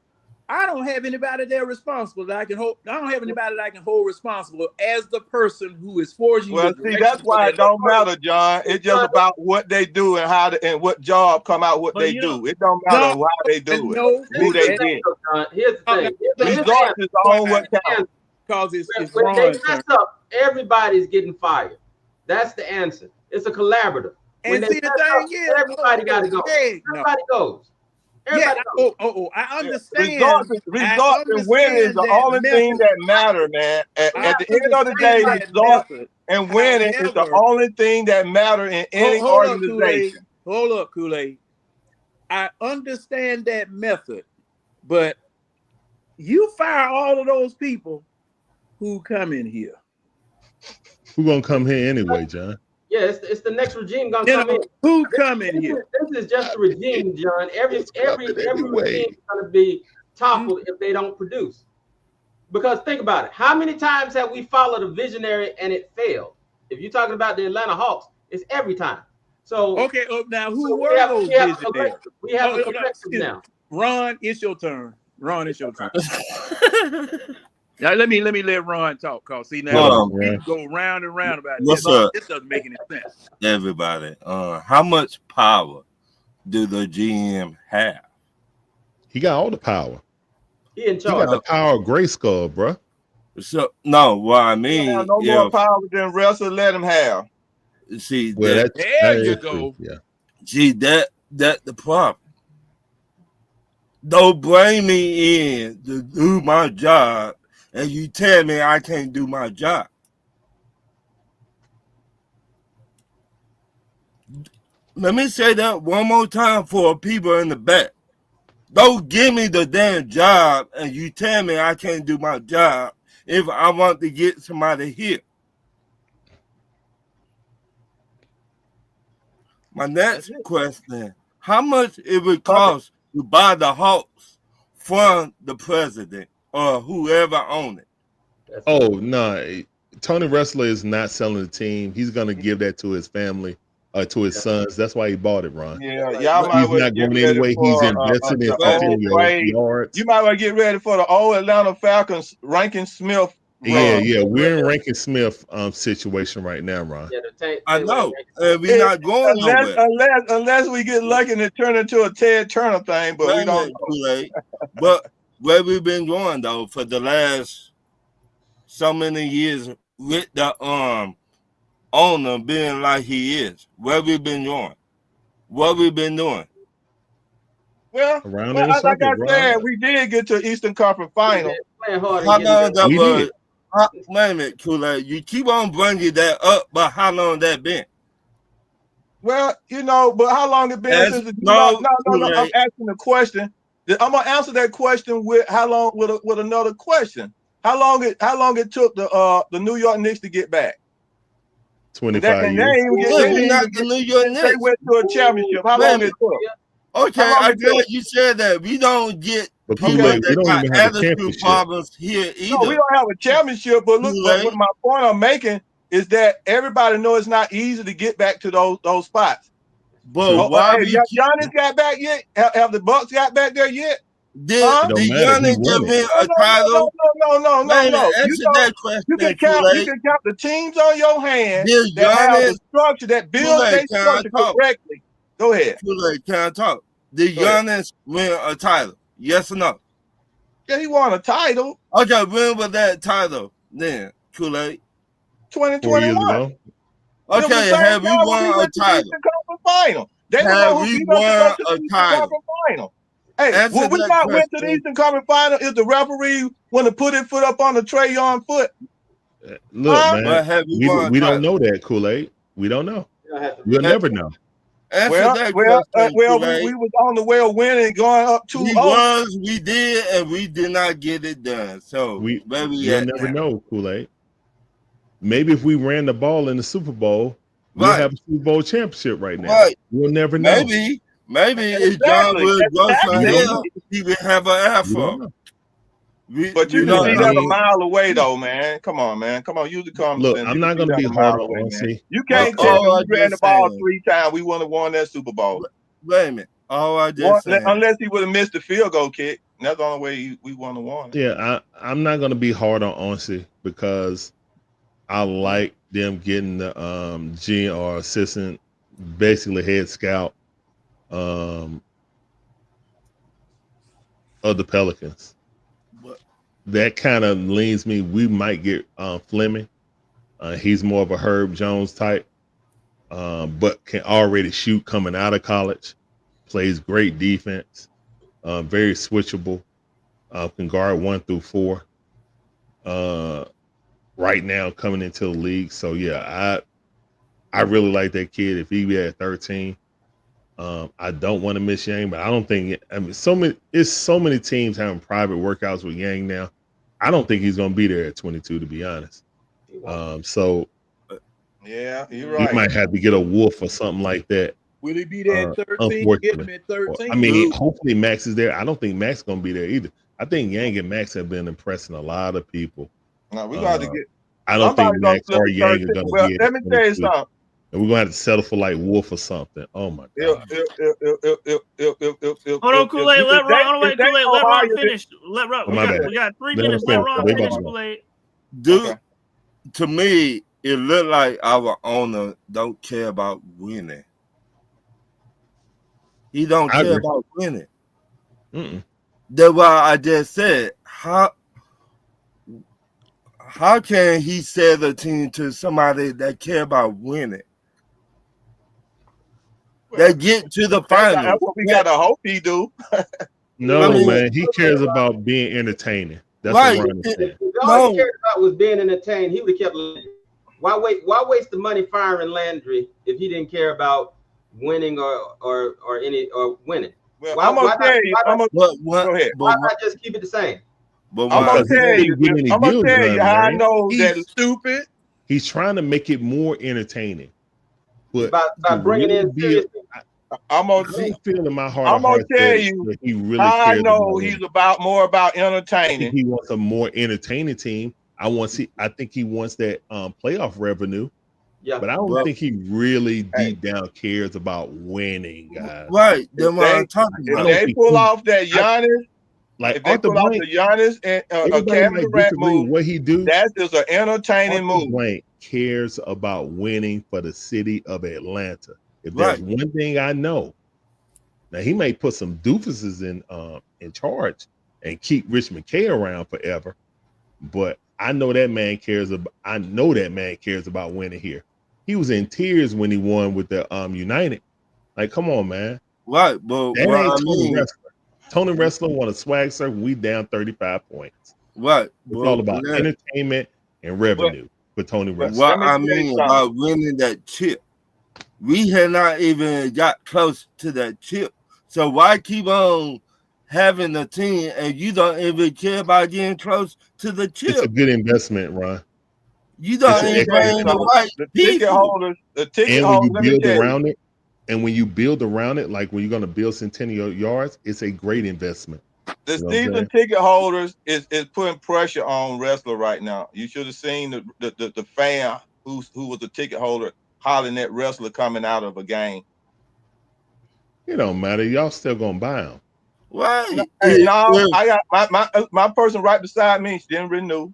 I don't have anybody there responsible that I can hold. I don't have anybody that I can hold responsible as the person who is forging. Well, see, that's why it don't matter, John. It's just about what they do and how and what job come out what they do. It don't matter why they do it, who they get. Here's the thing. Results is on what counts. Because it's when they Ron's mess turn. up, everybody's getting fired. That's the answer. It's a collaborative. When And they see, the mess up, thing is, everybody got to go. Hey, no. Everybody goes. Yeah, Everybody goes. I understand. Results and winning is the only thing that matter, man. At the end of the day, results and winning is the only thing that matter in any organization. Hold up, Kool-Aid. I understand that method, but you fire all of those people who come in here. Who gonna come here anyway, John? Yeah, it's the next regime gonna come in. Who come in here? This is just a regime, John. Every regime is gonna be toppled if they don't produce. Because think about it. How many times have we followed a visionary and it failed? If you're talking about the Atlanta Hawks, it's every time. So okay, now who were those visionaries? We have a collective now. Ron, it's your turn. Ron, it's your turn. Now let me let Ron talk. Cause see now people go round and round about what's this. up? This doesn't make any sense. Everybody, how much power do the GM have? He got all the power. He in He charge. got the power of Grayskull, bro. So no, what I He mean, have no more power than Russell let him have. see Well, that, There you is go. true. Yeah. see that the problem. Don't bring me in to do my job, and you tell me I can't do my job. Let me say that one more time for people in the back. Don't give me the damn job and you tell me I can't do my job if I want to get somebody here. My next question, how much it would cost to buy the Hawks from the president or whoever owned it? Oh no, Tony Wrestler is not selling the team. He's gonna give that to his family, to his sons. That's why he bought it, Ron. Yeah, y'all might He's well not get going ready anyway. for He's investing in the old 15 Wade. yards. You might well get ready for the old Atlanta Falcons Rankin Smith. Yeah, we're in Rankin Smith situation right now, Ron. I know, and we're not going nowhere. Unless we get lucky and it turn into a Ted Turner thing, but we don't know. But where we've been going though for the last so many years with the owner being like he is, where we've been going, what we've been doing. Well, like I said, we did get to Eastern Conference Final. How long that was? Wait a minute, Kool-Aid. You keep on bringing that up, but how long that been? Well, you know, but how long it been since? No. I'm asking the question. I'm gonna answer that question with how long with another question. How long it took the New York Knicks to get back? 25 years. They went to a championship. How long it took? Okay, I'm glad you said that. We don't get but people we don't that got even have a attitude championship problems here either. No, we don't have a championship, but look, what my point I'm making is that everybody knows it's not easy to get back to those spots. But why Giannis got back yet? Have the Bucks got back there yet? Did Giannis give me a title? No. Answer that question. You can count the teams on your hand that have the structure that builds their structure correctly. Go ahead. Kool-Aid, can I talk? Did Giannis win a title? Yes or no? Yeah, he won a title. Okay, when was that title then, Kool-Aid? 2021. Okay, have we won a title? Final. Have we won a title? Final. Hey, when we not went to the Eastern Conference Final, if the referee want to put his foot up on the Trae Young foot? Look, man, we don't know that, Kool-Aid. We don't know. We'll never know. We was on the way of winning, going up 2-0. We did, and we did not get it done. So we'll never know, Kool-Aid. Maybe if we ran the ball in the Super Bowl, we'll have a Super Bowl championship right now. Right. We'll never know. Maybe if John would go for hell, he would have an afro. But you can see that a mile away, though, man. Come on, man. Come on, use the common sense. Look, I'm not going to be hard on OC. You can't tell me we ran the ball 3 times. We wouldn't have won that Super Bowl. Wait a minute. Unless he would have missed the field goal kick. That's the only way we wouldn't have won. Yeah, I'm not going to be hard on OC because I like them getting the GM or assistant, basically head scout of the Pelicans. That kind of leans me. We might get Fleming. He's more of a Herb Jones type, but can already shoot coming out of college. Plays great defense. Very switchable. Can guard 1 through 4. Right now, coming into the league. So yeah, I really like that kid. If he be at 13, I don't want to miss Yang, but I don't think. I mean, so many teams having private workouts with Yang now. I don't think he's going to be there at 22, to be honest. So yeah, you're right. He might have to get a Wolf or something like that. Will he be there at 13? Get him at 13. I mean, hopefully Max is there. I don't think Max is going to be there either. I think Yang and Max have been impressing a lot of people. No, we got to get. I don't think Max or Yang are going to be. Let me tell you something. And we're gonna have to settle for like Wolf or something. Oh my god. Hold on, Kool-Aid. Let Ron. Wait, Kool-Aid. Let Ron finish. Let Ron. Oh, my bad. We got 3 Let him minutes. Let finish. Ron They finish, gonna go. Kool-Aid. Dude, to me, it looked like our owner don't care about winning. He don't I care agree. about winning. Mm-mm. That's why I just said, how can he sell the team to somebody that care about winning? That get to the final. That's what we gotta hope he do. No, I mean- man. He cares about being entertaining. That's Right. what Ron is saying. If all he No. cared about was being entertained, he would have kept Landry. Why waste the money firing Landry if he didn't care about winning or winning? Well, Why- I'm gonna why tell not- you. why I'm gonna What, go ahead. but, Why not just keep it the same? but I'm gonna Because he tell can't you. get any I'm gonna deals tell you done, how I man. know that. He's stupid. He's trying to make it more entertaining. But By to bringing really in be, serious I'm I gonna don't feel in my heart I'm of gonna hearts tell that, you that he really how I cares know about he's winning. more about I think entertaining. he wants a more entertaining team. I think he wants that playoff revenue, Yeah. but I don't Well- think he really deep down cares about winning, guys. right, that's what I'm talking If about. don't they think pull he- off that Giannis, Like if they Arthur pull off Blank, the Giannis and everybody Kevin might Durant disagree move, with what he do. that is an entertaining Arthur move. Blank cares about winning for the city of Atlanta. If there's Right. one thing I know, now he may put some doofuses in charge and keep Rich McKay around forever, but I know that man cares about winning here. He was in tears when he won with the United. Like, come on, man. Right, but That what ain't I Tony mean, Wrestler. Tony Wrestler won a swag circle. We down 35 points. right, It's but all about let- entertainment and revenue for Tony Wrestler. what Let me I tell you mean something. about winning that chip, we had not even got close to that chip. So why keep on having a team and you don't even care about getting close to the It's a chip? good investment, Ron. You don't it's an even excellent bring the investment. right The ticket people. holders, And when you let me build tell you, around it, like when you're going to build Centennial Yards, it's a great investment. the You know what I'm season saying? ticket holders is putting pressure on wrestler right now. You should have seen the fan who was the ticket holder hollering at wrestler coming out of a game. It don't matter. Y'all still going to buy them. Right. Hey, no, Yeah. I got my person right beside me. She didn't renew.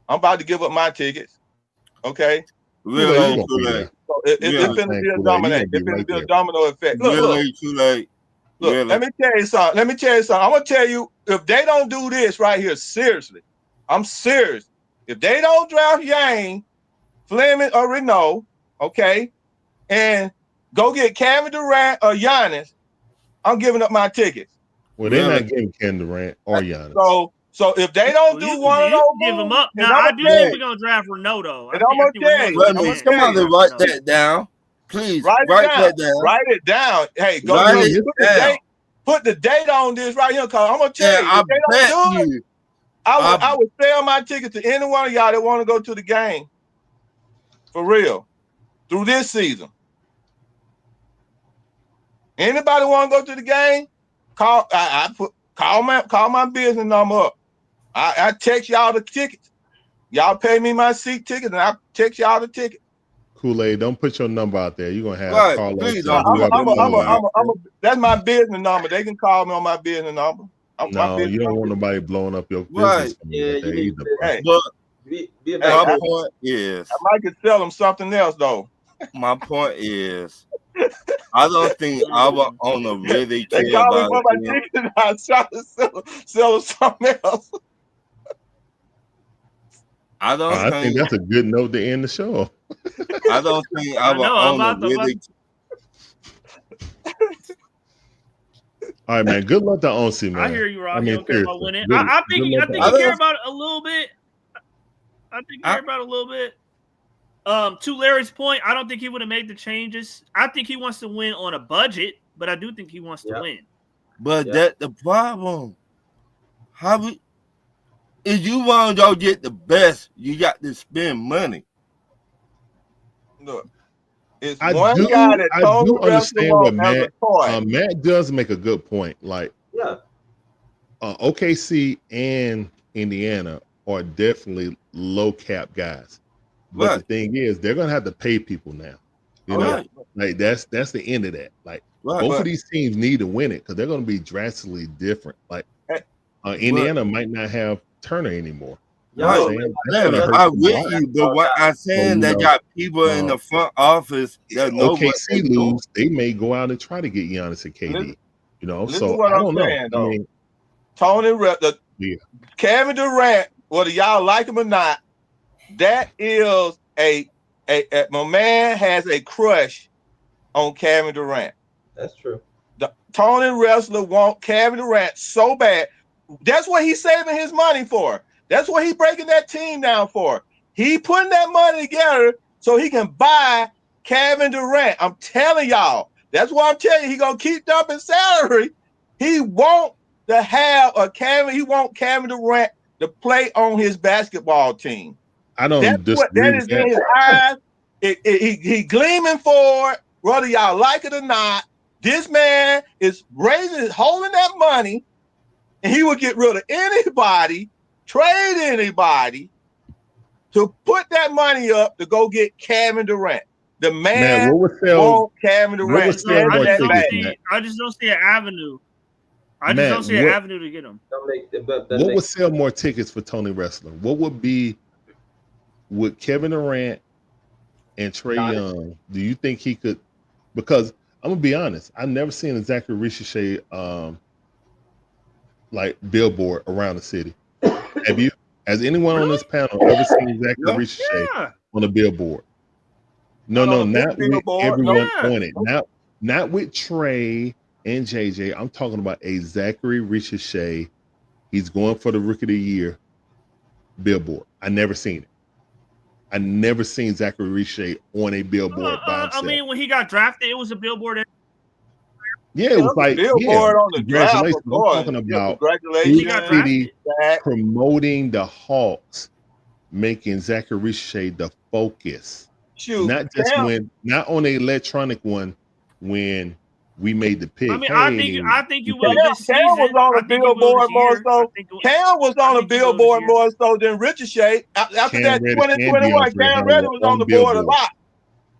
I'm about to give up my tickets. Okay, Really, Kool-Aid, you too gonna be late. so Yeah. it's finna be a Kool-Aid, you dominate. gonna be It's finna right be a there. domino effect. Look, Really, too late. look. Really. Let me tell you something. I'm gonna tell you, if they don't do this right here, seriously, I'm serious. If they don't draft Yang, Fleming, or Renault, okay, and go get Kevin Durant or Giannis, I'm giving up my tickets. Well, they're Really? not getting Ken Durant or Giannis. So if they don't Well, do you one can of those, give him up. then Now, I'ma I do tell think you. we're gonna draft Renault though. And I'm gonna tell you. Let I'm me gonna somebody tell you. write that down. Please Write write it down. that down. Write it down. Hey, go Write look, it put the down. date. Put the date on this right here, cause I'm gonna tell And you. I If they bet don't do it, you. I would sell my ticket to any one of y'all that want to go to the game. For real. Through this season. Anybody want to go to the game? Call my business number up. I text y'all the tickets. Y'all pay me my seat ticket and I text y'all the ticket. Kool-Aid, don't put your number out there. You're going to have Right. Carlos Please and don't. whoever. That's my business number. They can call me on my business number. My No, business you don't number. want nobody blowing up your Right. business. Yeah, Yeah, you there need either, to- bro. Hey, But Be a my better point is, I might could sell them something else though. my point is, I don't think our owner really They care call me about for my it. ticket and I try to sell them something else. I don't I think think. that's a good note to end the show. I don't think I our know, I'm owner about to- really. All right, man. Good luck to Onsi, man. I hear you, Rob. I He mean, don't care about seriously. winning. Good- I think good luck to he Onsi. care about it a little bit. I think he care about it a little bit. To Larry's point, I don't think he would have made the changes. I think he wants to win on a budget, but I do think he wants to win. But Yeah. that the problem. How we? If you want to go get the best, you got to spend money. Look, it's I one do- guy that I told do the rest of understand them what as Matt- a toy. Matt does make a good point. Like Yeah. OKC and Indiana are definitely low cap guys. But Right. the thing is, they're going to have to pay people now. You know You know, Right. like that's the end of that. Like Right. both But- of these teams need to win it because they're going to be drastically different. Like Hey, Indiana might not have Turner anymore. You know Right. what I'm saying? That's Yeah, gonna hurt I them a with lot. you, but what I'm saying, Well, they you know, got people in the front office that know what OKC they're doing. lose, they may go out and try to get Giannis and KD. Listen- You know, listen so to what I I'm don't know. saying, I though. mean, Tony, Kevin Durant, whether y'all like him or not, that is my man has a crush on Kevin Durant. That's true. Tony Wrestler want Kevin Durant so bad. That's what he's saving his money for. That's what he's breaking that team down for. He putting that money together so he can buy Kevin Durant. I'm telling y'all. That's what I'm telling you. He gonna keep dumping salary. He want to have he want Kevin Durant to play on his basketball team. I don't That disagree is with in his that. eyes. He gleaming for it, whether y'all like it or not. This man is holding that money, and he will get rid of anybody, trade anybody to put that money up to go get Kevin Durant. The man what would sell? want Kevin Durant. would sell more That tickets, bad. Matt? I just don't see an avenue. I just Matt, don't see an what- avenue to get him. What would sell more tickets for Tony Wrestler? What would be with Kevin Durant and Trae Young? Do you think he could? Because I'm gonna be honest, I've never seen a Zachary Ricochet like billboard around the city. Have you? Has anyone on this panel ever seen Zachary Ricochet on a billboard? No, Not on a not with billboard, everyone no. on it. Not with Trey and JJ. I'm talking about a Zachary Ricochet. He's going for the Rookie of the Year billboard. I never seen it. I never seen Zachary Ricochet on a billboard by himself. I mean, when he got drafted, it was a billboard. Yeah, it was like billboard on the draft, congratulations. of I'm course. talking about Congratulations. He got City Zach. promoting the Hawks, making Zachary Ricochet the focus. Shoot, Not just Cam- not on the electronic one when we made the pick. I mean, Hey, I think you will Cam this season. was on I a think you will billboard this more year. so. I think Cam was on a billboard more so than Ricochet. After Cam that Reddish 2021, and DeAndre Cam Hunter Reddish were was on on the board a billboards. lot.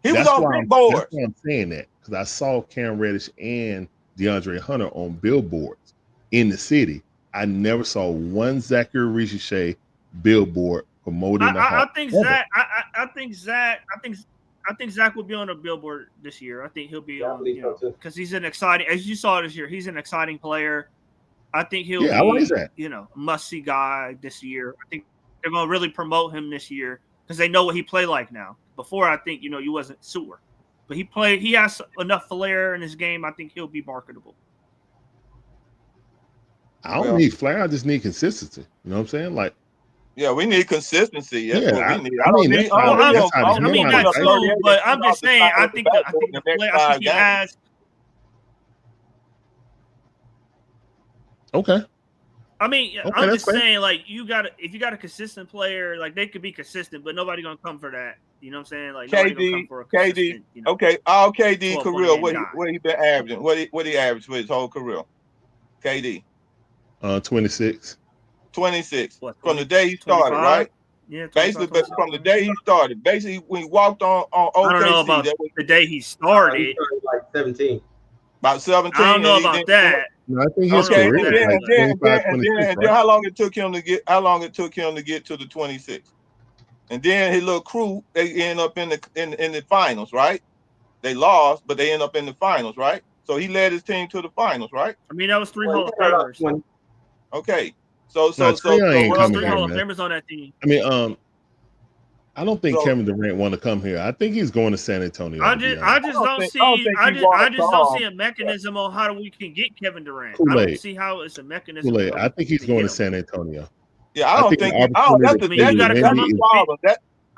He was That's on why big boards. That's why I'm saying that, because I saw Cam Reddish and DeAndre Hunter on billboards in the city. I never saw one Zachary Ricochet billboard promoting the I Hawks. think ever. Zach. I think Zach will be on a billboard this year. I think he'll be on, because he's an exciting, as you saw this year. He's an exciting player. I think he'll Yeah, I be, like that. a must-see guy this year. I think they're going to really promote him this year because they know what he played like now. Before, I think you wasn't sewer, but he has enough flair in his game. I think he'll be marketable. I don't need flair. I just need consistency. You know what I'm saying? Like, Yeah, we need consistency. That's Yeah, what we need. I mean, that's how- that's how I mean nobody that thinks. too, but I'm just saying. I think he has. okay. I mean, Okay, I'm that's just fair. saying, like, if you got a consistent player, like they could be consistent, but nobody gonna come for that. You know what I'm saying? Like nobody gonna come for a consistent, Okay, all KD 12 career, point what guy. he been averaging? What he averaged for his whole career? KD 26. 26 What, from the day he started, 25? right? Yeah, 25, Basically, but 26. from the day he started, basically when he walked on I don't know OKC, about that was the day he started. like 17. about 17. I don't know and he about didn't- that. No, I think his Okay, career and is then, like and then, 25, and 26, then right? how long it took him to get to the 26? And then his little crew, they end up in the finals, right? They lost, but they end up in the finals, right? So he led his team to the finals, right? I mean, that was 3 Hall of Famers. Okay. So Nah, Trae Young ain't Well, coming 3 here, Hall of man. Famers on that team. I mean, I don't think So- Kevin Durant want to come here. I think he's going to San Antonio. I to be just honest. don't see. think I he just wanna don't come. see a mechanism on how we can get Kevin Durant. I Kool-Aid. don't see how it's a mechanism. Kool-Aid. I think he's to going get to him. San Antonio. Yeah, I don't think think. the That's the opportunity you gotta that's come the up- problem.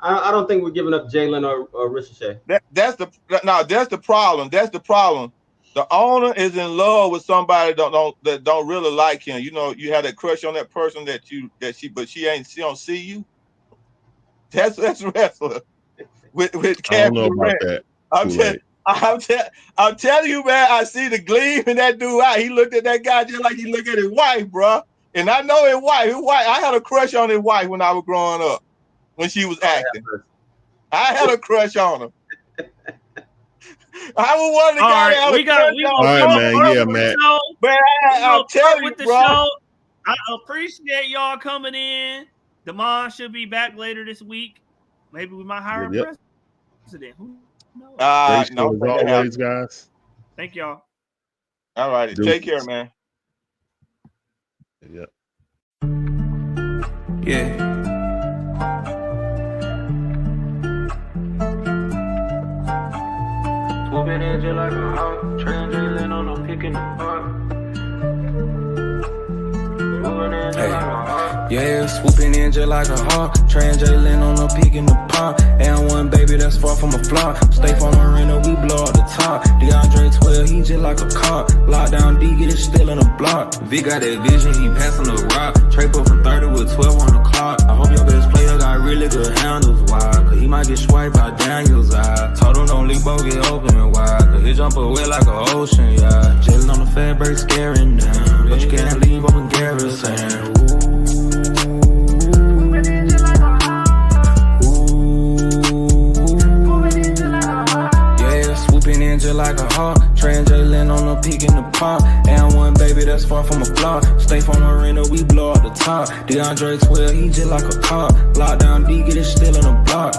I don't think we're giving up Jalen or Ricochet. That's the problem. That's the problem. The owner is in love with somebody that don't really like him. You know, you have that crush on that person but she don't see you. That's wrestler with I don't Kevin know about Durant. that. I'm telling you, man. I see the gleam in that dude eye. He looked at that guy just like he looked at his wife, bro. And I know his wife. I had a crush on his wife when I was growing up, when she was acting. I had a crush on her. I was one of the All guys right, that we got. We All right, gonna man. start Yeah, with the man. show. Man, We I'll gonna tell start you, with the bro. show. I appreciate y'all coming in. Demond should be back later this week. Maybe we might hire Yep. a president. Who knows? Great No, show as always, guys. Thank y'all. all righty. Take care, man. Yep. Yeah. Swooping in just like a hawk, translating on a pick in the park. Yeah, swooping in just like a hawk, translating on a peak in the pond. And one baby that's far from a flop. Stay from Marina, we blow up the top. DeAndre 12, he just like a cop. Lockdown D, get it still in the block. V got that vision, he passing the rock. Trade up from 30 with 12 on the clock. I hope your best player got really good handles, why? Cause he might get swiped by Daniel's eye. Told him don't leave, both get open wide. Cause he jump away like an ocean, yeah. Jailing on the fat break, scaring down. But you can't leave on the garrison. Just like a hawk, translating on a peak in the pop. And one baby that's far from a flop. Stay from Marina, we blow up the top. DeAndre 12, he just like a cop. Lockdown D, get it still in the block.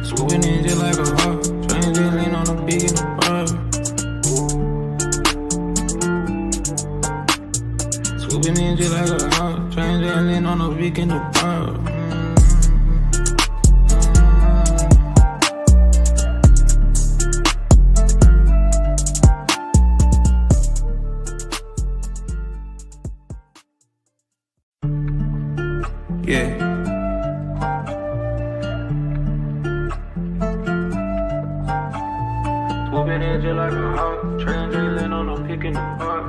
Swooping in just like a hawk, translating on a peak in the pop. Swooping in just like a hawk, translating on a peak in the pop. Yeah. Swooping in just like a hawk, translating on a pick in the park.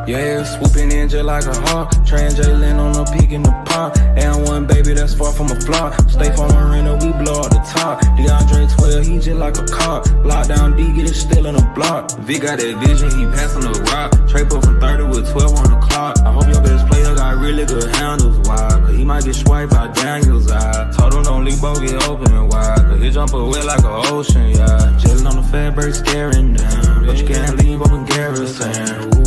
Yeah, swooping in just like a hawk, translating on a peak in the pond. And one baby that's far from a flop. Stay from Marina, we blow up the top. DeAndre 12, he just like a cop. Lockdown D, get it still in the block. V got that vision, he passing the rock. Trade up from 30 with 12 on the clock. I hope your best player got really good handles, why? Cause he might get swiped by Daniel's eye. Told him don't leave, both get open wide. Cause he jump away like an ocean, yeah. Jailing on the fat break, scaring down. But you can't leave on the garrison.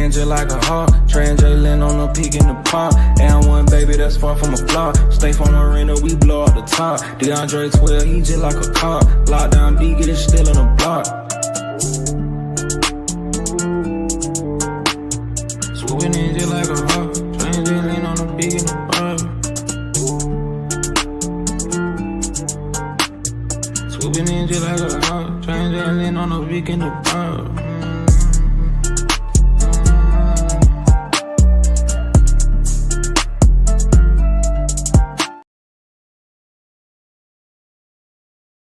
Just like a hawk, translating on a peak in the pop. And one baby that's far from a flop. Stay from Marina, we blow up the top. DeAndre 12, he just like a cop. Lockdown D, get it still in the block. Swooping in just like a hawk, translating on a peak in the pop. Swooping in just like a hawk, translating on a peak in the pop.